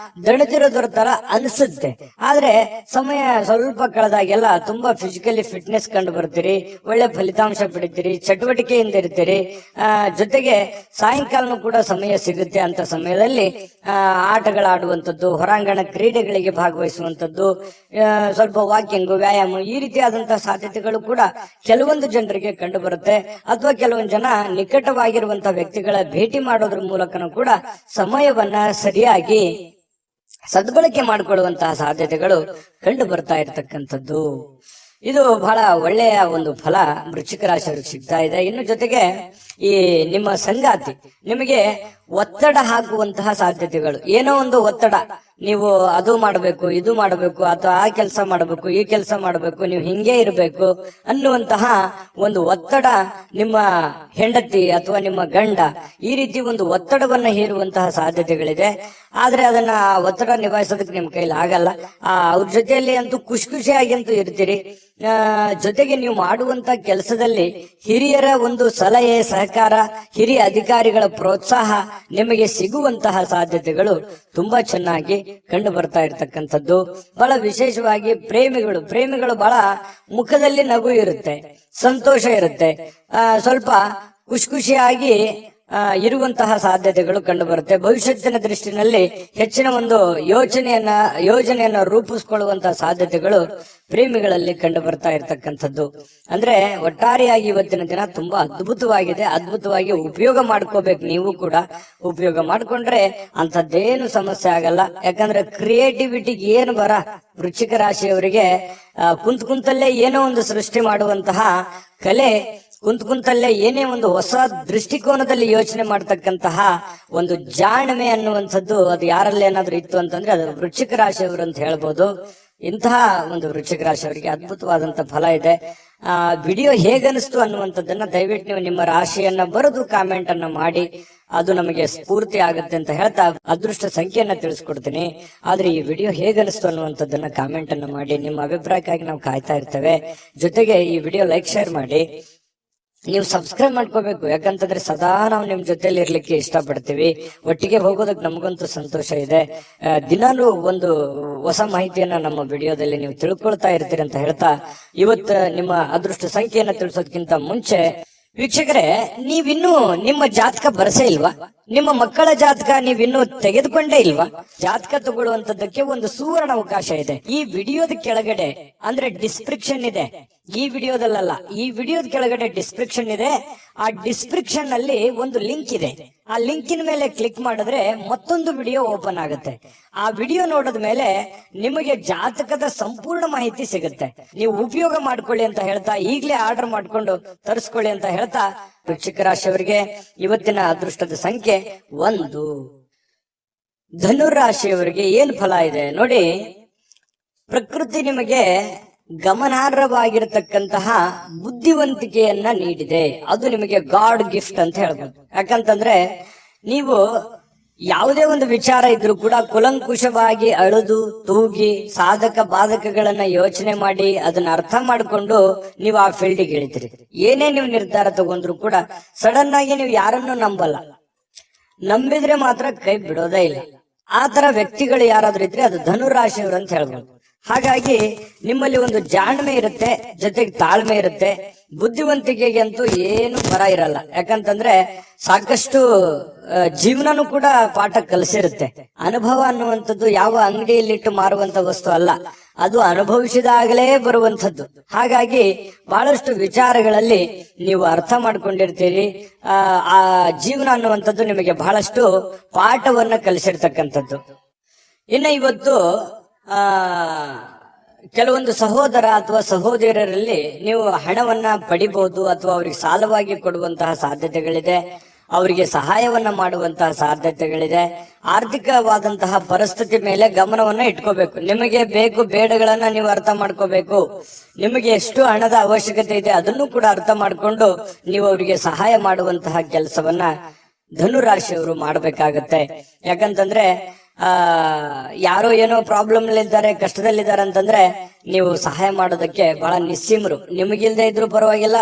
[SPEAKER 2] ದಣದಿರೋದ್ರ ತರ ಅನಿಸುತ್ತೆ. ಆದ್ರೆ ಸಮಯ ಸ್ವಲ್ಪ ಕಳೆದಾಗೆಲ್ಲ ತುಂಬಾ ಫಿಸಿಕಲಿ ಫಿಟ್ನೆಸ್ ಕಂಡು ಬರ್ತೀರಿ, ಒಳ್ಳೆ ಫಲಿತಾಂಶ ಪಡಿತೀರಿ, ಚಟುವಟಿಕೆಯಿಂದ ಇರ್ತೀರಿ. ಜೊತೆಗೆ ಸಾಯಂಕಾಲನೂ ಕೂಡ ಸಮಯ ಸಿಗುತ್ತೆ. ಅಂತ ಸಮಯದಲ್ಲಿ ಆಟಗಳಾಡುವಂಥದ್ದು, ಹೊರಾಂಗಣ ಕ್ರೀಡೆಗಳಿಗೆ ಭಾಗವಹಿಸುವಂಥದ್ದು, ಸ್ವಲ್ಪ ವಾಕಿಂಗ್, ವ್ಯಾಯಾಮ, ಈ ರೀತಿಯಾದಂತಹ ಸಾಧ್ಯತೆಗಳು ಕೂಡ ಕೆಲವೊಂದು ಜನರಿಗೆ ಕಂಡು ಬರುತ್ತೆ. ಅಥವಾ ಕೆಲವೊಂದು ಜನ ನಿಕಟವಾಗಿರುವಂತಹ ವ್ಯಕ್ತಿಗಳ ಭೇಟಿ ಮಾಡೋದ್ರ ಮೂಲಕನೂ ಕೂಡ ಸಮಯವನ್ನ ಸರಿಯಾಗಿ ಸದ್ಬಳಕೆ ಮಾಡಿಕೊಳ್ಳುವಂತಹ ಸಾಧ್ಯತೆಗಳು ಕಂಡು ಬರ್ತಾ ಇರತಕ್ಕಂಥದ್ದು. ಇದು ಬಹಳ ಒಳ್ಳೆಯ ಒಂದು ಫಲ ವೃಶ್ಚಿಕ ರಾಶಿಯವರಿಗೆ ಸಿಗ್ತಾ ಇದೆ. ಇನ್ನು ಜೊತೆಗೆ ಈ ನಿಮ್ಮ ಸಂಗಾತಿ ನಿಮಗೆ ಒತ್ತಡ ಹಾಕುವಂತಹ ಸಾಧ್ಯತೆಗಳು, ಏನೋ ಒಂದು ಒತ್ತಡ, ನೀವು ಅದು ಮಾಡಬೇಕು, ಇದು ಮಾಡಬೇಕು, ಅಥವಾ ಆ ಕೆಲಸ ಮಾಡಬೇಕು, ಈ ಕೆಲಸ ಮಾಡಬೇಕು, ನೀವು ಹಿಂಗೆ ಇರಬೇಕು ಅನ್ನುವಂತಹ ಒಂದು ಒತ್ತಡ ನಿಮ್ಮ ಹೆಂಡತಿ ಅಥವಾ ನಿಮ್ಮ ಗಂಡ ಈ ರೀತಿ ಒಂದು ಒತ್ತಡವನ್ನ ಹೇರುವಂತಹ ಸಾಧ್ಯತೆಗಳಿದೆ. ಆದ್ರೆ ಅದನ್ನ ಒತ್ತಡ ನಿಭಾಯಿಸೋದಕ್ಕೆ ನಿಮ್ ಕೈಲಿ ಆಗಲ್ಲ. ಅವ್ರ ಜೊತೆಯಲ್ಲಿ ಅಂತೂ ಖುಷಿಯಾಗಿ ಅಂತೂ ಇರ್ತೀರಿ. ಜೊತೆಗೆ ನೀವು ಮಾಡುವಂತ ಕೆಲಸದಲ್ಲಿ ಹಿರಿಯರ ಒಂದು ಸಲಹೆ, ಸಹಕಾರ, ಹಿರಿಯ ಅಧಿಕಾರಿಗಳ ಪ್ರೋತ್ಸಾಹ ನಿಮಗೆ ಸಿಗುವಂತಹ ಸಾಧ್ಯತೆಗಳು ತುಂಬಾ ಚೆನ್ನಾಗಿ ಕಂಡು ಬರ್ತಾ ಇರತಕ್ಕಂಥದ್ದು. ಬಹಳ ವಿಶೇಷವಾಗಿ ಪ್ರೇಮಿಗಳು ಬಹಳ ಮುಖದಲ್ಲಿ ನಗು ಇರುತ್ತೆ, ಸಂತೋಷ ಇರುತ್ತೆ, ಸ್ವಲ್ಪ ಖುಷಿಯಾಗಿ ಇರುವಂತಹ ಸಾಧ್ಯತೆಗಳು ಕಂಡು ಬರುತ್ತೆ. ಭವಿಷ್ಯತ್ತಿನ ದೃಷ್ಟಿನಲ್ಲಿ ಹೆಚ್ಚಿನ ಒಂದು ಯೋಜನೆಯನ್ನ ರೂಪಿಸಿಕೊಳ್ಳುವಂತಹ ಸಾಧ್ಯತೆಗಳು ಪ್ರೇಮಿಗಳಲ್ಲಿ ಕಂಡು ಬರ್ತಾ ಇರತಕ್ಕಂಥದ್ದು. ಅಂದ್ರೆ ಒಟ್ಟಾರೆಯಾಗಿ ಇವತ್ತಿನ ದಿನ ತುಂಬಾ ಅದ್ಭುತವಾಗಿ ಉಪಯೋಗ ಮಾಡ್ಕೋಬೇಕು. ನೀವು ಕೂಡ ಉಪಯೋಗ ಮಾಡ್ಕೊಂಡ್ರೆ ಅಂತದ್ದೇನು ಸಮಸ್ಯೆ ಆಗಲ್ಲ. ಯಾಕಂದ್ರೆ ಕ್ರಿಯೇಟಿವಿಟಿಗೆ ಏನು ಬರ ವೃಶ್ಚಿಕ ರಾಶಿಯವರಿಗೆ ಕುಂತಲ್ಲೇ ಏನೋ ಒಂದು ಸೃಷ್ಟಿ ಮಾಡುವಂತಹ ಕಲೆ, ಕುಂತಲ್ಲೇ ಏನೇ ಒಂದು ಹೊಸ ದೃಷ್ಟಿಕೋನದಲ್ಲಿ ಯೋಚನೆ ಮಾಡ್ತಕ್ಕಂತಹ ಒಂದು ಜಾಣ್ಮೆ ಅನ್ನುವಂಥದ್ದು ಅದು ಯಾರಲ್ಲಿ ಏನಾದ್ರೂ ಇತ್ತು ಅಂತಂದ್ರೆ ಅದು ವೃಶ್ಚಿಕ ರಾಶಿಯವರು ಅಂತ ಹೇಳ್ಬೋದು. ಇಂತಹ ಒಂದು ವೃಶ್ಚಿಕ ರಾಶಿಯವರಿಗೆ ಅದ್ಭುತವಾದಂತ ಫಲ ಇದೆ. ವಿಡಿಯೋ ಹೇಗನಿಸ್ತು ಅನ್ನುವಂಥದ್ದನ್ನ ದಯವಿಟ್ಟು ನೀವು ನಿಮ್ಮ ರಾಶಿಯನ್ನ ಬರೆದು ಕಾಮೆಂಟ್ ಅನ್ನ ಮಾಡಿ, ಅದು ನಮಗೆ ಸ್ಫೂರ್ತಿ ಆಗುತ್ತೆ ಅಂತ ಹೇಳ್ತಾ ಅದೃಷ್ಟ ಸಂಖ್ಯೆಯನ್ನ ತಿಳಿಸ್ಕೊಡ್ತೀನಿ. ಆದ್ರೆ ಈ ವಿಡಿಯೋ ಹೇಗನಿಸ್ತು ಅನ್ನುವಂಥದ್ದನ್ನ ಕಾಮೆಂಟ್ ಅನ್ನ ಮಾಡಿ, ನಿಮ್ಮ ಅಭಿಪ್ರಾಯಕ್ಕಾಗಿ ನಾವು ಕಾಯ್ತಾ ಇರ್ತೇವೆ. ಜೊತೆಗೆ ಈ ವಿಡಿಯೋ ಲೈಕ್, ಶೇರ್ ಮಾಡಿ. ನೀವು ಸಬ್ಸ್ಕ್ರೈಬ್ ಮಾಡ್ಕೋಬೇಕು. ಯಾಕಂತಂದ್ರೆ ಸದಾ ನಾವು ನಿಮ್ ಜೊತೆಲಿ ಇರ್ಲಿಕ್ಕೆ ಇಷ್ಟಪಡ್ತೀವಿ. ಒಟ್ಟಿಗೆ ಹೋಗೋದಕ್ಕೆ ನಮಗಂತೂ ಸಂತೋಷ ಇದೆ. ದಿನಾಲೂ ಒಂದು ಹೊಸ ಮಾಹಿತಿಯನ್ನ ನಮ್ಮ ವಿಡಿಯೋದಲ್ಲಿ ನೀವು ತಿಳ್ಕೊಳ್ತಾ ಇರ್ತೀರಿ ಅಂತ ಹೇಳ್ತಾ, ಇವತ್ತು ನಿಮ್ಮ ಅದೃಷ್ಟ ಸಂಖ್ಯೆಯನ್ನ ತಿಳಿಸೋದಕ್ಕಿಂತ ಮುಂಚೆ ವೀಕ್ಷಕರೇ, ನೀವಿನ್ನೂ ನಿಮ್ಮ ಜಾತಕ ಬರಸೇ ಇಲ್ವಾ? ನಿಮ್ಮ ಮಕ್ಕಳ ಜಾತಕ ನೀವಿನ್ನೂ ತೆಗೆದುಕೊಂಡೇ ಇಲ್ವಾ? ಜಾತಕ ತಗೊಳ್ಳುವಂತದ್ದಕ್ಕೆ ಒಂದು ಸುವರ್ಣ ಅವಕಾಶ ಇದೆ. ಈ ವಿಡಿಯೋದ ಕೆಳಗಡೆ ಅಂದ್ರೆ ಡಿಸ್ಕ್ರಿಪ್ಷನ್ ಇದೆ. ಈ ವಿಡಿಯೋದಲ್ಲ, ಈ ವಿಡಿಯೋದ ಕೆಳಗಡೆ ಡಿಸ್ಕ್ರಿಪ್ಷನ್ ಇದೆ. ಆ ಡಿಸ್ಕ್ರಿಪ್ಷನ್ ಅಲ್ಲಿ ಒಂದು ಲಿಂಕ್ ಇದೆ. ಆ ಲಿಂಕಿನ ಮೇಲೆ ಕ್ಲಿಕ್ ಮಾಡಿದ್ರೆ ಮತ್ತೊಂದು ವಿಡಿಯೋ ಓಪನ್ ಆಗುತ್ತೆ. ಆ ವಿಡಿಯೋ ನೋಡಿದ ಮೇಲೆ ನಿಮಗೆ ಜಾತಕದ ಸಂಪೂರ್ಣ ಮಾಹಿತಿ ಸಿಗುತ್ತೆ. ನೀವು ಉಪಯೋಗ ಮಾಡ್ಕೊಳ್ಳಿ ಅಂತ ಹೇಳ್ತಾ, ಈಗಲೇ ಆರ್ಡರ್ ಮಾಡ್ಕೊಂಡು ತರಿಸ್ಕೊಳ್ಳಿ ಅಂತ ಹೇಳ್ತಾ, ವೃಶ್ಚಿಕ ರಾಶಿಯವರಿಗೆ ಇವತ್ತಿನ ಅದೃಷ್ಟದ ಸಂಖ್ಯೆ 1. ಧನುರಾಶಿಯವರಿಗೆ ಏನ್ ಫಲ ಇದೆ ನೋಡಿ. ಪ್ರಕೃತಿ ನಿಮಗೆ ಗಮನಾರ್ಹವಾಗಿರತಕ್ಕಂತಹ ಬುದ್ಧಿವಂತಿಕೆಯನ್ನ ನೀಡಿದೆ. ಅದು ನಿಮಗೆ ಗಾಡ್ ಗಿಫ್ಟ್ ಅಂತ ಹೇಳ್ಬೋದು. ಯಾಕಂತಂದ್ರೆ ನೀವು ಯಾವುದೇ ಒಂದು ವಿಚಾರ ಇದ್ರೂ ಕೂಡ ಕುಲಂಕುಷವಾಗಿ ಅಳುದು ತೂಗಿ ಸಾಧಕ ಬಾಧಕಗಳನ್ನ ಯೋಚನೆ ಮಾಡಿ ಅದನ್ನ ಅರ್ಥ ಮಾಡಿಕೊಂಡು ನೀವು ಆ ಫೀಲ್ಡಿಗೆ ಇಳಿತೀರಿ. ಏನೇ ನೀವು ನಿರ್ಧಾರ ತಗೊಂಡ್ರು ಕೂಡ ಸಡನ್ ಆಗಿ ನೀವು ಯಾರನ್ನು ನಂಬಲ್ಲ. ನಂಬಿದ್ರೆ ಮಾತ್ರ ಕೈ ಬಿಡೋದೇ ಇಲ್ಲ. ಆ ತರ ವ್ಯಕ್ತಿಗಳು ಯಾರಾದ್ರೂ ಇದ್ರೆ ಅದು ಧನುರಾಶಿಯವರು ಅಂತ ಹೇಳ್ಬೋದು. ಹಾಗಾಗಿ ನಿಮ್ಮಲ್ಲಿ ಒಂದು ಜಾಣ್ಮೆ ಇರುತ್ತೆ, ಜೊತೆಗೆ ತಾಳ್ಮೆ ಇರುತ್ತೆ. ಬುದ್ಧಿವಂತಿಕೆಗೆ ಅಂತೂ ಏನು ಬರ ಇರಲ್ಲ. ಯಾಕಂತಂದ್ರೆ ಸಾಕಷ್ಟು ಜೀವನನೂ ಕೂಡ ಪಾಠ ಕಲಿಸಿರುತ್ತೆ. ಅನುಭವ ಅನ್ನುವಂಥದ್ದು ಯಾವ ಅಂಗಡಿಯಲ್ಲಿಟ್ಟು ಮಾರುವಂತ ವಸ್ತು ಅಲ್ಲ, ಅದು ಅನುಭವಿಸಿದಾಗಲೇ ಬರುವಂಥದ್ದು. ಹಾಗಾಗಿ ಬಹಳಷ್ಟು ವಿಚಾರಗಳಲ್ಲಿ ನೀವು ಅರ್ಥ ಮಾಡ್ಕೊಂಡಿರ್ತೀರಿ. ಆ ಜೀವನ ಅನ್ನುವಂಥದ್ದು ನಿಮಗೆ ಬಹಳಷ್ಟು ಪಾಠವನ್ನ ಕಲಿಸಿರ್ತಕ್ಕಂಥದ್ದು. ಇನ್ನು ಇವತ್ತು ಕೆಲವೊಂದು ಸಹೋದರ ಅಥವಾ ಸಹೋದರರಲ್ಲಿ ನೀವು ಹಣವನ್ನ ಪಡಿಬಹುದು, ಅಥವಾ ಅವರಿಗೆ ಸಾಲವಾಗಿ ಕೊಡುವಂತಹ ಸಾಧ್ಯತೆಗಳಿದೆ. ಅವರಿಗೆ ಸಹಾಯವನ್ನ ಮಾಡುವಂತಹ ಸಾಧ್ಯತೆಗಳಿದೆ. ಆರ್ಥಿಕವಾದಂತಹ ಪರಿಸ್ಥಿತಿ ಮೇಲೆ ಗಮನವನ್ನ ಇಟ್ಕೋಬೇಕು. ನಿಮಗೆ ಬೇಕು ಬೇಡಗಳನ್ನ ನೀವು ಅರ್ಥ ಮಾಡ್ಕೋಬೇಕು. ನಿಮಗೆ ಎಷ್ಟು ಹಣದ ಅವಶ್ಯಕತೆ ಇದೆ ಅದನ್ನು ಕೂಡ ಅರ್ಥ ಮಾಡ್ಕೊಂಡು ನೀವು ಅವರಿಗೆ ಸಹಾಯ ಮಾಡುವಂತಹ ಕೆಲಸವನ್ನ ಧನುರಾಶಿಯವರು ಮಾಡಬೇಕಾಗತ್ತೆ. ಯಾಕಂತಂದ್ರೆ ಯಾರೋ ಏನೋ ಪ್ರಾಬ್ಲಮ್ ಇದ್ದಾರೆ, ಕಷ್ಟದಲ್ಲಿದ್ದಾರೆ ಅಂತಂದ್ರೆ ನೀವು ಸಹಾಯ ಮಾಡೋದಕ್ಕೆ ಬಹಳ ನಿಸ್ಸೀಮರು. ನಿಮಗಿಲ್ದೆ ಇದ್ರು ಪರವಾಗಿಲ್ಲ,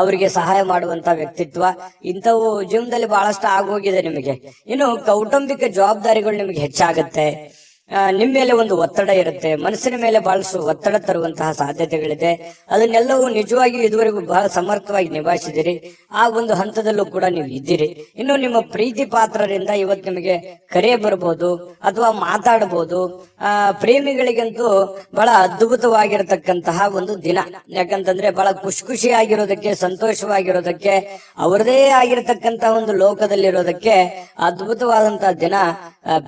[SPEAKER 2] ಅವರಿಗೆ ಸಹಾಯ ಮಾಡುವಂತ ವ್ಯಕ್ತಿತ್ವ ಇಂಥವು ಜೀವನದಲ್ಲಿ ಬಹಳಷ್ಟು ಆಗೋಗಿದೆ ನಿಮಗೆ. ಇನ್ನು ಕೌಟುಂಬಿಕ ಜವಾಬ್ದಾರಿಗಳು ನಿಮಗೆ ಹೆಚ್ಚಾಗತ್ತೆ. ನಿಮ್ಮ ಮೇಲೆ ಒಂದು ಒತ್ತಡ ಇರುತ್ತೆ, ಮನಸ್ಸಿನ ಮೇಲೆ ಬಹಳಷ್ಟು ಒತ್ತಡ ತರುವಂತಹ ಸಾಧ್ಯತೆಗಳಿದೆ. ಅದನ್ನೆಲ್ಲವೂ ನಿಜವಾಗಿಯೂ ಇದುವರೆಗೂ ಬಹಳ ಸಮರ್ಥವಾಗಿ ನಿಭಾಯಿಸಿದಿರಿ. ಆ ಒಂದು ಹಂತದಲ್ಲೂ ಕೂಡ ನೀವು ಇದ್ದೀರಿ. ಇನ್ನು ನಿಮ್ಮ ಪ್ರೀತಿ ಪಾತ್ರರಿಂದ ಇವತ್ತು ನಿಮಗೆ ಕರೆ ಬರಬಹುದು ಅಥವಾ ಮಾತಾಡಬಹುದು. ಪ್ರೇಮಿಗಳಿಗಂತೂ ಬಹಳ ಅದ್ಭುತವಾಗಿರತಕ್ಕಂತಹ ಒಂದು ದಿನ. ಯಾಕಂತಂದ್ರೆ ಬಹಳ ಖುಷಿಯಾಗಿರೋದಕ್ಕೆ, ಸಂತೋಷವಾಗಿರೋದಕ್ಕೆ, ಅವರದೇ ಆಗಿರತಕ್ಕಂತಹ ಒಂದು ಲೋಕದಲ್ಲಿರೋದಕ್ಕೆ ಅದ್ಭುತವಾದಂತಹ ದಿನ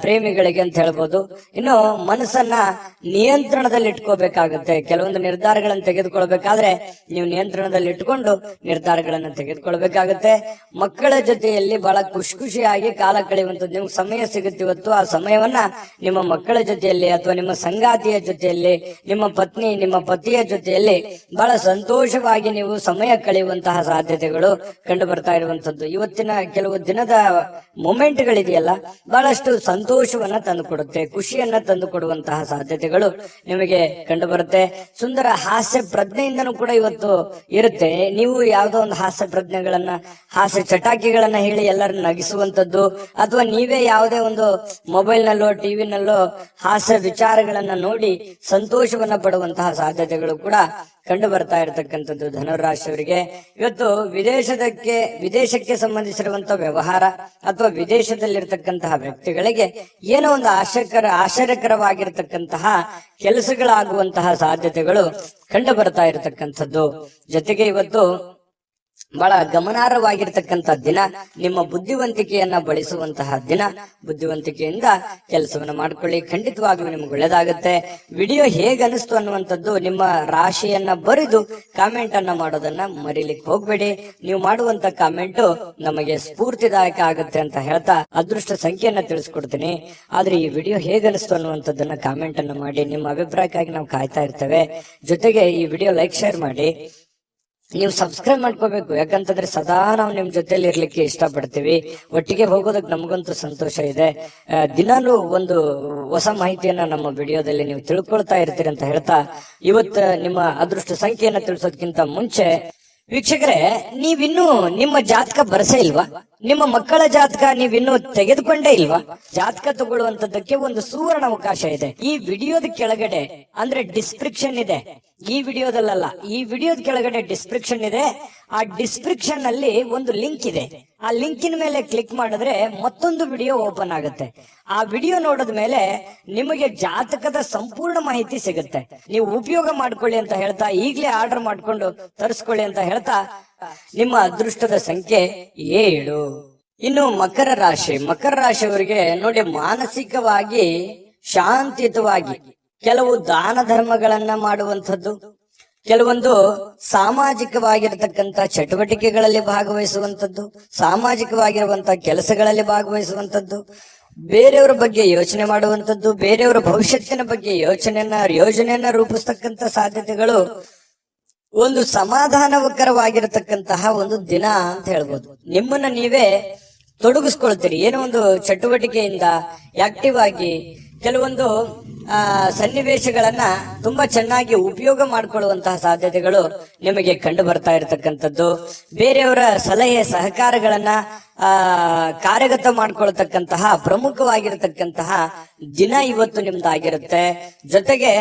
[SPEAKER 2] ಪ್ರೇಮಿಗಳಿಗೆ ಅಂತ ಹೇಳ್ಬೋದು. ಇನ್ನು ಮನಸ್ಸನ್ನ ನಿಯಂತ್ರಣದಲ್ಲಿ ಇಟ್ಕೋಬೇಕಾಗುತ್ತೆ. ಕೆಲವೊಂದು ನಿರ್ಧಾರಗಳನ್ನು ತೆಗೆದುಕೊಳ್ಬೇಕಾದ್ರೆ ನೀವು ನಿಯಂತ್ರಣದಲ್ಲಿ ಇಟ್ಕೊಂಡು ನಿರ್ಧಾರಗಳನ್ನು ತೆಗೆದುಕೊಳ್ಬೇಕಾಗುತ್ತೆ. ಮಕ್ಕಳ ಜೊತೆಯಲ್ಲಿ ಬಹಳ ಖುಷಿಯಾಗಿ ಕಾಲ ಕಳೆಯುವಂಥದ್ದು ನಿಮ್ಗೆ ಸಮಯ ಸಿಗುತ್ತೆ ಇವತ್ತು. ಆ ಸಮಯವನ್ನ ನಿಮ್ಮ ಮಕ್ಕಳ ಜೊತೆಯಲ್ಲಿ ಅಥವಾ ನಿಮ್ಮ ಸಂಗಾತಿಯ ಜೊತೆಯಲ್ಲಿ, ನಿಮ್ಮ ಪತ್ನಿ ನಿಮ್ಮ ಪತಿಯ ಜೊತೆಯಲ್ಲಿ ಬಹಳ ಸಂತೋಷವಾಗಿ ನೀವು ಸಮಯ ಕಳೆಯುವಂತಹ ಸಾಧ್ಯತೆಗಳು ಕಂಡು ಬರ್ತಾ ಇರುವಂತದ್ದು. ಇವತ್ತಿನ ಕೆಲವು ದಿನದ ಮೊಮೆಂಟ್ಗಳಿದೆಯಲ್ಲ, ಬಹಳಷ್ಟು ಸಂತೋಷವನ್ನ ತಂದುಕೊಡುತ್ತೆ, ಖುಷಿಯನ್ನ ತಂದು ಕೊಡುವಂತಹ ಸಾಧ್ಯತೆಗಳು ನಿಮಗೆ ಕಂಡು ಬರುತ್ತೆ. ಸುಂದರ ಹಾಸ್ಯ ಪ್ರಜ್ಞೆಯಿಂದನೂ ಕೂಡ ಇವತ್ತು ಇರುತ್ತೆ. ನೀವು ಯಾವುದೋ ಒಂದು ಹಾಸ್ಯ ಪ್ರಜ್ಞೆಗಳನ್ನ, ಹಾಸ್ಯ ಚಟಾಕಿಗಳನ್ನ ಹೇಳಿ ಎಲ್ಲರನ್ನ ನಗಿಸುವಂತದ್ದು, ಅಥವಾ ನೀವೇ ಯಾವುದೇ ಒಂದು ಮೊಬೈಲ್ ನಲ್ಲೋ ಟಿವಿನಲ್ಲೋ ಹಾಸ್ಯ ವಿಚಾರಗಳನ್ನ ನೋಡಿ ಸಂತೋಷವನ್ನ ಪಡುವಂತಹ ಸಾಧ್ಯತೆಗಳು ಕೂಡ ಕಂಡು ಬರ್ತಾ ಇರತಕ್ಕಂಥದ್ದು ಧನುರಾಶಿಯವರಿಗೆ. ಇವತ್ತು ವಿದೇಶಕ್ಕೆ ಸಂಬಂಧಿಸಿರುವಂತಹ ವ್ಯವಹಾರ ಅಥವಾ ವಿದೇಶದಲ್ಲಿರ್ತಕ್ಕಂತಹ ವ್ಯಕ್ತಿಗಳಿಗೆ ಏನೋ ಒಂದು ಆಶ್ಚರ್ಯಕರವಾಗಿರ್ತಕ್ಕಂತಹ ಕೆಲಸಗಳಾಗುವಂತಹ ಸಾಧ್ಯತೆಗಳು ಕಂಡು ಬರ್ತಾ ಇರತಕ್ಕಂಥದ್ದು. ಜೊತೆಗೆ ಇವತ್ತು ಬಹಳ ಗಮನಾರ್ಹವಾಗಿರ್ತಕ್ಕಂಥ ದಿನ, ನಿಮ್ಮ ಬುದ್ಧಿವಂತಿಕೆಯನ್ನ ಬಳಸುವಂತಹ ದಿನ. ಬುದ್ಧಿವಂತಿಕೆಯಿಂದ ಕೆಲಸವನ್ನ ಮಾಡ್ಕೊಳ್ಳಿ, ಖಂಡಿತವಾಗ್ಲೂ ನಿಮ್ಗೆ ಒಳ್ಳೇದಾಗುತ್ತೆ. ವಿಡಿಯೋ ಹೇಗೆ ಅನಿಸ್ತು ಅನ್ನುವಂಥದ್ದು ನಿಮ್ಮ ರಾಶಿಯನ್ನ ಬರೆದು ಕಾಮೆಂಟ್ ಅನ್ನ ಮಾಡೋದನ್ನ ಮರಿಲಿಕ್ಕೆ ಹೋಗ್ಬೇಡಿ. ನೀವು ಮಾಡುವಂತ ಕಾಮೆಂಟ್ ನಮಗೆ ಸ್ಫೂರ್ತಿದಾಯಕ ಆಗುತ್ತೆ ಅಂತ ಹೇಳ್ತಾ ಅದೃಷ್ಟ ಸಂಖ್ಯೆಯನ್ನ ತಿಳಿಸ್ಕೊಡ್ತೀನಿ. ಆದ್ರೆ ಈ ವಿಡಿಯೋ ಹೇಗೆ ಅನಿಸ್ತು ಅನ್ನುವಂಥದ್ದನ್ನ ಕಾಮೆಂಟ್ ಅನ್ನ ಮಾಡಿ. ನಿಮ್ಮ ಅಭಿಪ್ರಾಯಕ್ಕಾಗಿ ನಾವು ಕಾಯ್ತಾ ಇರ್ತೇವೆ. ಜೊತೆಗೆ ಈ ವಿಡಿಯೋ ಲೈಕ್ ಶೇರ್ ಮಾಡಿ. ನೀವು ಸಬ್ಸ್ಕ್ರೈಬ್ ಮಾಡ್ಕೋಬೇಕು. ಯಾಕಂತಂದ್ರೆ ಸದಾ ನಾವು ನಿಮ್ ಜೊತೆಲಿ ಇರ್ಲಿಕ್ಕೆ ಇಷ್ಟಪಡ್ತೀವಿ. ಒಟ್ಟಿಗೆ ಹೋಗೋದಕ್ಕೆ ನಮಗಂತೂ ಸಂತೋಷ ಇದೆ. ದಿನಾಲೂ ಒಂದು ಹೊಸ ಮಾಹಿತಿಯನ್ನ ನಮ್ಮ ವಿಡಿಯೋದಲ್ಲಿ ನೀವು ತಿಳ್ಕೊಳ್ತಾ ಇರ್ತೀರಿ ಅಂತ ಹೇಳ್ತಾ, ಇವತ್ತು ನಿಮ್ಮ ಅದೃಷ್ಟ ಸಂಖ್ಯೆಯನ್ನ ತಿಳಿಸೋದಕ್ಕಿಂತ ಮುಂಚೆ ವೀಕ್ಷಕರೇ, ನೀವಿನ್ನೂ ನಿಮ್ಮ ಜಾತಕ ಬರಸೇ ಇಲ್ವಾ? ನಿಮ್ಮ ಮಕ್ಕಳ ಜಾತಕ ನೀವಿನ್ನೂ ತೆಗೆದುಕೊಂಡೇ ಇಲ್ವಾ? ಜಾತಕ ತಗೊಳ್ಳುವಂತದ್ದಕ್ಕೆ ಒಂದು ಸುವರ್ಣ ಅವಕಾಶ ಇದೆ. ಈ ವಿಡಿಯೋದ ಕೆಳಗಡೆ ಅಂದ್ರೆ ಡಿಸ್ಕ್ರಿಪ್ಷನ್ ಇದೆ. ಈ ವಿಡಿಯೋದಲ್ಲ, ಈ ವಿಡಿಯೋದ ಕೆಳಗಡೆ ಡಿಸ್ಕ್ರಿಪ್ಷನ್ ಇದೆ. ಆ ಡಿಸ್ಕ್ರಿಪ್ಷನ್ ಅಲ್ಲಿ ಒಂದು ಲಿಂಕ್ ಇದೆ. ಆ ಲಿಂಕಿನ ಮೇಲೆ ಕ್ಲಿಕ್ ಮಾಡಿದ್ರೆ ಮತ್ತೊಂದು ವಿಡಿಯೋ ಓಪನ್ ಆಗುತ್ತೆ. ಆ ವಿಡಿಯೋ ನೋಡಿದ ಮೇಲೆ ನಿಮಗೆ ಜಾತಕದ ಸಂಪೂರ್ಣ ಮಾಹಿತಿ ಸಿಗುತ್ತೆ. ನೀವು ಉಪಯೋಗ ಮಾಡ್ಕೊಳ್ಳಿ ಅಂತ ಹೇಳ್ತಾ, ಈಗಲೇ ಆರ್ಡರ್ ಮಾಡ್ಕೊಂಡು ತರಿಸ್ಕೊಳ್ಳಿ ಅಂತ ಹೇಳ್ತಾ, ನಿಮ್ಮ ಅದೃಷ್ಟದ ಸಂಖ್ಯೆ 7. ಇನ್ನು ಮಕರ ರಾಶಿಯವರಿಗೆ ನೋಡಿ, ಮಾನಸಿಕವಾಗಿ ಶಾಂತಿಯುತವಾಗಿ ಕೆಲವು ದಾನ ಧರ್ಮಗಳನ್ನ ಮಾಡುವಂಥದ್ದು, ಕೆಲವೊಂದು ಸಾಮಾಜಿಕವಾಗಿರತಕ್ಕಂತ ಚಟುವಟಿಕೆಗಳಲ್ಲಿ ಭಾಗವಹಿಸುವಂಥದ್ದು, ಸಾಮಾಜಿಕವಾಗಿರುವಂತಹ ಕೆಲಸಗಳಲ್ಲಿ ಭಾಗವಹಿಸುವಂಥದ್ದು, ಬೇರೆಯವರ ಬಗ್ಗೆ ಯೋಚನೆ ಮಾಡುವಂಥದ್ದು, ಬೇರೆಯವರ ಭವಿಷ್ಯತ್ತಿನ ಬಗ್ಗೆ ಯೋಜನೆಯನ್ನ ರೂಪಿಸ್ತಕ್ಕಂತ ಸಾಧ್ಯತೆಗಳು, ಒಂದು ಸಮಾಧಾನಕರವಾಗಿರತಕ್ಕಂತಹ ಒಂದು ದಿನ ಅಂತ ಹೇಳ್ಬೋದು. ನಿಮ್ಮನ್ನ ನೀವೇ ತೊಡಗಿಸ್ಕೊಳ್ತೀರಿ ಏನೋ ಒಂದು ಚಟುವಟಿಕೆಯಿಂದ ಆಕ್ಟಿವ್ ಆಗಿ ಕೆಲವೊಂದು ಸನ್ನಿವೇಶಗಳನ್ನ ತುಂಬಾ ಚೆನ್ನಾಗಿ ಉಪಯೋಗ ಮಾಡಿಕೊಳ್ಳುವಂತಹ ಸಾಧ್ಯತೆಗಳು ನಿಮಗೆ ಕಂಡು ಬರ್ತಾ ಇರತಕ್ಕಂಥದ್ದು. ಬೇರೆಯವರ ಸಲಹೆ ಸಹಕಾರಗಳನ್ನ ಕಾರ್ಯಗತ ಮಾಡ್ಕೊಳ್ತಕ್ಕಂತಹ ಪ್ರಮುಖವಾಗಿರತಕ್ಕಂತಹ ದಿನ ಇವತ್ತು ನಿಮ್ದಾಗಿರುತ್ತೆ. ಜೊತೆಗೆ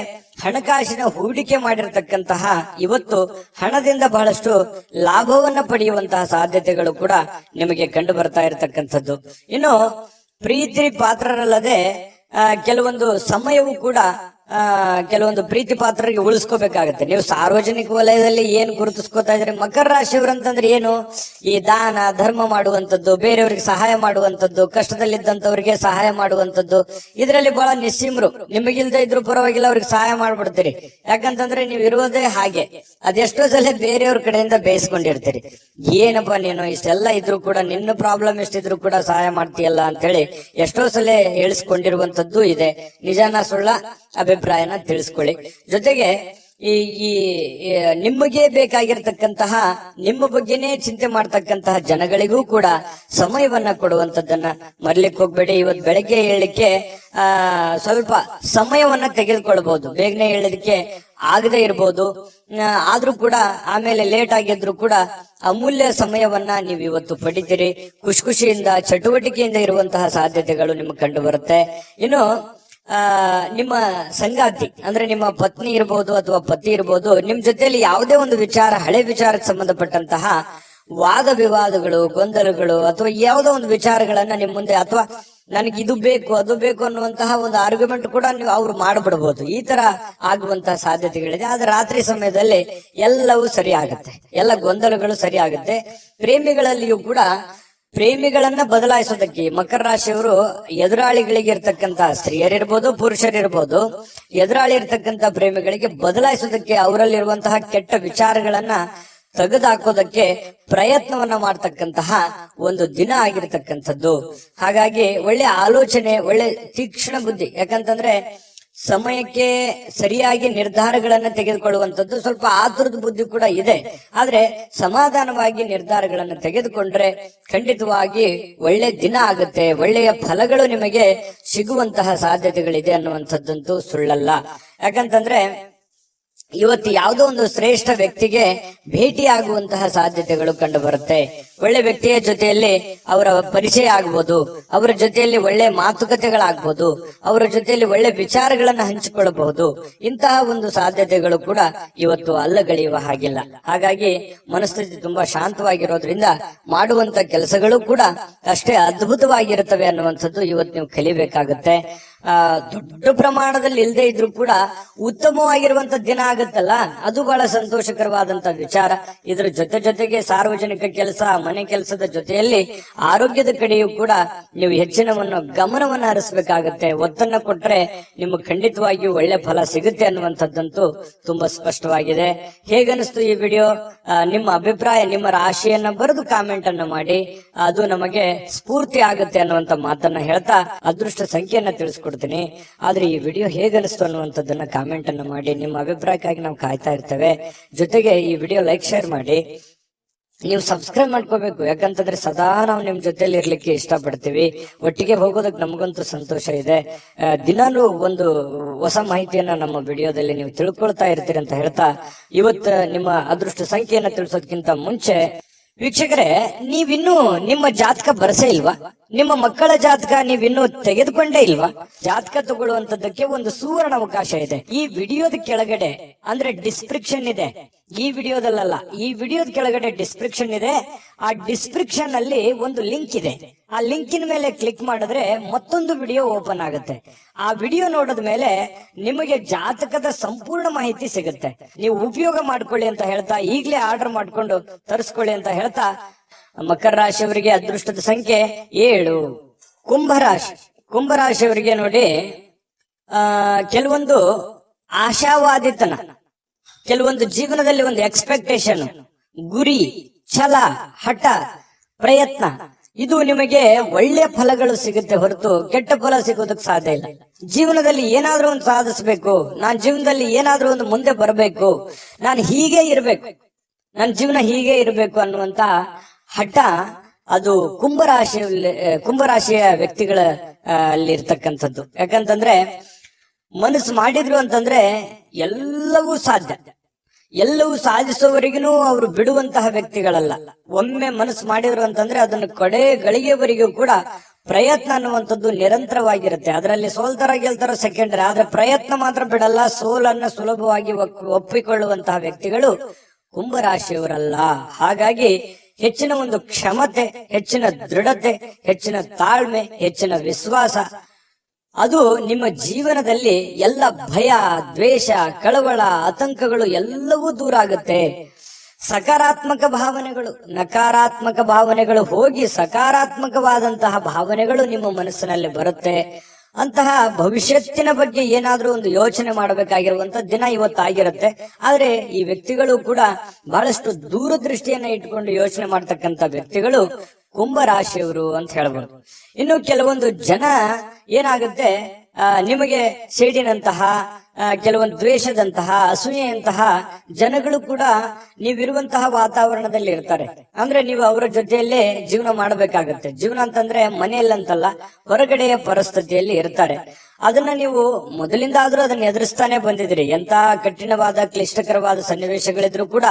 [SPEAKER 2] ಹಣಕಾಸಿನ ಹೂಡಿಕೆ ಮಾಡಿರತಕ್ಕಂತಹ ಇವತ್ತು ಹಣದಿಂದ ಬಹಳಷ್ಟು ಲಾಭವನ್ನ ಪಡೆಯುವಂತಹ ಸಾಧ್ಯತೆಗಳು ಕೂಡ ನಿಮಗೆ ಕಂಡು ಬರ್ತಾ ಇರತಕ್ಕಂಥದ್ದು. ಇನ್ನು ಪ್ರೀತಿ ಪಾತ್ರರಲ್ಲದೆ ಕೆಲವೊಂದು ಸಮಯವು ಕೂಡ ಕೆಲವೊಂದು ಪ್ರೀತಿ ಪಾತ್ರರಿಗೆ ಉಳಿಸ್ಕೋಬೇಕಾಗತ್ತೆ. ನೀವು ಸಾರ್ವಜನಿಕ ವಲಯದಲ್ಲಿ ಏನ್ ಗುರುತಿಸ್ಕೋತಾ ಇದ್ರಿ? ಮಕರ ರಾಶಿಯವರು ಅಂತಂದ್ರೆ ಏನು? ಈ ದಾನ ಧರ್ಮ ಮಾಡುವಂಥದ್ದು, ಬೇರೆಯವ್ರಿಗೆ ಸಹಾಯ ಮಾಡುವಂಥದ್ದು, ಕಷ್ಟದಲ್ಲಿದ್ದಂಥವ್ರಿಗೆ ಸಹಾಯ ಮಾಡುವಂಥದ್ದು, ಇದರಲ್ಲಿ ಬಹಳ ನಿಸ್ಸೀಮ್ರು. ನಿಮಗಿಲ್ದೇ ಇದ್ರು ಪರವಾಗಿಲ್ಲ, ಅವ್ರಿಗೆ ಸಹಾಯ ಮಾಡ್ಬಿಡ್ತೀರಿ. ಯಾಕಂತಂದ್ರೆ ನೀವು ಇರೋದೇ ಹಾಗೆ. ಅದೆಷ್ಟೋ ಸಲ ಬೇರೆಯವ್ರ ಕಡೆಯಿಂದ ಬೇಯಿಸ್ಕೊಂಡಿರ್ತೀರಿ. ಏನಪ್ಪಾ ನೀನು ಇಷ್ಟೆಲ್ಲ ಇದ್ರು ಕೂಡ, ನಿನ್ನ ಪ್ರಾಬ್ಲಮ್ ಎಷ್ಟಿದ್ರು ಕೂಡ ಸಹಾಯ ಮಾಡ್ತೀಯಲ್ಲ ಅಂತೇಳಿ ಎಷ್ಟೋ ಸಲ ಹೇಳಿಸ್ಕೊಂಡಿರುವಂತದ್ದು ಇದೆ. ನಿಜಾನ ಸುಳ್ಳ ಅಭಿಪ್ರಾಯನ ತಿಳಿಸ್ಕೊಳ್ಳಿ. ಜೊತೆಗೆ ಈ ನಿಮಗೆ ಬೇಕಾಗಿರ್ತಕ್ಕಂತಹ, ನಿಮ್ಮ ಬಗ್ಗೆನೇ ಚಿಂತೆ ಮಾಡ್ತಕ್ಕಂತಹ ಜನಗಳಿಗೂ ಕೂಡ ಸಮಯವನ್ನ ಕೊಡುವಂತದ್ದನ್ನ ಮರ್ಲಿಕ್ಕೆ ಹೋಗ್ಬೇಡಿ. ಇವತ್ತು ಬೆಳಗ್ಗೆ ಹೇಳಲಿಕ್ಕೆ ಸ್ವಲ್ಪ ಸಮಯವನ್ನ ತೆಗೆದುಕೊಳ್ಬಹುದು. ಬೇಗನೆ ಹೇಳಲಿಕ್ಕೆ ಆಗದೆ ಇರ್ಬೋದು, ಆದ್ರೂ ಕೂಡ ಆಮೇಲೆ ಲೇಟ್ ಆಗಿದ್ರು ಕೂಡ ಅಮೂಲ್ಯ ಸಮಯವನ್ನ ನೀವು ಇವತ್ತು ಪಡಿತೀರಿ. ಖುಷಿಯಿಂದ ಚಟುವಟಿಕೆಯಿಂದ ಇರುವಂತಹ ಸಾಧ್ಯತೆಗಳು ನಿಮಗೆ ಕಂಡು ಬರುತ್ತೆ. ಇನ್ನು ನಿಮ್ಮ ಸಂಗಾತಿ ಅಂದ್ರೆ ನಿಮ್ಮ ಪತ್ನಿ ಇರ್ಬೋದು ಅಥವಾ ಪತಿ ಇರ್ಬೋದು, ನಿಮ್ ಜೊತೆಯಲ್ಲಿ ಯಾವುದೇ ಒಂದು ವಿಚಾರ, ಹಳೆ ವಿಚಾರಕ್ಕೆ ಸಂಬಂಧಪಟ್ಟಂತಹ ವಾದ ವಿವಾದಗಳು, ಗೊಂದಲಗಳು ಅಥವಾ ಯಾವುದೋ ಒಂದು ವಿಚಾರಗಳನ್ನ ನಿಮ್ ಮುಂದೆ, ಅಥವಾ ನನಗೆ ಇದು ಬೇಕು ಅದು ಬೇಕು ಅನ್ನುವಂತಹ ಒಂದು ಆರ್ಗ್ಯುಮೆಂಟ್ ಕೂಡ ನೀವು ಅವ್ರು ಮಾಡ್ಬಿಡ್ಬೋದು. ಈ ತರ ಆಗುವಂತಹ ಸಾಧ್ಯತೆಗಳಿದೆ. ಆದ್ರೆ ರಾತ್ರಿ ಸಮಯದಲ್ಲಿ ಎಲ್ಲವೂ ಸರಿ ಆಗುತ್ತೆ, ಎಲ್ಲ ಗೊಂದಲಗಳು ಸರಿ ಆಗುತ್ತೆ. ಪ್ರೇಮಿಗಳಲ್ಲಿಯೂ ಕೂಡ ಪ್ರೇಮಿಗಳನ್ನ ಬದಲಾಯಿಸೋದಕ್ಕೆ ಮಕರ ರಾಶಿಯವರು ಎದುರಾಳಿಗಳಿಗೆ ಇರ್ತಕ್ಕಂತ ಸ್ತ್ರೀಯರಿರ್ಬೋದು ಪುರುಷರಿರ್ಬೋದು, ಎದುರಾಳಿ ಇರ್ತಕ್ಕಂತ ಪ್ರೇಮಿಗಳಿಗೆ ಬದಲಾಯಿಸೋದಕ್ಕೆ, ಅವರಲ್ಲಿರುವಂತಹ ಕೆಟ್ಟ ವಿಚಾರಗಳನ್ನ ತೆಗೆದುಹಾಕೋದಕ್ಕೆ ಪ್ರಯತ್ನವನ್ನ ಮಾಡ್ತಕ್ಕಂತಹ ಒಂದು ದಿನ ಆಗಿರ್ತಕ್ಕಂಥದ್ದು. ಹಾಗಾಗಿ ಒಳ್ಳೆ ಆಲೋಚನೆ, ಒಳ್ಳೆ ತೀಕ್ಷ್ಣ ಬುದ್ಧಿ. ಯಾಕಂತಂದ್ರೆ ಸಮಯಕ್ಕೆ ಸರಿಯಾಗಿ ನಿರ್ಧಾರಗಳನ್ನ ತೆಗೆದುಕೊಳ್ಳುವಂಥದ್ದು, ಸ್ವಲ್ಪ ಆತುರದ ಬುದ್ಧಿ ಕೂಡ ಇದೆ. ಆದ್ರೆ ಸಮಾಧಾನವಾಗಿ ನಿರ್ಧಾರಗಳನ್ನು ತೆಗೆದುಕೊಂಡ್ರೆ ಖಂಡಿತವಾಗಿ ಒಳ್ಳೆ ದಿನ ಆಗುತ್ತೆ, ಒಳ್ಳೆಯ ಫಲಗಳು ನಿಮಗೆ ಸಿಗುವಂತಹ ಸಾಧ್ಯತೆಗಳಿದೆ ಅನ್ನುವಂಥದ್ದಂತೂ ಸುಳ್ಳಲ್ಲ. ಯಾಕಂತಂದ್ರೆ ಇವತ್ತು ಯಾವುದೋ ಒಂದು ಶ್ರೇಷ್ಠ ವ್ಯಕ್ತಿಗೆ ಭೇಟಿಯಾಗುವಂತಹ ಸಾಧ್ಯತೆಗಳು ಕಂಡು ಬರುತ್ತೆ. ಒಳ್ಳೆ ವ್ಯಕ್ತಿಯ ಜೊತೆಯಲ್ಲಿ ಅವರ ಪರಿಚಯ ಆಗ್ಬೋದು, ಅವರ ಜೊತೆಯಲ್ಲಿ ಒಳ್ಳೆ ಮಾತುಕತೆಗಳಾಗ್ಬೋದು, ಅವರ ಜೊತೆಯಲ್ಲಿ ಒಳ್ಳೆ ವಿಚಾರಗಳನ್ನ ಹಂಚಿಕೊಳ್ಳಬಹುದು. ಇಂತಹ ಒಂದು ಸಾಧ್ಯತೆಗಳು ಕೂಡ ಇವತ್ತು ಅಲ್ಲಗಳೆಯುವ ಹಾಗಿಲ್ಲ. ಹಾಗಾಗಿ ಮನಸ್ಥಿತಿ ತುಂಬಾ ಶಾಂತವಾಗಿರೋದ್ರಿಂದ ಮಾಡುವಂತ ಕೆಲಸಗಳು ಕೂಡ ಅಷ್ಟೇ ಅದ್ಭುತವಾಗಿರುತ್ತವೆ ಅನ್ನುವಂಥದ್ದು ಇವತ್ತು ನೀವು ಕಲಿಬೇಕಾಗುತ್ತೆ. ದೊಡ್ಡ ಪ್ರಮಾಣದಲ್ಲಿ ಇಲ್ಲದೆ ಇದ್ರೂ ಕೂಡ ಉತ್ತಮವಾಗಿರುವಂತ ದಿನ ಆಗುತ್ತಲ್ಲ, ಅದು ಬಹಳ ಸಂತೋಷಕರವಾದಂತ ವಿಚಾರ. ಇದರ ಜೊತೆಗೆ ಸಾರ್ವಜನಿಕ ಕೆಲಸ, ಮನೆ ಕೆಲಸದ ಜೊತೆಯಲ್ಲಿ ಆರೋಗ್ಯದ ಕಡೆಯೂ ಕೂಡ ನೀವು ಹೆಚ್ಚಿನ ಗಮನವನ್ನು ಹರಿಸಬೇಕಾಗತ್ತೆ. ಒತ್ತನ್ನ ಕೊಟ್ರೆ ನಿಮಗೆ ಖಂಡಿತವಾಗಿಯೂ ಒಳ್ಳೆ ಫಲ ಸಿಗುತ್ತೆ ಅನ್ನುವಂಥದ್ದಂತೂ ತುಂಬಾ ಸ್ಪಷ್ಟವಾಗಿದೆ. ಹೇಗನಿಸ್ತು ಈ ವಿಡಿಯೋ? ನಿಮ್ಮ ಅಭಿಪ್ರಾಯ, ನಿಮ್ಮ ರಾಶಿಯನ್ನ ಬರೆದು ಕಾಮೆಂಟ್ ಅನ್ನ ಮಾಡಿ, ಅದು ನಮಗೆ ಸ್ಫೂರ್ತಿ ಆಗುತ್ತೆ ಅನ್ನುವಂತ ಮಾತನ್ನ ಹೇಳ್ತಾ ಅದೃಷ್ಟ ಸಂಖ್ಯೆಯನ್ನ ತಿಳಿಸ್ಕೊಡ್ತೀನಿ. ಆದ್ರೆ ಈ ವಿಡಿಯೋ ಹೇಗನಿಸ್ತು ಅನ್ನುವಂಥದ್ದನ್ನ ಕಾಮೆಂಟ್ ಅನ್ನ ಮಾಡಿ. ನಿಮ್ಮ ಅಭಿಪ್ರಾಯಕ್ಕಾಗಿ ನಾವು ಕಾಯ್ತಾ ಇರ್ತೇವೆ. ಜೊತೆಗೆ ಈ ವಿಡಿಯೋ ಲೈಕ್, ಶೇರ್ ಮಾಡಿ. ನೀವು ಸಬ್ಸ್ಕ್ರೈಬ್ ಮಾಡ್ಕೋಬೇಕು. ಯಾಕಂತಂದ್ರೆ ಸದಾ ನಾವು ನಿಮ್ ಜೊತೆಲಿ ಇರ್ಲಿಕ್ಕೆ ಇಷ್ಟಪಡ್ತೀವಿ. ಒಟ್ಟಿಗೆ ಹೋಗೋದಕ್ಕೆ ನಮಗಂತೂ ಸಂತೋಷ ಇದೆ. ದಿನಾಲೂ ಒಂದು ಹೊಸ ಮಾಹಿತಿಯನ್ನ ನಮ್ಮ ವಿಡಿಯೋದಲ್ಲಿ ನೀವು ತಿಳ್ಕೊಳ್ತಾ ಇರ್ತೀರಿ ಅಂತ ಹೇಳ್ತಾ, ಇವತ್ತು ನಿಮ್ಮ ಅದೃಷ್ಟ ಸಂಖ್ಯೆಯನ್ನ ತಿಳಿಸೋದಕ್ಕಿಂತ ಮುಂಚೆ ವೀಕ್ಷಕರೇ, ನೀವಿನ್ನೂ ನಿಮ್ಮ ಜಾತಕ ಬರಸೇ ಇಲ್ವಾ? ನಿಮ್ಮ ಮಕ್ಕಳ ಜಾತಕ ನೀವಿನ್ನೂ ತೆಗೆದುಕೊಂಡೇ ಇಲ್ವಾ? ಜಾತಕ ತಗೊಳ್ಳುವಂತದ್ದಕ್ಕೆ ಒಂದು ಸುವರ್ಣ ಅವಕಾಶ ಇದೆ. ಈ ವಿಡಿಯೋದ ಕೆಳಗಡೆ ಅಂದ್ರೆ ಡಿಸ್ಕ್ರಿಪ್ಷನ್ ಇದೆ. ಈ ವಿಡಿಯೋದಲ್ಲ, ಈ ವಿಡಿಯೋದ ಕೆಳಗಡೆ ಡಿಸ್ಕ್ರಿಪ್ಷನ್ ಇದೆ. ಆ ಡಿಸ್ಕ್ರಿಪ್ಷನ್ ಅಲ್ಲಿ ಒಂದು ಲಿಂಕ್ ಇದೆ. ಆ ಲಿಂಕಿನ ಮೇಲೆ ಕ್ಲಿಕ್ ಮಾಡಿದ್ರೆ ಮತ್ತೊಂದು ವಿಡಿಯೋ ಓಪನ್ ಆಗುತ್ತೆ. ಆ ವಿಡಿಯೋ ನೋಡಿದ ಮೇಲೆ ನಿಮಗೆ ಜಾತಕದ ಸಂಪೂರ್ಣ ಮಾಹಿತಿ ಸಿಗುತ್ತೆ. ನೀವು ಉಪಯೋಗ ಮಾಡ್ಕೊಳ್ಳಿ ಅಂತ ಹೇಳ್ತಾ, ಈಗಲೇ ಆರ್ಡರ್ ಮಾಡ್ಕೊಂಡು ತರಿಸ್ಕೊಳ್ಳಿ ಅಂತ ಹೇಳ್ತಾ, ಮಕರ ರಾಶಿಯವರಿಗೆ ಅದೃಷ್ಟದ ಸಂಖ್ಯೆ 7. ಕುಂಭರಾಶಿಯವರಿಗೆ ನೋಡಿ, ಕೆಲವೊಂದು ಆಶಾವಾದಿತನ, ಕೆಲವೊಂದು ಜೀವನದಲ್ಲಿ ಒಂದು ಎಕ್ಸ್ಪೆಕ್ಟೇಷನ್, ಗುರಿ, ಛಲ, ಹಠ, ಪ್ರಯತ್ನ, ಇದು ನಿಮಗೆ ಒಳ್ಳೆ ಫಲಗಳು ಸಿಗುತ್ತೆ ಹೊರತು ಕೆಟ್ಟ ಫಲ ಸಿಗೋದಕ್ಕೆ ಸಾಧ್ಯ ಇಲ್ಲ. ಜೀವನದಲ್ಲಿ ಏನಾದ್ರೂ ಒಂದು ಸಾಧಿಸಬೇಕು, ನಾನ್ ಜೀವನದಲ್ಲಿ ಏನಾದ್ರೂ ಒಂದು ಮುಂದೆ ಬರಬೇಕು, ನಾನು ಹೀಗೆ ಇರಬೇಕು, ನನ್ನ ಜೀವನ ಹೀಗೆ ಇರಬೇಕು ಅನ್ನುವಂತ ಹಠ ಅದು ಕುಂಭರಾಶಿಯ ವ್ಯಕ್ತಿಗಳ ಅಲ್ಲಿ ಇರ್ತಕ್ಕಂಥದ್ದು. ಯಾಕಂತಂದ್ರೆ ಮನಸ್ಸು ಮಾಡಿದ್ರು ಅಂತಂದ್ರೆ ಎಲ್ಲವೂ ಸಾಧ್ಯ. ಎಲ್ಲವೂ ಸಾಧಿಸುವವರೆಗೂ ಅವರು ಬಿಡುವಂತಹ ವ್ಯಕ್ತಿಗಳಲ್ಲ. ಒಮ್ಮೆ ಮನಸ್ಸು ಮಾಡಿದ್ರು ಅಂತಂದ್ರೆ ಅದನ್ನು ಕಡೆ ಗಳಿಗೆವರೆಗೂ ಕೂಡ ಪ್ರಯತ್ನ ಅನ್ನುವಂಥದ್ದು ನಿರಂತರವಾಗಿರುತ್ತೆ. ಅದರಲ್ಲಿ ಸೋಲ್ತಾರ ಗೆಲ್ತಾರ ಸೆಕೆಂಡರಿ, ಆದ್ರೆ ಪ್ರಯತ್ನ ಮಾತ್ರ ಬಿಡಲ್ಲ. ಸೋಲನ್ನ ಸುಲಭವಾಗಿ ಒಪ್ಪಿಕೊಳ್ಳುವಂತಹ ವ್ಯಕ್ತಿಗಳು ಕುಂಭರಾಶಿಯವರಲ್ಲ. ಹಾಗಾಗಿ ಹೆಚ್ಚಿನ ಒಂದು ಕ್ಷಮತೆ, ಹೆಚ್ಚಿನ ದೃಢತೆ, ಹೆಚ್ಚಿನ ತಾಳ್ಮೆ, ಹೆಚ್ಚಿನ ವಿಶ್ವಾಸ, ಅದು ನಿಮ್ಮ ಜೀವನದಲ್ಲಿ ಎಲ್ಲ ಭಯ, ದ್ವೇಷ, ಕಳವಳ, ಆತಂಕಗಳು ಎಲ್ಲವೂ ದೂರ ಆಗುತ್ತೆ. ಸಕಾರಾತ್ಮಕ ಭಾವನೆಗಳು, ನಕಾರಾತ್ಮಕ ಭಾವನೆಗಳು ಹೋಗಿ ಸಕಾರಾತ್ಮಕವಾದಂತಹ ಭಾವನೆಗಳು ನಿಮ್ಮ ಮನಸ್ಸಿನಲ್ಲಿ ಬರುತ್ತೆ. ಅಂತಹ ಭವಿಷ್ಯತ್ತಿನ ಬಗ್ಗೆ ಏನಾದ್ರೂ ಒಂದು ಯೋಚನೆ ಮಾಡಬೇಕಾಗಿರುವಂತ ದಿನ ಇವತ್ತಾಗಿರುತ್ತೆ. ಆದ್ರೆ ಈ ವ್ಯಕ್ತಿಗಳು ಕೂಡ ಬಹಳಷ್ಟು ದೂರದೃಷ್ಟಿಯನ್ನ ಇಟ್ಕೊಂಡು ಯೋಚನೆ ಮಾಡ್ತಕ್ಕಂಥ ವ್ಯಕ್ತಿಗಳು ಕುಂಭರಾಶಿಯವರು ಅಂತ ಹೇಳ್ಬೋದು. ಇನ್ನು ಕೆಲವೊಂದು ಜನ ಏನಾಗುತ್ತೆ, ನಿಮಗೆ ಸೇಡಿನಂತಹ, ಕೆಲವೊಂದು ದ್ವೇಷದಂತಹ, ಅಸೂಯೆಯಂತಹ ಜನಗಳು ಕೂಡ ನೀವಿರುವಂತಹ ವಾತಾವರಣದಲ್ಲಿ ಇರ್ತಾರೆ. ಅಂದ್ರೆ ನೀವು ಅವರ ಜೊತೆಯಲ್ಲೇ ಜೀವನ ಮಾಡಬೇಕಾಗತ್ತೆ. ಜೀವನ ಅಂತಂದ್ರೆ ಮನೆಯಲ್ಲಂತಲ್ಲ, ಹೊರಗಡೆಯ ಪರಿಸ್ಥಿತಿಯಲ್ಲಿ ಇರ್ತಾರೆ. ಅದನ್ನ ನೀವು ಮೊದಲಿಂದ ಆದ್ರೂ ಅದನ್ನ ಎದುರಿಸ್ತಾನೆ ಬಂದಿದ್ರಿ. ಎಂತ ಕಠಿಣವಾದ ಕ್ಲಿಷ್ಟಕರವಾದ ಸನ್ನಿವೇಶಗಳಿದ್ರು ಕೂಡ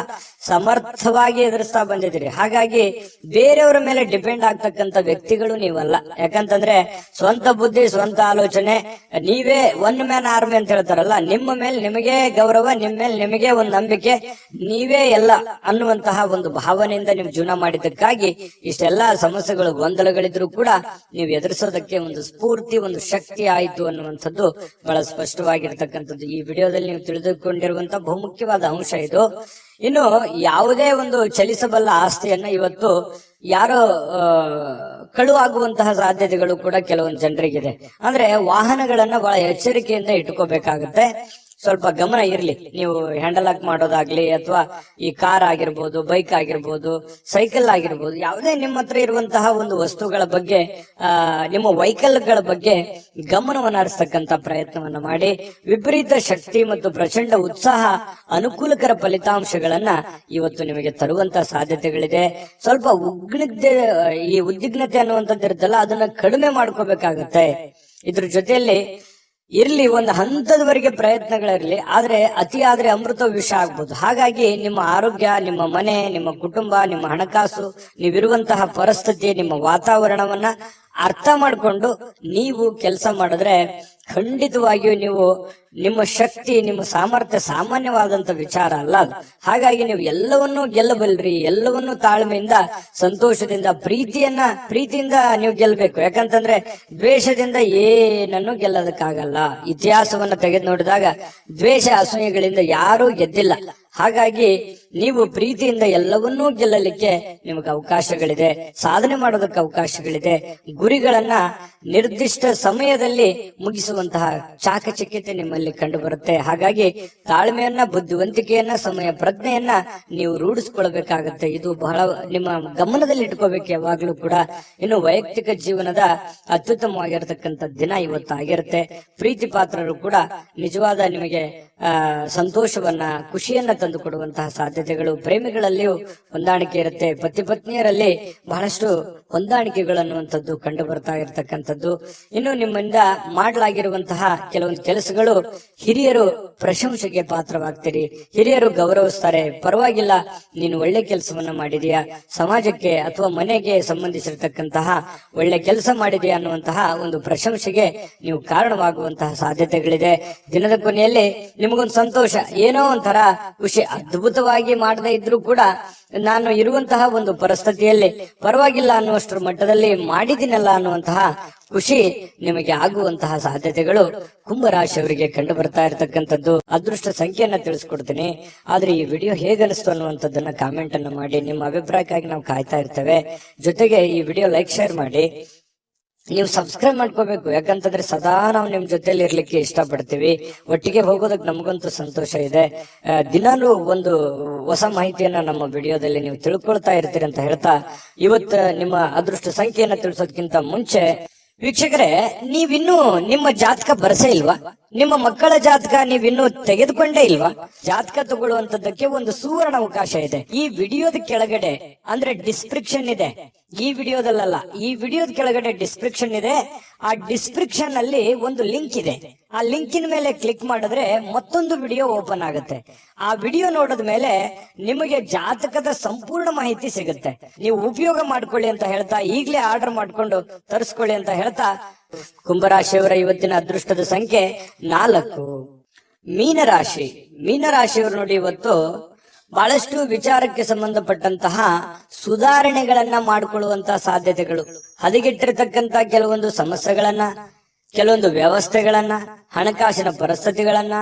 [SPEAKER 2] ಸಮರ್ಥವಾಗಿ ಎದುರಿಸ್ತಾ ಬಂದಿದ್ದೀರಿ. ಹಾಗಾಗಿ ಬೇರೆಯವರ ಮೇಲೆ ಡಿಪೆಂಡ್ ಆಗ್ತಕ್ಕಂಥ ವ್ಯಕ್ತಿಗಳು ನೀವಲ್ಲ. ಯಾಕಂತಂದ್ರೆ ಸ್ವಂತ ಬುದ್ಧಿ, ಸ್ವಂತ ಆಲೋಚನೆ, ನೀವೇ ಒನ್ ಮ್ಯಾನ್ ಆರ್ಮಿ ಅಂತ ಹೇಳ್ತಾರಲ್ಲ, ನಿಮ್ಮ ಮೇಲೆ ನಿಮಗೆ ಗೌರವ, ನಿಮ್ಮ ಮೇಲೆ ನಿಮಗೆ ಒಂದು ನಂಬಿಕೆ, ನೀವೇ ಎಲ್ಲ ಅನ್ನುವಂತಹ ಒಂದು ಭಾವನೆಯಿಂದ ನೀವು ಜೀವನ ಮಾಡಿದ್ದಕ್ಕಾಗಿ ಇಷ್ಟೆಲ್ಲಾ ಸಮಸ್ಯೆಗಳು, ಗೊಂದಲಗಳಿದ್ರು ಕೂಡ ನೀವು ಎದುರಿಸೋದಕ್ಕೆ ಒಂದು ಸ್ಫೂರ್ತಿ, ಒಂದು ಶಕ್ತಿ ಆಯಿತು ಅನ್ನುವಂಥದ್ದು ಬಹಳ ಸ್ಪಷ್ಟವಾಗಿರ್ತಕ್ಕಂಥದ್ದು ಈ ವಿಡಿಯೋದಲ್ಲಿ ನೀವು ತಿಳಿದುಕೊಂಡಿರುವಂತಹ ಬಹುಮುಖ್ಯವಾದ ಅಂಶ ಇದು. ಇನ್ನು ಯಾವುದೇ ಒಂದು ಚಲಿಸಬಲ್ಲ ಆಸ್ತಿಯನ್ನ ಇವತ್ತು ಯಾರೋ ಕಳುವಾಗುವಂತಹ ಸಾಧ್ಯತೆಗಳು ಕೂಡ ಕೆಲವೊಂದು ಜನರಿಗಿದೆ. ಅಂದ್ರೆ ವಾಹನಗಳನ್ನ ಬಹಳ ಎಚ್ಚರಿಕೆಯಿಂದ ಇಟ್ಕೋಬೇಕಾಗುತ್ತೆ. ಸ್ವಲ್ಪ ಗಮನ ಇರ್ಲಿ. ನೀವು ಹ್ಯಾಂಡಲ್ ಹಾಕ್ ಮಾಡೋದಾಗ್ಲಿ, ಅಥವಾ ಈ ಕಾರ್ ಆಗಿರ್ಬೋದು, ಬೈಕ್ ಆಗಿರ್ಬೋದು, ಸೈಕಲ್ ಆಗಿರ್ಬೋದು, ಯಾವುದೇ ನಿಮ್ಮ ಹತ್ರ ಇರುವಂತಹ ಒಂದು ವಸ್ತುಗಳ ಬಗ್ಗೆ, ನಿಮ್ಮ ವೆಹಿಕಲ್ಗಳ ಬಗ್ಗೆ ಗಮನವನ್ನು ಹರಿಸ್ತಕ್ಕಂತ ಪ್ರಯತ್ನವನ್ನ ಮಾಡಿ. ವಿಪರೀತ ಶಕ್ತಿ ಮತ್ತು ಪ್ರಚಂಡ ಉತ್ಸಾಹ ಅನುಕೂಲಕರ ಫಲಿತಾಂಶಗಳನ್ನ ಇವತ್ತು ನಿಮಗೆ ತರುವಂತಹ ಸಾಧ್ಯತೆಗಳಿದೆ. ಸ್ವಲ್ಪ ಈ ಉದ್ವಿಗ್ನತೆ ಅನ್ನುವಂಥದ್ದು ಇರುತ್ತಲ್ಲ, ಅದನ್ನ ಕಡಿಮೆ ಮಾಡ್ಕೋಬೇಕಾಗತ್ತೆ. ಇದ್ರ ಜೊತೆಯಲ್ಲಿ ಇರ್ಲಿ, ಒಂದು ಹಂತದವರೆಗೆ ಪ್ರಯತ್ನಗಳಿರ್ಲಿ, ಆದ್ರೆ ಅತಿ ಆದ್ರೆ ಅಮೃತ ವಿಷ ಆಗ್ಬೋದು. ಹಾಗಾಗಿ ನಿಮ್ಮ ಆರೋಗ್ಯ, ನಿಮ್ಮ ಮನೆ, ನಿಮ್ಮ ಕುಟುಂಬ, ನಿಮ್ಮ ಹಣಕಾಸು, ನೀವಿರುವಂತಹ ಪರಿಸ್ಥಿತಿ, ನಿಮ್ಮ ವಾತಾವರಣವನ್ನ ಅರ್ಥ ಮಾಡಿಕೊಂಡು ನೀವು ಕೆಲಸ ಮಾಡಿದ್ರೆ ಖಂಡಿತವಾಗಿಯೂ ನೀವು ನಿಮ್ಮ ಶಕ್ತಿ, ನಿಮ್ಮ ಸಾಮರ್ಥ್ಯ ಸಾಮಾನ್ಯವಾದಂತ ವಿಚಾರ ಅಲ್ಲ ಅದು. ಹಾಗಾಗಿ ನೀವು ಎಲ್ಲವನ್ನೂ ಗೆಲ್ಲಬಲ್ರಿ. ಎಲ್ಲವನ್ನೂ ತಾಳ್ಮೆಯಿಂದ, ಸಂತೋಷದಿಂದ, ಪ್ರೀತಿಯಿಂದ ನೀವು ಗೆಲ್ಲಬೇಕು. ಯಾಕಂತಂದ್ರೆ ದ್ವೇಷದಿಂದ ಏನನ್ನು ಗೆಲ್ಲೋದಕ್ಕಾಗಲ್ಲ. ಇತಿಹಾಸವನ್ನ ತೆಗೆದು ನೋಡಿದಾಗ ದ್ವೇಷ, ಅಸೂಯೆಗಳಿಂದ ಯಾರೂ ಗೆದ್ದಿಲ್ಲ. ಹಾಗಾಗಿ ನೀವು ಪ್ರೀತಿಯಿಂದ ಎಲ್ಲವನ್ನೂ ಗೆಲ್ಲಲಿಕ್ಕೆ ನಿಮಗೆ ಅವಕಾಶಗಳಿದೆ, ಸಾಧನೆ ಮಾಡೋದಕ್ಕೆ ಅವಕಾಶಗಳಿದೆ. ಗುರಿಗಳನ್ನ ನಿರ್ದಿಷ್ಟ ಸಮಯದಲ್ಲಿ ಮುಗಿಸುವಂತಹ ಚಾಕಚಕ್ಯತೆ ನಿಮ್ಮಲ್ಲಿ ಕಂಡು ಬರುತ್ತೆ. ಹಾಗಾಗಿ ತಾಳ್ಮೆಯನ್ನ, ಬುದ್ಧಿವಂತಿಕೆಯನ್ನ, ಸಮಯ ಪ್ರಜ್ಞೆಯನ್ನ ನೀವು ರೂಢಿಸ್ಕೊಳ್ಬೇಕಾಗತ್ತೆ. ಇದು ಬಹಳ ನಿಮ್ಮ ಗಮನದಲ್ಲಿ ಇಟ್ಕೋಬೇಕು ಯಾವಾಗ್ಲೂ ಕೂಡ. ಇನ್ನು ವೈಯಕ್ತಿಕ ಜೀವನದ ಅತ್ಯುತ್ತಮವಾಗಿರತಕ್ಕಂಥ ದಿನ ಇವತ್ತಾಗಿರುತ್ತೆ. ಪ್ರೀತಿ ಪಾತ್ರರು ಕೂಡ ನಿಜವಾದ ನಿಮಗೆ ಸಂತೋಷವನ್ನ, ಖುಷಿಯನ್ನ ತಂದು ಕೊಡುವಂತಹ ಸಾಧ್ಯತೆಗಳು, ಪ್ರೇಮಿಗಳಲ್ಲಿಯೂ ಹೊಂದಾಣಿಕೆ ಇರುತ್ತೆ, ಪತಿ ಪತ್ನಿಯರಲ್ಲಿ ಬಹಳಷ್ಟು ಹೊಂದಾಣಿಕೆಗಳು ಅನ್ನುವಂಥದ್ದು ಕಂಡು ಬರ್ತಾ ಇರತಕ್ಕಂಥದ್ದು. ಇನ್ನು ನಿಮ್ಮಿಂದ ಮಾಡಲಾಗಿರುವಂತಹ ಕೆಲವೊಂದು ಕೆಲಸಗಳು ಹಿರಿಯರು ಪ್ರಶಂಸೆಗೆ ಪಾತ್ರವಾಗ್ತೀರಿ, ಹಿರಿಯರು ಗೌರವಿಸ್ತಾರೆ. ಪರವಾಗಿಲ್ಲ, ನೀನು ಒಳ್ಳೆ ಕೆಲಸವನ್ನ ಮಾಡಿದೀಯಾ, ಸಮಾಜಕ್ಕೆ ಅಥವಾ ಮನೆಗೆ ಸಂಬಂಧಿಸಿರ್ತಕ್ಕಂತಹ ಒಳ್ಳೆ ಕೆಲಸ ಮಾಡಿದೆಯಾ ಅನ್ನುವಂತಹ ಒಂದು ಪ್ರಶಂಸೆಗೆ ನೀವು ಕಾರಣವಾಗುವಂತಹ ಸಾಧ್ಯತೆಗಳಿದೆ. ದಿನದ ಕೊನೆಯಲ್ಲಿ ನಿಮಗೊಂದು ಸಂತೋಷ, ಏನೋ ಒಂಥರ ಖುಷಿ. ಅದ್ಭುತವಾಗಿ ಮಾಡದೇ ಇದ್ರೂ ಕೂಡ ನಾನು ಇರುವಂತಹ ಒಂದು ಪರಿಸ್ಥಿತಿಯಲ್ಲಿ ಪರವಾಗಿಲ್ಲ ಅನ್ನುವಷ್ಟರ ಮಟ್ಟದಲ್ಲಿ ಮಾಡಿದಿನಲ್ಲ ಅನ್ನುವಂತಹ ಖುಷಿ ನಿಮಗೆ ಆಗುವಂತಹ ಸಾಧ್ಯತೆಗಳು ಕುಂಭರಾಶಿಯವರಿಗೆ ಕಂಡು ಬರ್ತಾ ಇರತಕ್ಕಂಥದ್ದು. ಅದೃಷ್ಟ ಸಂಖ್ಯೆಯನ್ನ ತಿಳಿಸ್ಕೊಡ್ತೀನಿ, ಆದ್ರೆ ಈ ವಿಡಿಯೋ ಹೇಗನಿಸ್ತು ಅನ್ನುವಂಥದ್ದನ್ನ ಕಾಮೆಂಟ್ ಅನ್ನ ಮಾಡಿ. ನಿಮ್ಮ ಅಭಿಪ್ರಾಯಕ್ಕಾಗಿ ನಾವು ಕಾಯ್ತಾ ಇರ್ತೇವೆ. ಜೊತೆಗೆ ಈ ವಿಡಿಯೋ ಲೈಕ್ ಶೇರ್ ಮಾಡಿ. ನೀವು ಸಬ್ಸ್ಕ್ರೈಬ್ ಮಾಡ್ಕೋಬೇಕು, ಯಾಕಂತಂದ್ರೆ ಸದಾ ನಾವು ನಿಮ್ ಜೊತೆಲಿ ಇರ್ಲಿಕ್ಕೆ ಇಷ್ಟಪಡ್ತೀವಿ. ಒಟ್ಟಿಗೆ ಹೋಗೋದಕ್ಕೆ ನಮಗಂತೂ ಸಂತೋಷ ಇದೆ. ದಿನಾಲೂ ಒಂದು ಹೊಸ ಮಾಹಿತಿಯನ್ನ ನಮ್ಮ ವಿಡಿಯೋದಲ್ಲಿ ನೀವು ತಿಳ್ಕೊಳ್ತಾ ಇರ್ತೀರಿ ಅಂತ ಹೇಳ್ತಾ, ಇವತ್ತು ನಿಮ್ಮ ಅದೃಷ್ಟ ಸಂಖ್ಯೆಯನ್ನ ತಿಳಿಸೋದಕ್ಕಿಂತ ಮುಂಚೆ ವೀಕ್ಷಕರೇ, ನೀವಿನ್ನೂ ನಿಮ್ಮ ಜಾತಕ ಬರಸೇ ಇಲ್ವಾ? ನಿಮ್ಮ ಮಕ್ಕಳ ಜಾತಕ ನೀವಿನ್ನೂ ತೆಗೆದುಕೊಂಡೇ ಇಲ್ವಾ? ಜಾತಕ ತಗೊಳ್ಳುವಂತದ್ದಕ್ಕೆ ಒಂದು ಸುವರ್ಣ ಅವಕಾಶ ಇದೆ. ಈ ವಿಡಿಯೋದ ಕೆಳಗಡೆ ಅಂದ್ರೆ ಡಿಸ್ಕ್ರಿಪ್ಷನ್ ಇದೆ, ಈ ವಿಡಿಯೋದಲ್ಲ, ಈ ವಿಡಿಯೋದ ಕೆಳಗಡೆ ಡಿಸ್ಕ್ರಿಪ್ಷನ್ ಇದೆ. ಆ ಡಿಸ್ಕ್ರಿಪ್ಷನ್ ಅಲ್ಲಿ ಒಂದು ಲಿಂಕ್ ಇದೆ. ಆ ಲಿಂಕಿನ ಮೇಲೆ ಕ್ಲಿಕ್ ಮಾಡಿದ್ರೆ ಮತ್ತೊಂದು ವಿಡಿಯೋ ಓಪನ್ ಆಗುತ್ತೆ. ಆ ವಿಡಿಯೋ ನೋಡಿದ ಮೇಲೆ ನಿಮಗೆ ಜಾತಕದ ಸಂಪೂರ್ಣ ಮಾಹಿತಿ ಸಿಗುತ್ತೆ. ನೀವು ಉಪಯೋಗ ಮಾಡ್ಕೊಳ್ಳಿ ಅಂತ ಹೇಳ್ತಾ, ಈಗಲೇ ಆರ್ಡರ್ ಮಾಡ್ಕೊಂಡು ತರಿಸ್ಕೊಳ್ಳಿ ಅಂತ ಹೇಳ್ತಾ, ಕುಂಭರಾಶಿಯವರ ಇವತ್ತಿನ ಅದೃಷ್ಟದ ಸಂಖ್ಯೆ 4. ಮೀನರಾಶಿ. ಮೀನರಾಶಿಯವರು ನೋಡಿ, ಇವತ್ತು ಬಹಳಷ್ಟು ವಿಚಾರಕ್ಕೆ ಸಂಬಂಧಪಟ್ಟಂತಹ ಸುಧಾರಣೆಗಳನ್ನ ಮಾಡಿಕೊಳ್ಳುವಂತಹ ಸಾಧ್ಯತೆಗಳು, ಹದಗೆಟ್ಟಿರತಕ್ಕಂತ ಕೆಲವೊಂದು ಸಮಸ್ಯೆಗಳನ್ನ, ಕೆಲವೊಂದು ವ್ಯವಸ್ಥೆಗಳನ್ನ, ಹಣಕಾಸಿನ ಪರಿಸ್ಥಿತಿಗಳನ್ನ,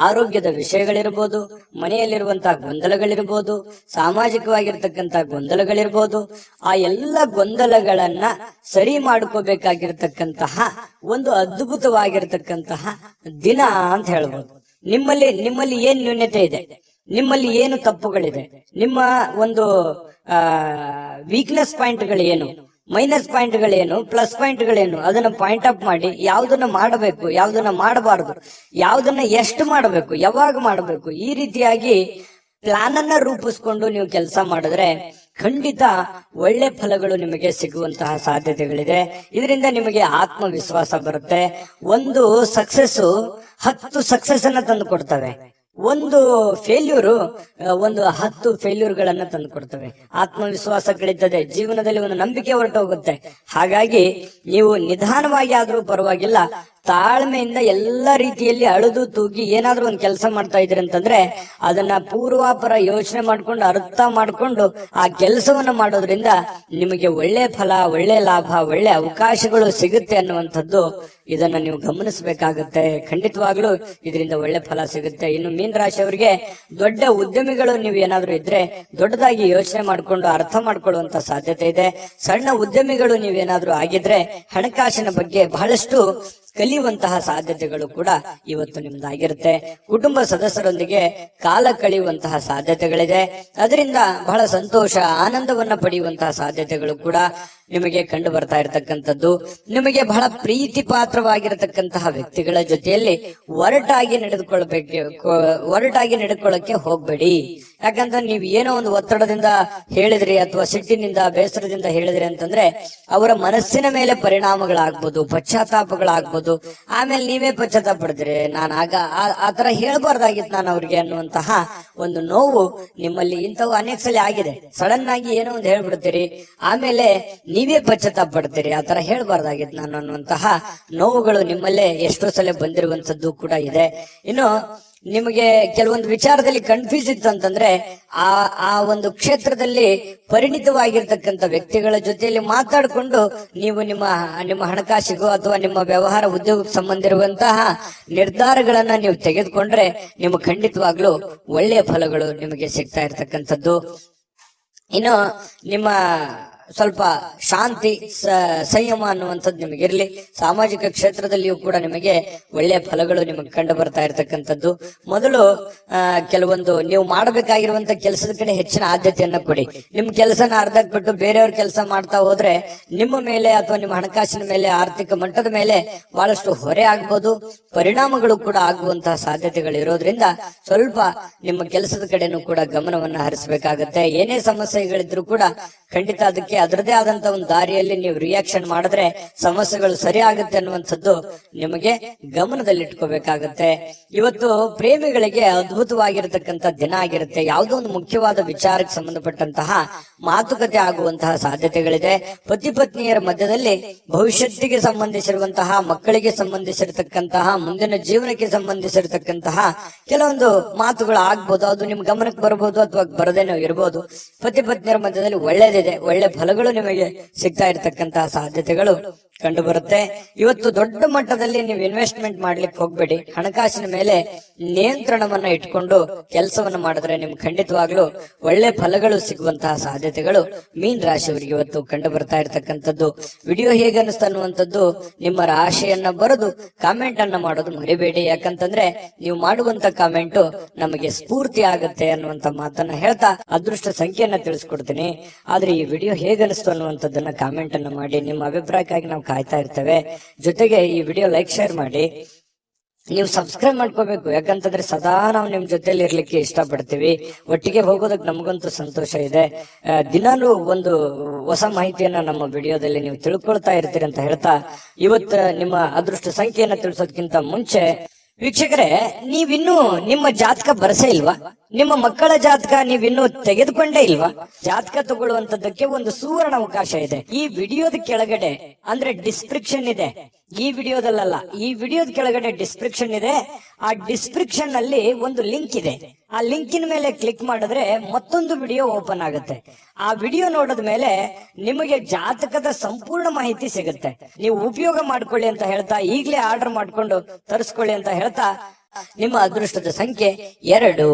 [SPEAKER 2] ಆರೋಗ್ಯದ ವಿಷಯಗಳಿರ್ಬೋದು, ಮನೆಯಲ್ಲಿರುವಂತಹ ಗೊಂದಲಗಳಿರ್ಬೋದು, ಸಾಮಾಜಿಕವಾಗಿರ್ತಕ್ಕಂತಹ ಗೊಂದಲಗಳಿರ್ಬೋದು, ಆ ಎಲ್ಲ ಗೊಂದಲಗಳನ್ನ ಸರಿ ಮಾಡ್ಕೋಬೇಕಾಗಿರ್ತಕ್ಕಂತಹ ಒಂದು ಅದ್ಭುತವಾಗಿರ್ತಕ್ಕಂತಹ ದಿನ ಅಂತ ಹೇಳ್ಬೋದು. ನಿಮ್ಮಲ್ಲಿ ಏನ್ ನ್ಯೂನ್ಯತೆ ಇದೆ, ನಿಮ್ಮಲ್ಲಿ ಏನು ತಪ್ಪುಗಳಿದೆ, ನಿಮ್ಮ ಒಂದು ವೀಕ್ನೆಸ್ ಪಾಯಿಂಟ್ಗಳು ಏನು, ಮೈನಸ್ ಪಾಯಿಂಟ್ಗಳೇನು, ಪ್ಲಸ್ ಪಾಯಿಂಟ್ಗಳೇನು, ಅದನ್ನ ಪಾಯಿಂಟ್ ಅಪ್ ಮಾಡಿ ಯಾವ್ದನ್ನ ಮಾಡಬೇಕು, ಯಾವ್ದನ್ನ ಮಾಡಬಾರದು, ಯಾವ್ದನ್ನ ಎಷ್ಟು ಮಾಡಬೇಕು, ಯಾವಾಗ ಮಾಡಬೇಕು, ಈ ರೀತಿಯಾಗಿ ಪ್ಲಾನ್ ಅನ್ನ ರೂಪಿಸ್ಕೊಂಡು ನೀವು ಕೆಲಸ ಮಾಡಿದ್ರೆ ಖಂಡಿತ ಒಳ್ಳೆ ಫಲಗಳು ನಿಮಗೆ ಸಿಗುವಂತಹ ಸಾಧ್ಯತೆಗಳಿದೆ. ಇದರಿಂದ ನಿಮಗೆ ಆತ್ಮವಿಶ್ವಾಸ ಬರುತ್ತೆ. ಒಂದು ಸಕ್ಸಸ್ 10 ಸಕ್ಸಸ್ ಅನ್ನ ತಂದು ಕೊಡ್ತವೆ. ಒಂದು ಫೇಲ್ಯೂರು 10 ಫೇಲ್ಯೂರ್ಗಳನ್ನ ತಂದು ಕೊಡ್ತವೆ. ಆತ್ಮವಿಶ್ವಾಸ ಕಳೀತದೆ, ಜೀವನದಲ್ಲಿ ಒಂದು ನಂಬಿಕೆ ಹೊರಟೋಗುತ್ತೆ. ಹಾಗಾಗಿ ನೀವು ನಿಧಾನವಾಗಿ ಆದ್ರೂ ಪರವಾಗಿಲ್ಲ, ತಾಳ್ಮೆಯಿಂದ ಎಲ್ಲ ರೀತಿಯಲ್ಲಿ ಅಳುದು ತೂಗಿ ಏನಾದ್ರೂ ಒಂದು ಕೆಲಸ ಮಾಡ್ತಾ ಇದ್ರಿ ಅಂತಂದ್ರೆ ಅದನ್ನ ಪೂರ್ವಾಪರ ಯೋಚನೆ ಮಾಡ್ಕೊಂಡು, ಅರ್ಥ ಮಾಡ್ಕೊಂಡು ಆ ಕೆಲಸವನ್ನ ಮಾಡೋದ್ರಿಂದ ನಿಮಗೆ ಒಳ್ಳೆ ಫಲ, ಒಳ್ಳೆ ಲಾಭ, ಒಳ್ಳೆ ಅವಕಾಶಗಳು ಸಿಗುತ್ತೆ ಅನ್ನುವಂಥದ್ದು ಇದನ್ನ ನೀವು ಗಮನಿಸಬೇಕಾಗುತ್ತೆ. ಖಂಡಿತವಾಗ್ಲೂ ಇದರಿಂದ ಒಳ್ಳೆ ಫಲ ಸಿಗುತ್ತೆ. ಇನ್ನು ಮೀನ ರಾಶಿಯವರಿಗೆ ದೊಡ್ಡ ಉದ್ಯಮಿಗಳು ನೀವು ಏನಾದ್ರೂ ಇದ್ರೆ ದೊಡ್ಡದಾಗಿ ಯೋಚನೆ ಮಾಡ್ಕೊಂಡು ಅರ್ಥ ಮಾಡ್ಕೊಳ್ಳುವಂತ ಸಾಧ್ಯತೆ ಇದೆ. ಸಣ್ಣ ಉದ್ಯಮಿಗಳು ನೀವೇನಾದ್ರೂ ಆಗಿದ್ರೆ ಹಣಕಾಸಿನ ಬಗ್ಗೆ ಬಹಳಷ್ಟು ಕಲಿಯುವಂತಹ ಸಾಧ್ಯತೆಗಳು ಕೂಡ ಇವತ್ತು ನಿಮ್ದಾಗಿರುತ್ತೆ. ಕುಟುಂಬ ಸದಸ್ಯರೊಂದಿಗೆ ಕಾಲ ಕಳೆಯುವಂತಹ ಸಾಧ್ಯತೆಗಳಿದೆ. ಅದರಿಂದ ಬಹಳ ಸಂತೋಷ, ಆನಂದವನ್ನ ಪಡೆಯುವಂತಹ ಸಾಧ್ಯತೆಗಳು ಕೂಡ ನಿಮಗೆ ಕಂಡು ಬರ್ತಾ ಇರತಕ್ಕಂಥದ್ದು. ನಿಮಗೆ ಬಹಳ ಪ್ರೀತಿ ಪಾತ್ರವಾಗಿರತಕ್ಕಂತಹ ವ್ಯಕ್ತಿಗಳ ಜೊತೆಯಲ್ಲಿ ಒರಟಾಗಿ ನಡೆದುಕೊಳ್ಳಕ್ಕೆ ಹೋಗ್ಬೇಡಿ. ಯಾಕಂದ್ರೆ ನೀವು ಏನೋ ಒಂದು ಒತ್ತಡದಿಂದ ಹೇಳಿದ್ರಿ ಅಥವಾ ಸಿಟ್ಟಿನಿಂದ, ಬೇಸರದಿಂದ ಹೇಳಿದ್ರಿ ಅಂತಂದ್ರೆ ಅವರ ಮನಸ್ಸಿನ ಮೇಲೆ ಪರಿಣಾಮಗಳಾಗ್ಬೋದು, ಪಶ್ಚಾತ್ತಾಪಗಳಾಗ್ಬೋದು. ಆಮೇಲೆ ನೀವೇ ಪಶ್ಚಾತ್ತಾಪ ಪಡ್ತೀರಿ, ನಾನು ಆಗ ಆತರ ಹೇಳ್ಬಾರ್ದಾಗಿತ್ತು ನಾನು ಅವ್ರಿಗೆ ಅನ್ನುವಂತಹ ಒಂದು ನೋವು ನಿಮ್ಮಲ್ಲಿ ಇಂಥವು ಅನೇಕ ಸಲ ಆಗಿದೆ. ಸಡನ್ ಆಗಿ ಏನೋ ಒಂದು ಹೇಳ್ಬಿಡ್ತೀರಿ, ಆಮೇಲೆ ನೀವೇ ಪಶ್ಚಾತ್ತಾಪ ಪಡ್ತೀರಿ, ಆತರ ಹೇಳ್ಬಾರ್ದಾಗಿತ್ತು ನಾನು ಅನ್ನುವಂತಹ ನೋವುಗಳು ನಿಮ್ಮಲ್ಲೇ ಎಷ್ಟೋ ಸಲ ಬಂದಿರುವಂತದ್ದು ಕೂಡ ಇದೆ. ಇನ್ನು ನಿಮಗೆ ಕೆಲವೊಂದು ವಿಚಾರದಲ್ಲಿ ಕನ್ಫ್ಯೂಸ್ ಇತ್ತು ಅಂತಂದ್ರೆ ಆ ಒಂದು ಕ್ಷೇತ್ರದಲ್ಲಿ ಪರಿಣಿತವಾಗಿರ್ತಕ್ಕಂಥ ವ್ಯಕ್ತಿಗಳ ಜೊತೆಯಲ್ಲಿ ಮಾತಾಡಿಕೊಂಡು ನೀವು ನಿಮ್ಮ ಹಣಕಾಸಿಗೂ ಅಥವಾ ನಿಮ್ಮ ವ್ಯವಹಾರ ಉದ್ಯೋಗಕ್ಕೆ ಸಂಬಂಧ ಇರುವಂತಹ ನಿರ್ಧಾರಗಳನ್ನ ನೀವು ತೆಗೆದುಕೊಂಡ್ರೆ ನಿಮಗೆ ಖಂಡಿತವಾಗ್ಲೂ ಒಳ್ಳೆಯ ಫಲಗಳು ನಿಮಗೆ ಸಿಗ್ತಾ ಇರ್ತಕ್ಕಂಥದ್ದು. ಇನ್ನು ನಿಮ್ಮ ಸ್ವಲ್ಪ ಶಾಂತಿ ಸಂಯಮ ಅನ್ನುವಂಥದ್ದು ನಿಮಗಿರ್ಲಿ. ಸಾಮಾಜಿಕ ಕ್ಷೇತ್ರದಲ್ಲಿಯೂ ಕೂಡ ನಿಮಗೆ ಒಳ್ಳೆಯ ಫಲಗಳು ನಿಮಗೆ ಕಂಡು ಬರ್ತಾ ಇರತಕ್ಕಂಥದ್ದು. ಮೊದಲು ಕೆಲವೊಂದು ನೀವು ಮಾಡಬೇಕಾಗಿರುವಂತ ಕೆಲಸದ ಕಡೆ ಹೆಚ್ಚಿನ ಆದ್ಯತೆಯನ್ನ ಕೊಡಿ. ನಿಮ್ ಕೆಲಸನ ಅರ್ಧಕ್ಕೆ ಬಿಟ್ಟು ಬೇರೆಯವ್ರ ಕೆಲಸ ಮಾಡ್ತಾ ಹೋದ್ರೆ ನಿಮ್ಮ ಮೇಲೆ ಅಥವಾ ನಿಮ್ಮ ಹಣಕಾಸಿನ ಮೇಲೆ, ಆರ್ಥಿಕ ಮಟ್ಟದ ಮೇಲೆ ಬಹಳಷ್ಟು ಹೊರೆ ಆಗ್ಬೋದು, ಪರಿಣಾಮಗಳು ಕೂಡ ಆಗುವಂತಹ ಸಾಧ್ಯತೆಗಳು ಇರೋದ್ರಿಂದ ಸ್ವಲ್ಪ ನಿಮ್ಮ ಕೆಲಸದ ಕಡೆನೂ ಕೂಡ ಗಮನವನ್ನ ಹರಿಸಬೇಕಾಗತ್ತೆ. ಏನೇ ಸಮಸ್ಯೆಗಳಿದ್ರು ಕೂಡ ಖಂಡಿತ ಅದಕ್ಕೆ ಅದರದೇ ಆದಂತ ಒಂದು ದಾರಿಯಲ್ಲಿ ನೀವು ರಿಯಾಕ್ಷನ್ ಮಾಡಿದ್ರೆ ಸಮಸ್ಯೆಗಳು ಸರಿ ಆಗುತ್ತೆ ಅನ್ನುವಂಥದ್ದು ನಿಮಗೆ ಗಮನದಲ್ಲಿಟ್ಕೋಬೇಕಾಗತ್ತೆ. ಇವತ್ತು ಪ್ರೇಮಿಗಳಿಗೆ ಅದ್ಭುತವಾಗಿರತಕ್ಕಂತ ದಿನ ಆಗಿರುತ್ತೆ. ಯಾವುದೋ ಒಂದು ಮುಖ್ಯವಾದ ವಿಚಾರಕ್ಕೆ ಸಂಬಂಧಪಟ್ಟಂತಹ ಮಾತುಕತೆ ಆಗುವಂತಹ ಸಾಧ್ಯತೆಗಳಿದೆ. ಪತಿ ಪತ್ನಿಯರ ಮಧ್ಯದಲ್ಲಿ ಭವಿಷ್ಯತ್ತಿಗೆ ಸಂಬಂಧಿಸಿರುವಂತಹ, ಮಕ್ಕಳಿಗೆ ಸಂಬಂಧಿಸಿರತಕ್ಕಂತಹ, ಮುಂದಿನ ಜೀವನಕ್ಕೆ ಸಂಬಂಧಿಸಿರತಕ್ಕಂತಹ ಕೆಲವೊಂದು ಮಾತುಗಳು ಆಗ್ಬೋದು. ಅದು ನಿಮ್ ಗಮನಕ್ಕೆ ಬರಬಹುದು ಅಥವಾ ಬರದೇನೋ ಇರಬಹುದು. ಪತಿ ಪತ್ನಿಯರ ಮಧ್ಯದಲ್ಲಿ ಒಳ್ಳೇದಿದೆ, ಒಳ್ಳೆ ಫಲಗಳು ನಿಮಗೆ ಸಿಗ್ತಾ ಇರತಕ್ಕಂತಹ ಸಾಧ್ಯತೆಗಳು ಕಂಡು ಬರುತ್ತೆ. ಇವತ್ತು ದೊಡ್ಡ ಮಟ್ಟದಲ್ಲಿ ನೀವು ಇನ್ವೆಸ್ಟ್ಮೆಂಟ್ ಮಾಡ್ಲಿಕ್ಕೆ ಹೋಗ್ಬೇಡಿ. ಹಣಕಾಸಿನ ಮೇಲೆ ನಿಯಂತ್ರಣವನ್ನ ಇಟ್ಕೊಂಡು ಕೆಲಸವನ್ನ ಮಾಡಿದ್ರೆ ನಿಮ್ಗೆ ಖಂಡಿತವಾಗ್ಲೂ ಒಳ್ಳೆ ಫಲಗಳು ಸಿಗುವಂತಹ ಸಾಧ್ಯತೆಗಳು ಮೀನ್ ರಾಶಿಯವರಿಗೆ ಇವತ್ತು ಕಂಡು ಬರ್ತಾ ಇರತಕ್ಕಂಥದ್ದು. ವಿಡಿಯೋ ಹೇಗೆ ಅನಿಸ್ತಾ ಅನ್ನುವಂಥದ್ದು ನಿಮ್ಮ ರಾಶಿಯನ್ನ ಬರೆದು ಕಾಮೆಂಟ್ ಅನ್ನ ಮಾಡೋದು ಮರಿಬೇಡಿ. ಯಾಕಂತಂದ್ರೆ ನೀವು ಮಾಡುವಂತ ಕಾಮೆಂಟ್ ನಮಗೆ ಸ್ಫೂರ್ತಿ ಆಗುತ್ತೆ ಅನ್ನುವಂತ ಮಾತನ್ನ ಹೇಳ್ತಾ ಅದೃಷ್ಟ ಸಂಖ್ಯೆಯನ್ನ ತಿಳಿಸ್ಕೊಡ್ತೀನಿ. ಆದ್ರೆ ಈ ವಿಡಿಯೋ ಹೇಗೆ ಅನಿಸ್ತು ಅನ್ನುವಂಥದ್ದನ್ನ ಕಾಮೆಂಟ್ ಅನ್ನ ಮಾಡಿ. ನಿಮ್ಮ ಅಭಿಪ್ರಾಯಕ್ಕಾಗಿ ನಾವು ಕಾಯ್ತಾ ಇರ್ತೇವೆ. ಜೊತೆಗೆ ಈ ವಿಡಿಯೋ ಲೈಕ್, ಶೇರ್ ಮಾಡಿ. ನೀವು ಸಬ್ಸ್ಕ್ರೈಬ್ ಮಾಡ್ಕೋಬೇಕು. ಯಾಕಂತಂದ್ರೆ ಸದಾ ನಾವು ನಿಮ್ ಜೊತೆಲಿ ಇರ್ಲಿಕ್ಕೆ ಇಷ್ಟಪಡ್ತೀವಿ. ಒಟ್ಟಿಗೆ ಹೋಗೋದಕ್ಕೆ ನಮಗಂತೂ ಸಂತೋಷ ಇದೆ. ದಿನಾಲೂ ಒಂದು ಹೊಸ ಮಾಹಿತಿಯನ್ನ ನಮ್ಮ ವಿಡಿಯೋದಲ್ಲಿ ನೀವು ತಿಳ್ಕೊಳ್ತಾ ಇರ್ತೀರಿ ಅಂತ ಹೇಳ್ತಾ ಇವತ್ತು ನಿಮ್ಮ ಅದೃಷ್ಟ ಸಂಖ್ಯೆಯನ್ನ ತಿಳಿಸೋದಕ್ಕಿಂತ ಮುಂಚೆ ವೀಕ್ಷಕರೇ, ನೀವಿನ್ನೂ ನಿಮ್ಮ ಜಾತಕ ಬರಸೇ ಇಲ್ವಾ? ನಿಮ್ಮ ಮಕ್ಕಳ ಜಾತಕ ನೀವಿನ್ನೂ ತೆಗೆದುಕೊಂಡೇ ಇಲ್ವಾ? ಜಾತಕ ತಗೊಳ್ಳುವಂತದ್ದಕ್ಕೆ ಒಂದು ಸುವರ್ಣ ಅವಕಾಶ ಇದೆ. ಈ ವಿಡಿಯೋದ ಕೆಳಗಡೆ ಅಂದ್ರೆ ಡಿಸ್ಕ್ರಿಪ್ಷನ್ ಇದೆ. ಈ ವಿಡಿಯೋದಲ್ಲ, ಈ ವಿಡಿಯೋದ ಕೆಳಗಡೆ ಡಿಸ್ಕ್ರಿಪ್ಷನ್ ಇದೆ. ಆ ಡಿಸ್ಕ್ರಿಪ್ಷನ್ ಅಲ್ಲಿ ಒಂದು ಲಿಂಕ್ ಇದೆ. ಆ ಲಿಂಕಿನ ಮೇಲೆ ಕ್ಲಿಕ್ ಮಾಡಿದ್ರೆ ಮತ್ತೊಂದು ವಿಡಿಯೋ ಓಪನ್ ಆಗುತ್ತೆ. ಆ ವಿಡಿಯೋ ನೋಡಿದ ಮೇಲೆ ನಿಮಗೆ ಜಾತಕದ ಸಂಪೂರ್ಣ ಮಾಹಿತಿ ಸಿಗುತ್ತೆ. ನೀವು ಉಪಯೋಗ ಮಾಡ್ಕೊಳ್ಳಿ ಅಂತ ಹೇಳ್ತಾ, ಈಗಲೇ ಆರ್ಡರ್ ಮಾಡ್ಕೊಂಡು ತರಿಸ್ಕೊಳ್ಳಿ ಅಂತ ಹೇಳ್ತಾ, ನಿಮ್ಮ ಅದೃಷ್ಟದ ಸಂಖ್ಯೆ 2.